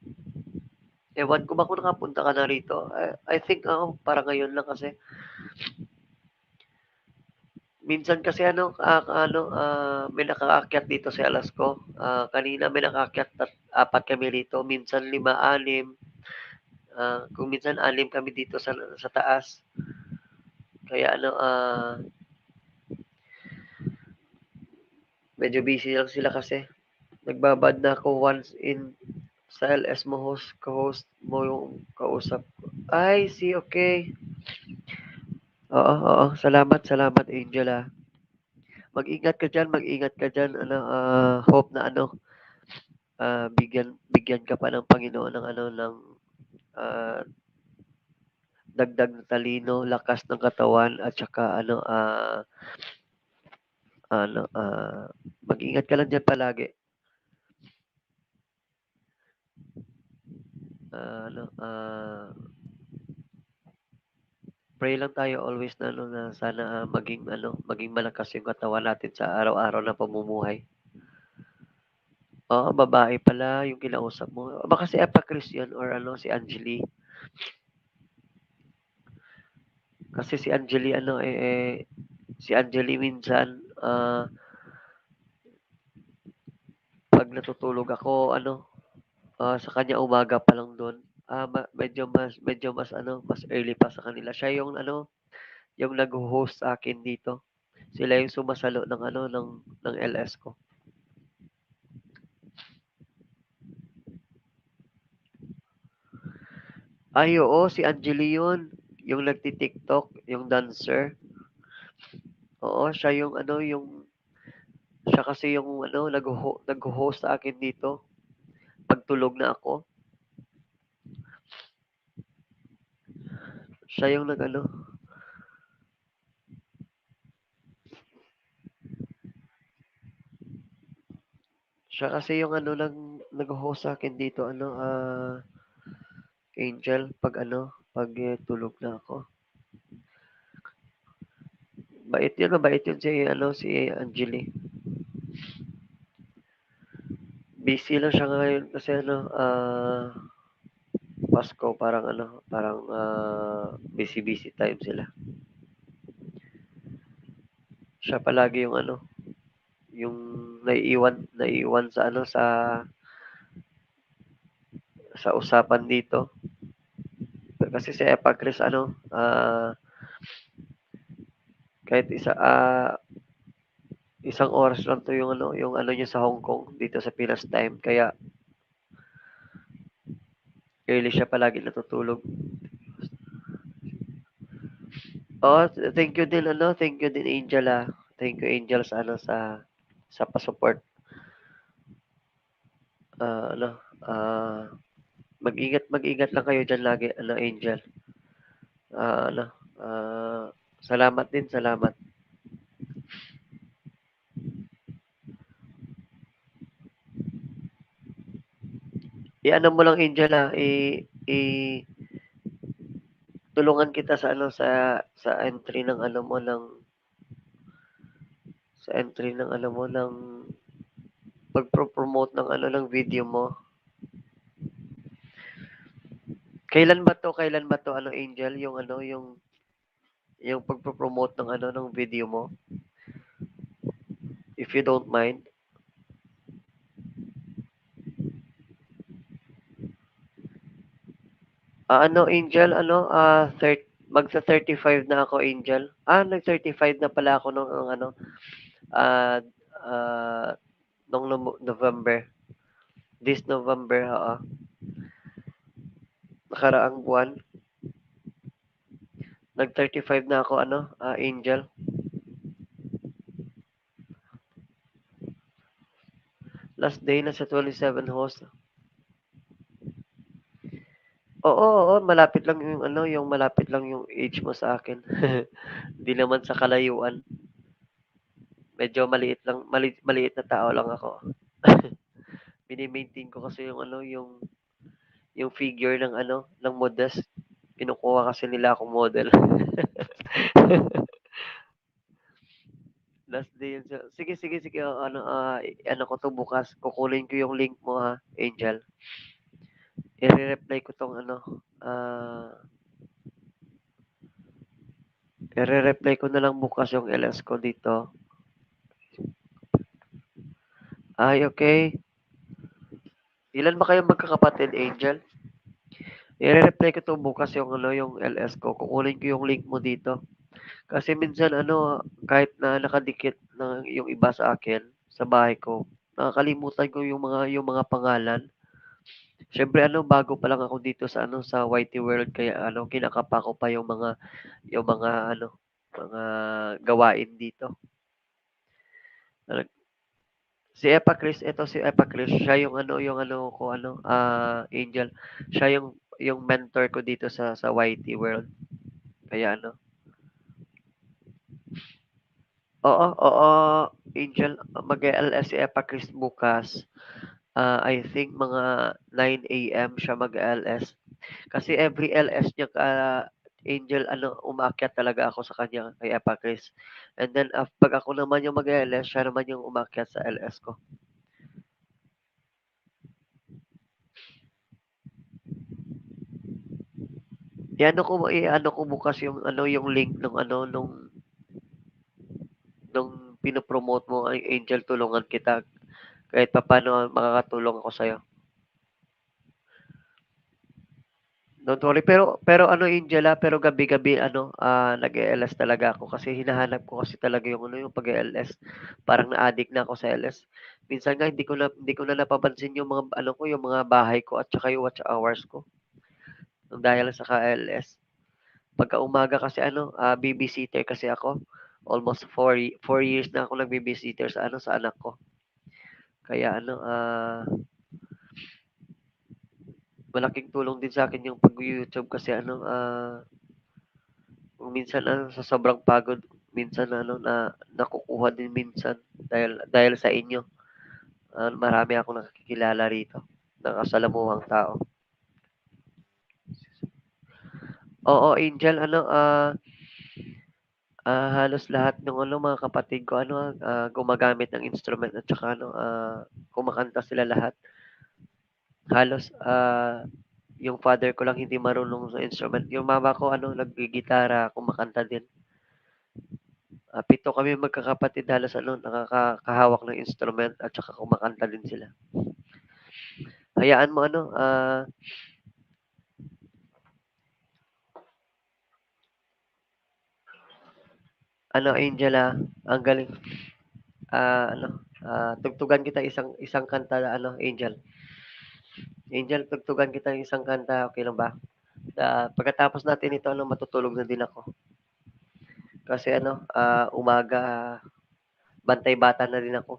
Ewan ko ba kung nakapunta ka na rito? I think, parang ngayon lang kasi. Minsan kasi may nakaakyat dito sa alas ko. Kanina may nakaakyat 4 kami rito, minsan 5, 6. Kung minsan 6 kami dito sa taas. Kaya medyo busy lang sila kasi. Nagbabad na ako once in sa LS mo host mo yung kausap ko. Ay, see, okay. Oo. Salamat Angel. Mag-ingat ka dyan. Hope na bigyan ka pa ng Panginoon ng ah, dagdag na talino, lakas ng katawan, at saka mag-ingat ka lang dyan palagi. Pray lang tayo always na sana maging malakas yung katawan natin sa araw-araw na pamumuhay. Oo, babae pala yung kinausap mo. Baka si Epacris yun or si Angeli. Kasi si Angeli si Angeli minsan natutulog ako sa kanya umaga pa lang doon. Medyo mas mas early pa sa kanila. Siya yung yung nag-host sa akin dito. Sila yung sumasalo ng ng LS ko. Ay, oo, si Angeli yun. Yung nagti-TikTok, yung dancer. Oo, siya yung siya kasi yung nag-host sa akin dito. Pagtulog na ako. Siya yung siya kasi yung nag-host sa akin dito, Angel, pag tulog na ako. Mabait yun si Angeli. Busy lang siya ngayon kasi Pasko, parang busy time sila. Siya palagi yung yung naiiwan sa usapan dito. Kasi si Epacris kahit isang oras lang to yung niya sa Hong Kong dito sa Pinas time, kaya early siya palagi natutulog. Oh, thank you din Angel ah. Thank you Angel sa pa-support. Mag-ingat lang kayo diyan lagi Angel. Ah, ano, salamat din, salamat. I-ano mo lang Angel tulungan kita sa sa entry ng ng pagpo-promote ng ng video mo. Kailan ba to Angel yung yung pagpo-promote ng ng video mo? If you don't mind. Angel, magsa-35 na ako, Angel. Nag-35 na pala ako nung ah, ah, nung November. This November, oo. Nakaraang buwan. Nag-35 na ako, Angel. Last day na sa 27 host. Oo, malapit lang yung malapit lang yung age mo sa akin. Hindi naman sa kalayuan. Medyo maliit na tao lang ako. Mini-maintain ko kasi yung yung figure ng ng modest. Kinukuha kasi nila akong model. Last day yun. Sige. Ko to bukas. Kukunin ko yung link mo ha, Angel. I-reply ko tong i-reply ko na lang bukas yung LS ko dito. Ay, okay. Ilan ba kayong magkakapatid, Angel? I-reply ko to bukas yung yung LS ko. Kukunin ko yung link mo dito. Kasi minsan kahit na nakadikit na yung iba sa akin sa bahay ko, nakakalimutan ko yung mga pangalan. Siyempre bago pa lang ako dito sa sa YT World, kaya kinakapa ko pa yung mga mga gawain dito. Si Epacris, siya yung ko Angel. Siya yung mentor ko dito sa YT World. Kaya Oo, Angel, mag-LS si Epacris bukas. I think mga 9 AM siya mag-LS. Kasi every LS niya Angel, umaakyat talaga ako sa kanya kay Epacris. And then, pag ako naman yung mag-LS, siya naman yung umaakyat sa LS ko. I-ano ko bukas yung yung link ng nung pinopromote mo ay Angel, tulungan kita. kahit papaano makakatulong ako sa'yo. Don't worry. Pero ano, Angela, pero gabi-gabi ano, nag-e-LS talaga ako kasi hinahanap ko kasi talaga yung ano, yung pag-e-LS. Parang na-addict na ako sa LS. Minsan nga hindi ko na napapansin yung mga ano ko, yung mga bahay ko at saka yung watch hours ko dahil sa ka-LS. Pagka umaga kasi ano, babysitter kasi ako. Almost 4 years na ako nag-babysitter sa ano, sa anak ko. Kaya ano, malaking tulong din sa akin yung pag-YouTube kasi ano, kung minsan ano, sa sobrang pagod, minsan ano, na nakukuha din minsan dahil sa inyo. Marami akong nakikilala rito, nakasalamuhang tao. Oo, Angel, ano, halos lahat ng ano, mga kapatid ko, ano, gumagamit ng instrument at saka ano, kumakanta sila lahat. Halos, yung father ko lang hindi marunong sa instrument. Yung mama ko, ano, naggigitara, kumakanta din. 7 kami magkakapatid halos ano, nakakahawak ng instrument at saka kumakanta din sila. Hayaan mo ano, ano Angela, ang galing. Ano, tugtugan kita isang isang kanta ano, Angel. Angel, tugtugan kita isang kanta, okay lang ba? Pagkatapos natin ito, ano, matutulog na din ako. Kasi ano, umaga, bantay bata na din ako.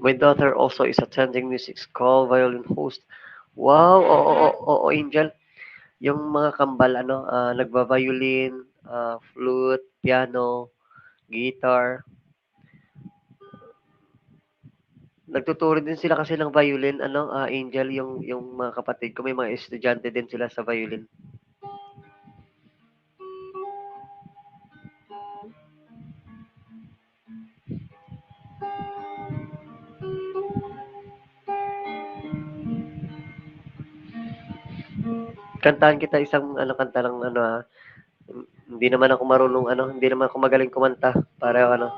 My daughter also is attending music school, violin host. Wow, oo, Angel. Yung mga kambal ano, nagva-violin, flute, piano, guitar. Nagtuturo din sila kasi ng violin ano, Angel, yung mga kapatid ko may mga estudyante din sila sa violin. Kantahan kita isang ano kanta lang ano, hindi naman ako marunong ano, hindi naman ako magaling kumanta para ano,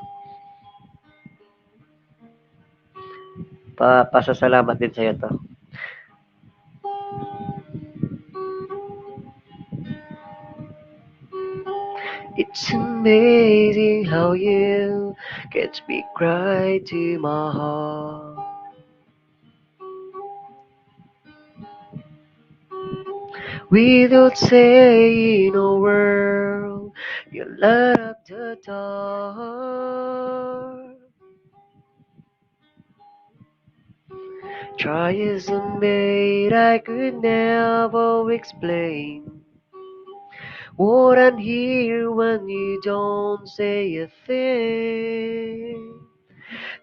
pasasalamat din sa iyo to. It's amazing how you can speak right to my heart. Without saying a word, you light up the dark. Try as I made, I could never explain what I hear when you don't say a thing.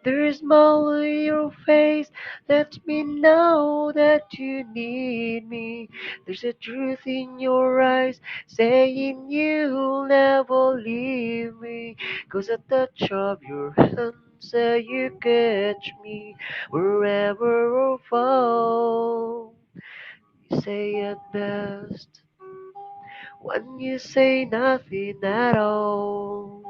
There's more in your face, lets me know that you need me. There's a truth in your eyes, saying you'll never leave me. 'Cause a touch of your hand, say you catch me wherever I fall. You say it best when you say nothing at all.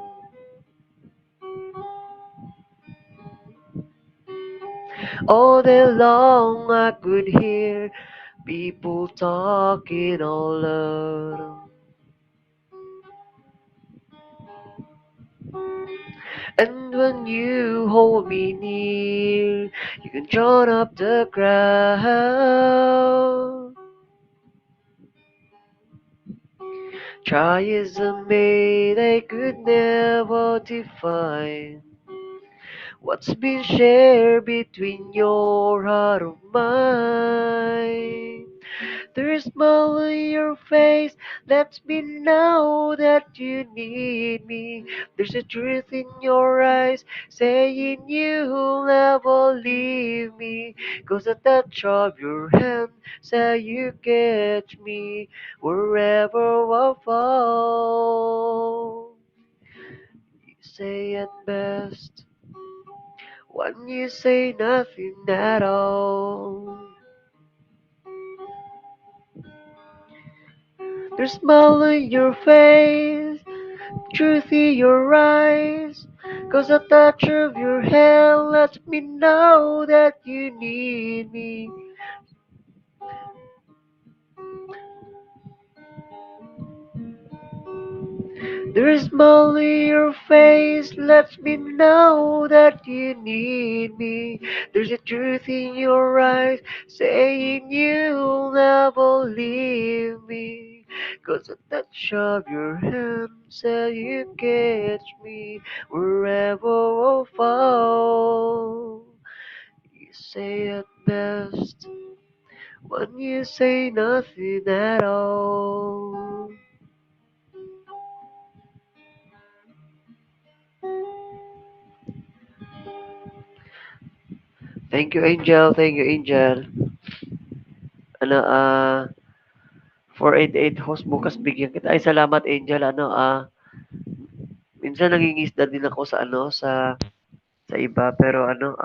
All day long I could hear people talking all loud. And when you hold me near, you can drown up the crowd. Try as I may, they could never define what's been shared between your heart of mine. There's smile on your face, lets me know that you need me. There's a truth in your eyes, saying you'll never leave me. 'Cause the touch of your hand, say you catch me wherever I fall. You say it best when you say nothing at all. There's smile in your face, truth in your eyes. 'Cause the touch of your hand lets me know that you need me. There's smile in your face, lets me know that you need me. There's a truth in your eyes, saying you'll never leave me. 'Cause the touch of your hand said you catch me wherever I fall. You say it best when you say nothing at all. Thank you, Angel. Thank you, Angel. Ano, 488 host bukas bigyan kita. Ay, salamat, Angel. Ano, minsan nangingisda din ako sa ano, sa iba. Pero ano,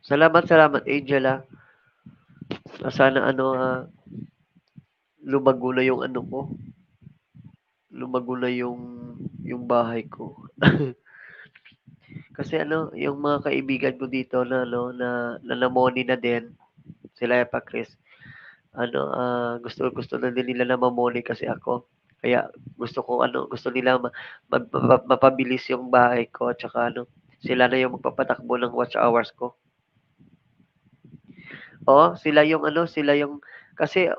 salamat, Angel, Sana ano, lumago na yung ano ko. Lumago na yung bahay ko. Kasi ano, yung mga kaibigan ko dito na ano, na namoni na din, sila pa Chris. Ano, gusto na din nila na mamoni kasi ako. Kaya gusto nila mapabilis yung bahay ko at saka ano, sila na yung magpapatakbo ng watch hours ko. Oo, sila yung kasi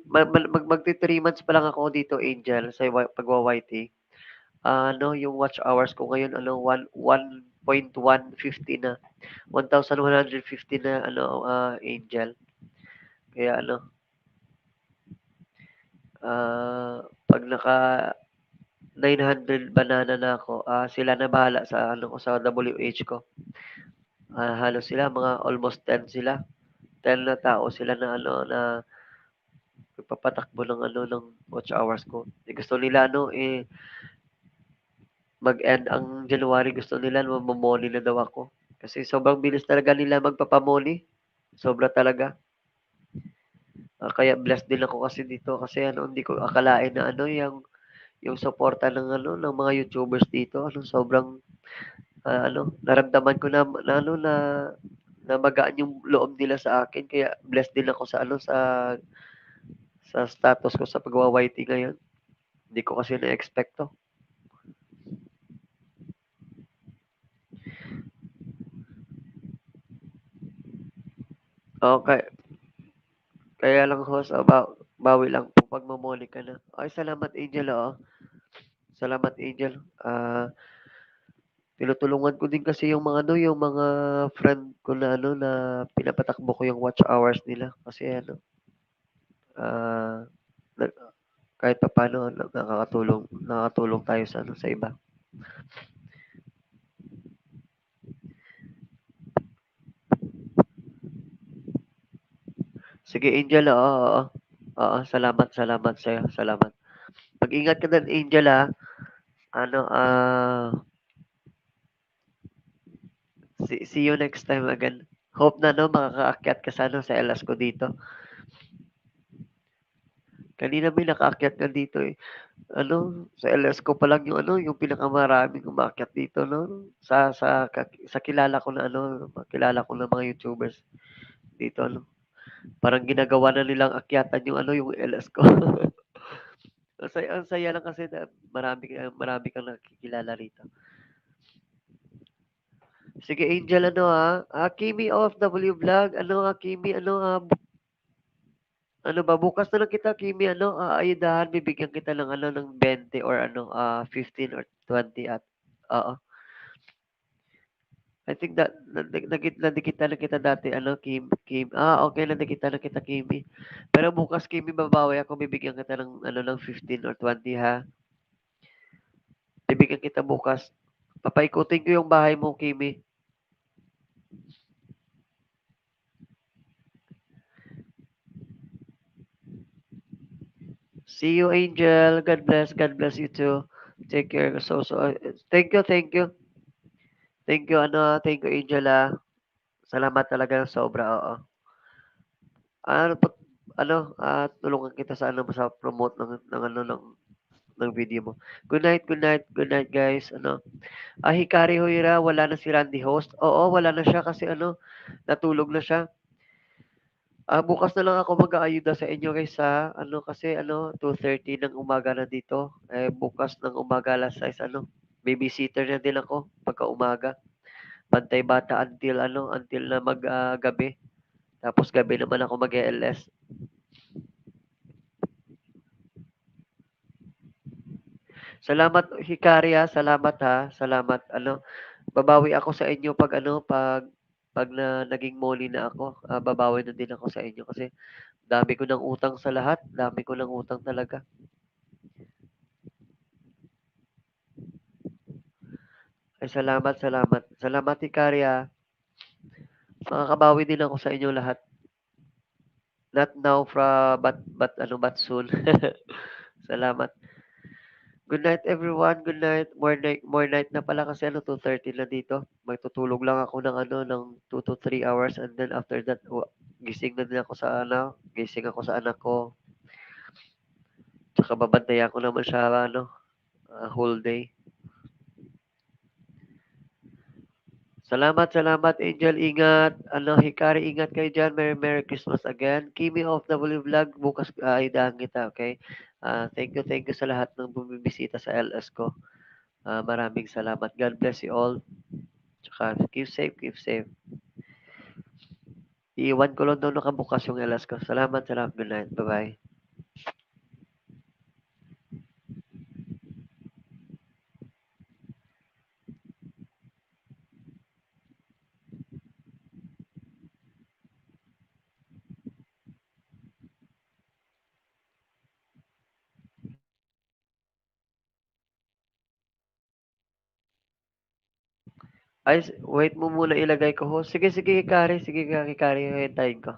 magti 3 months pa lang ako dito, Angel, sa pagwa-YT. Ano, yung watch hours ko ngayon ano 1.150 na. 1,150 na ano, Angel. Kaya ano, pag naka 900 banana na ako, sila na bahala sa ano ko sa WH ko. Halos sila mga almost 10 sila. 10 na tao sila na ano na nagpapatakbo ng ano ng watch hours ko. Gusto nila ano mag-end ang January, gusto nila mamomoni na daw ako. Kasi sobrang bilis talaga nila magpapamoni. Sobra talaga. Kaya blessed din ako kasi dito kasi ano hindi ko akalain na ano yung suporta ng ano ng mga YouTubers dito ano sobrang ano naramdaman ko na ano na magaan yung loob nila sa akin kaya blessed din ako sa ano sa status ko sa pagwa-YT ngayon. Hindi ko kasi na-expect to. Okay. Kaya lang host, bawi lang po pag mamoli ka na. Ay, salamat Angel, Salamat Angel. Tinutulungan ko din kasi yung mga ano, yung mga friend ko na ano na pinapatakbo ko yung watch hours nila kasi ano, ah, nag- kahit papaano nakakatulong tayo sa ano sa iba. Sige Angel, oo. Oo, salamat sa'yo. Salamat. Mag-ingat ka din Angel, Ano, see you next time again. Hope na no makakaakyat ka sa ano sa LS ko dito. Kanina may nakaakyat ka dito eh. Ano, sa LS ko pa lang yung ano, yung pinakamaraming umaakyat dito no. Sa kilala ko na ano, kilala ko na mga YouTubers dito ano. Parang ginagawa na nilang akyatan yung ano, yung LS ko. Ang saya lang kasi na marami kang nakikilala rito. Sige Angel ano Kimi OFW Vlog, ano Kimi ano ba bukas na lang kita Kimi ayudahan bibigyan kita ng ano ng 20 or ano 15 or 20 at oo. I think that nakita na kita dati ano Kim okay nakita na kita Kimi. Pero bukas Kimi babawi ako bibigyan kita ng ano ng 15 or 20 ha. Bibigyan kita bukas. Papaikutin ko yung bahay mo Kimi. See you, Angel. God bless. God bless you too. Take care. Thank you, thank you. Thank you, Angel, Salamat talaga ng sobra, oo. Ano po, ano, tulungan kita sa ano mo, sa promote ng ano, ng video mo. Good night, good night, good night, guys. Ano, Hikari Huira, wala na si Randy host. Oo, wala na siya kasi ano, natulog na siya. Bukas na lang ako mag-aayuda sa inyo guys sa ano kasi ano 2:30 ng umaga na dito. Bukas ng umaga alas 6 ano. Babysitter na din ako pagka umaga. Bantay bata until na gabi. Tapos gabi naman ako mag-ELS. Salamat Hikari ha, salamat ha. Salamat ano. Babawi ako sa inyo pag na naging molly na ako. Babawi na din ako sa inyo kasi dami ko ng utang sa lahat. Dami ko ng utang talaga. Ay, salamat, salamat. Salamat, Ikaria. Makakabawi din ako sa inyo lahat. Not now, but soon. Salamat. Good night, everyone. Good night. More night na pala kasi 2:30 na dito. Magtutulog lang ako ng 2 to 3 hours and then after that, gising na din ako gising ako sa anak ko. Tsaka babantayan ko naman siya, whole day. Salamat, salamat, Angel. Ingat. Hikari, ingat kayo dyan. Merry Christmas again. Kimi of W Vlog. Bukas ayudahan kita, okay? Thank you sa lahat ng bumibisita sa LS ko. Maraming salamat. God bless you all. Tsaka, keep safe, keep safe. Iiwan ko lang daw nakabukas yung LS ko. Salamat, salamat. Good night. Bye-bye. Ay, wait mo muna ilagay ko ho. Sige, sige, Hikari. Sige, Hikari. Hintayin ko.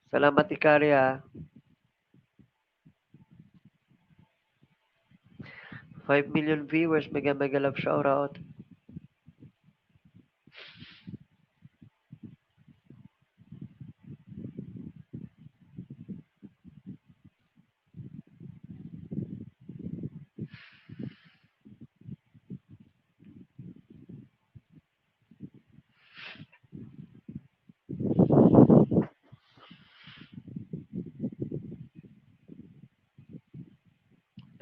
Salamat, Hikari, ha. 5 million viewers. Mega, mega love shout out.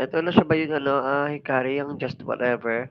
Ito na siya ba yung Hikari, yung just whatever?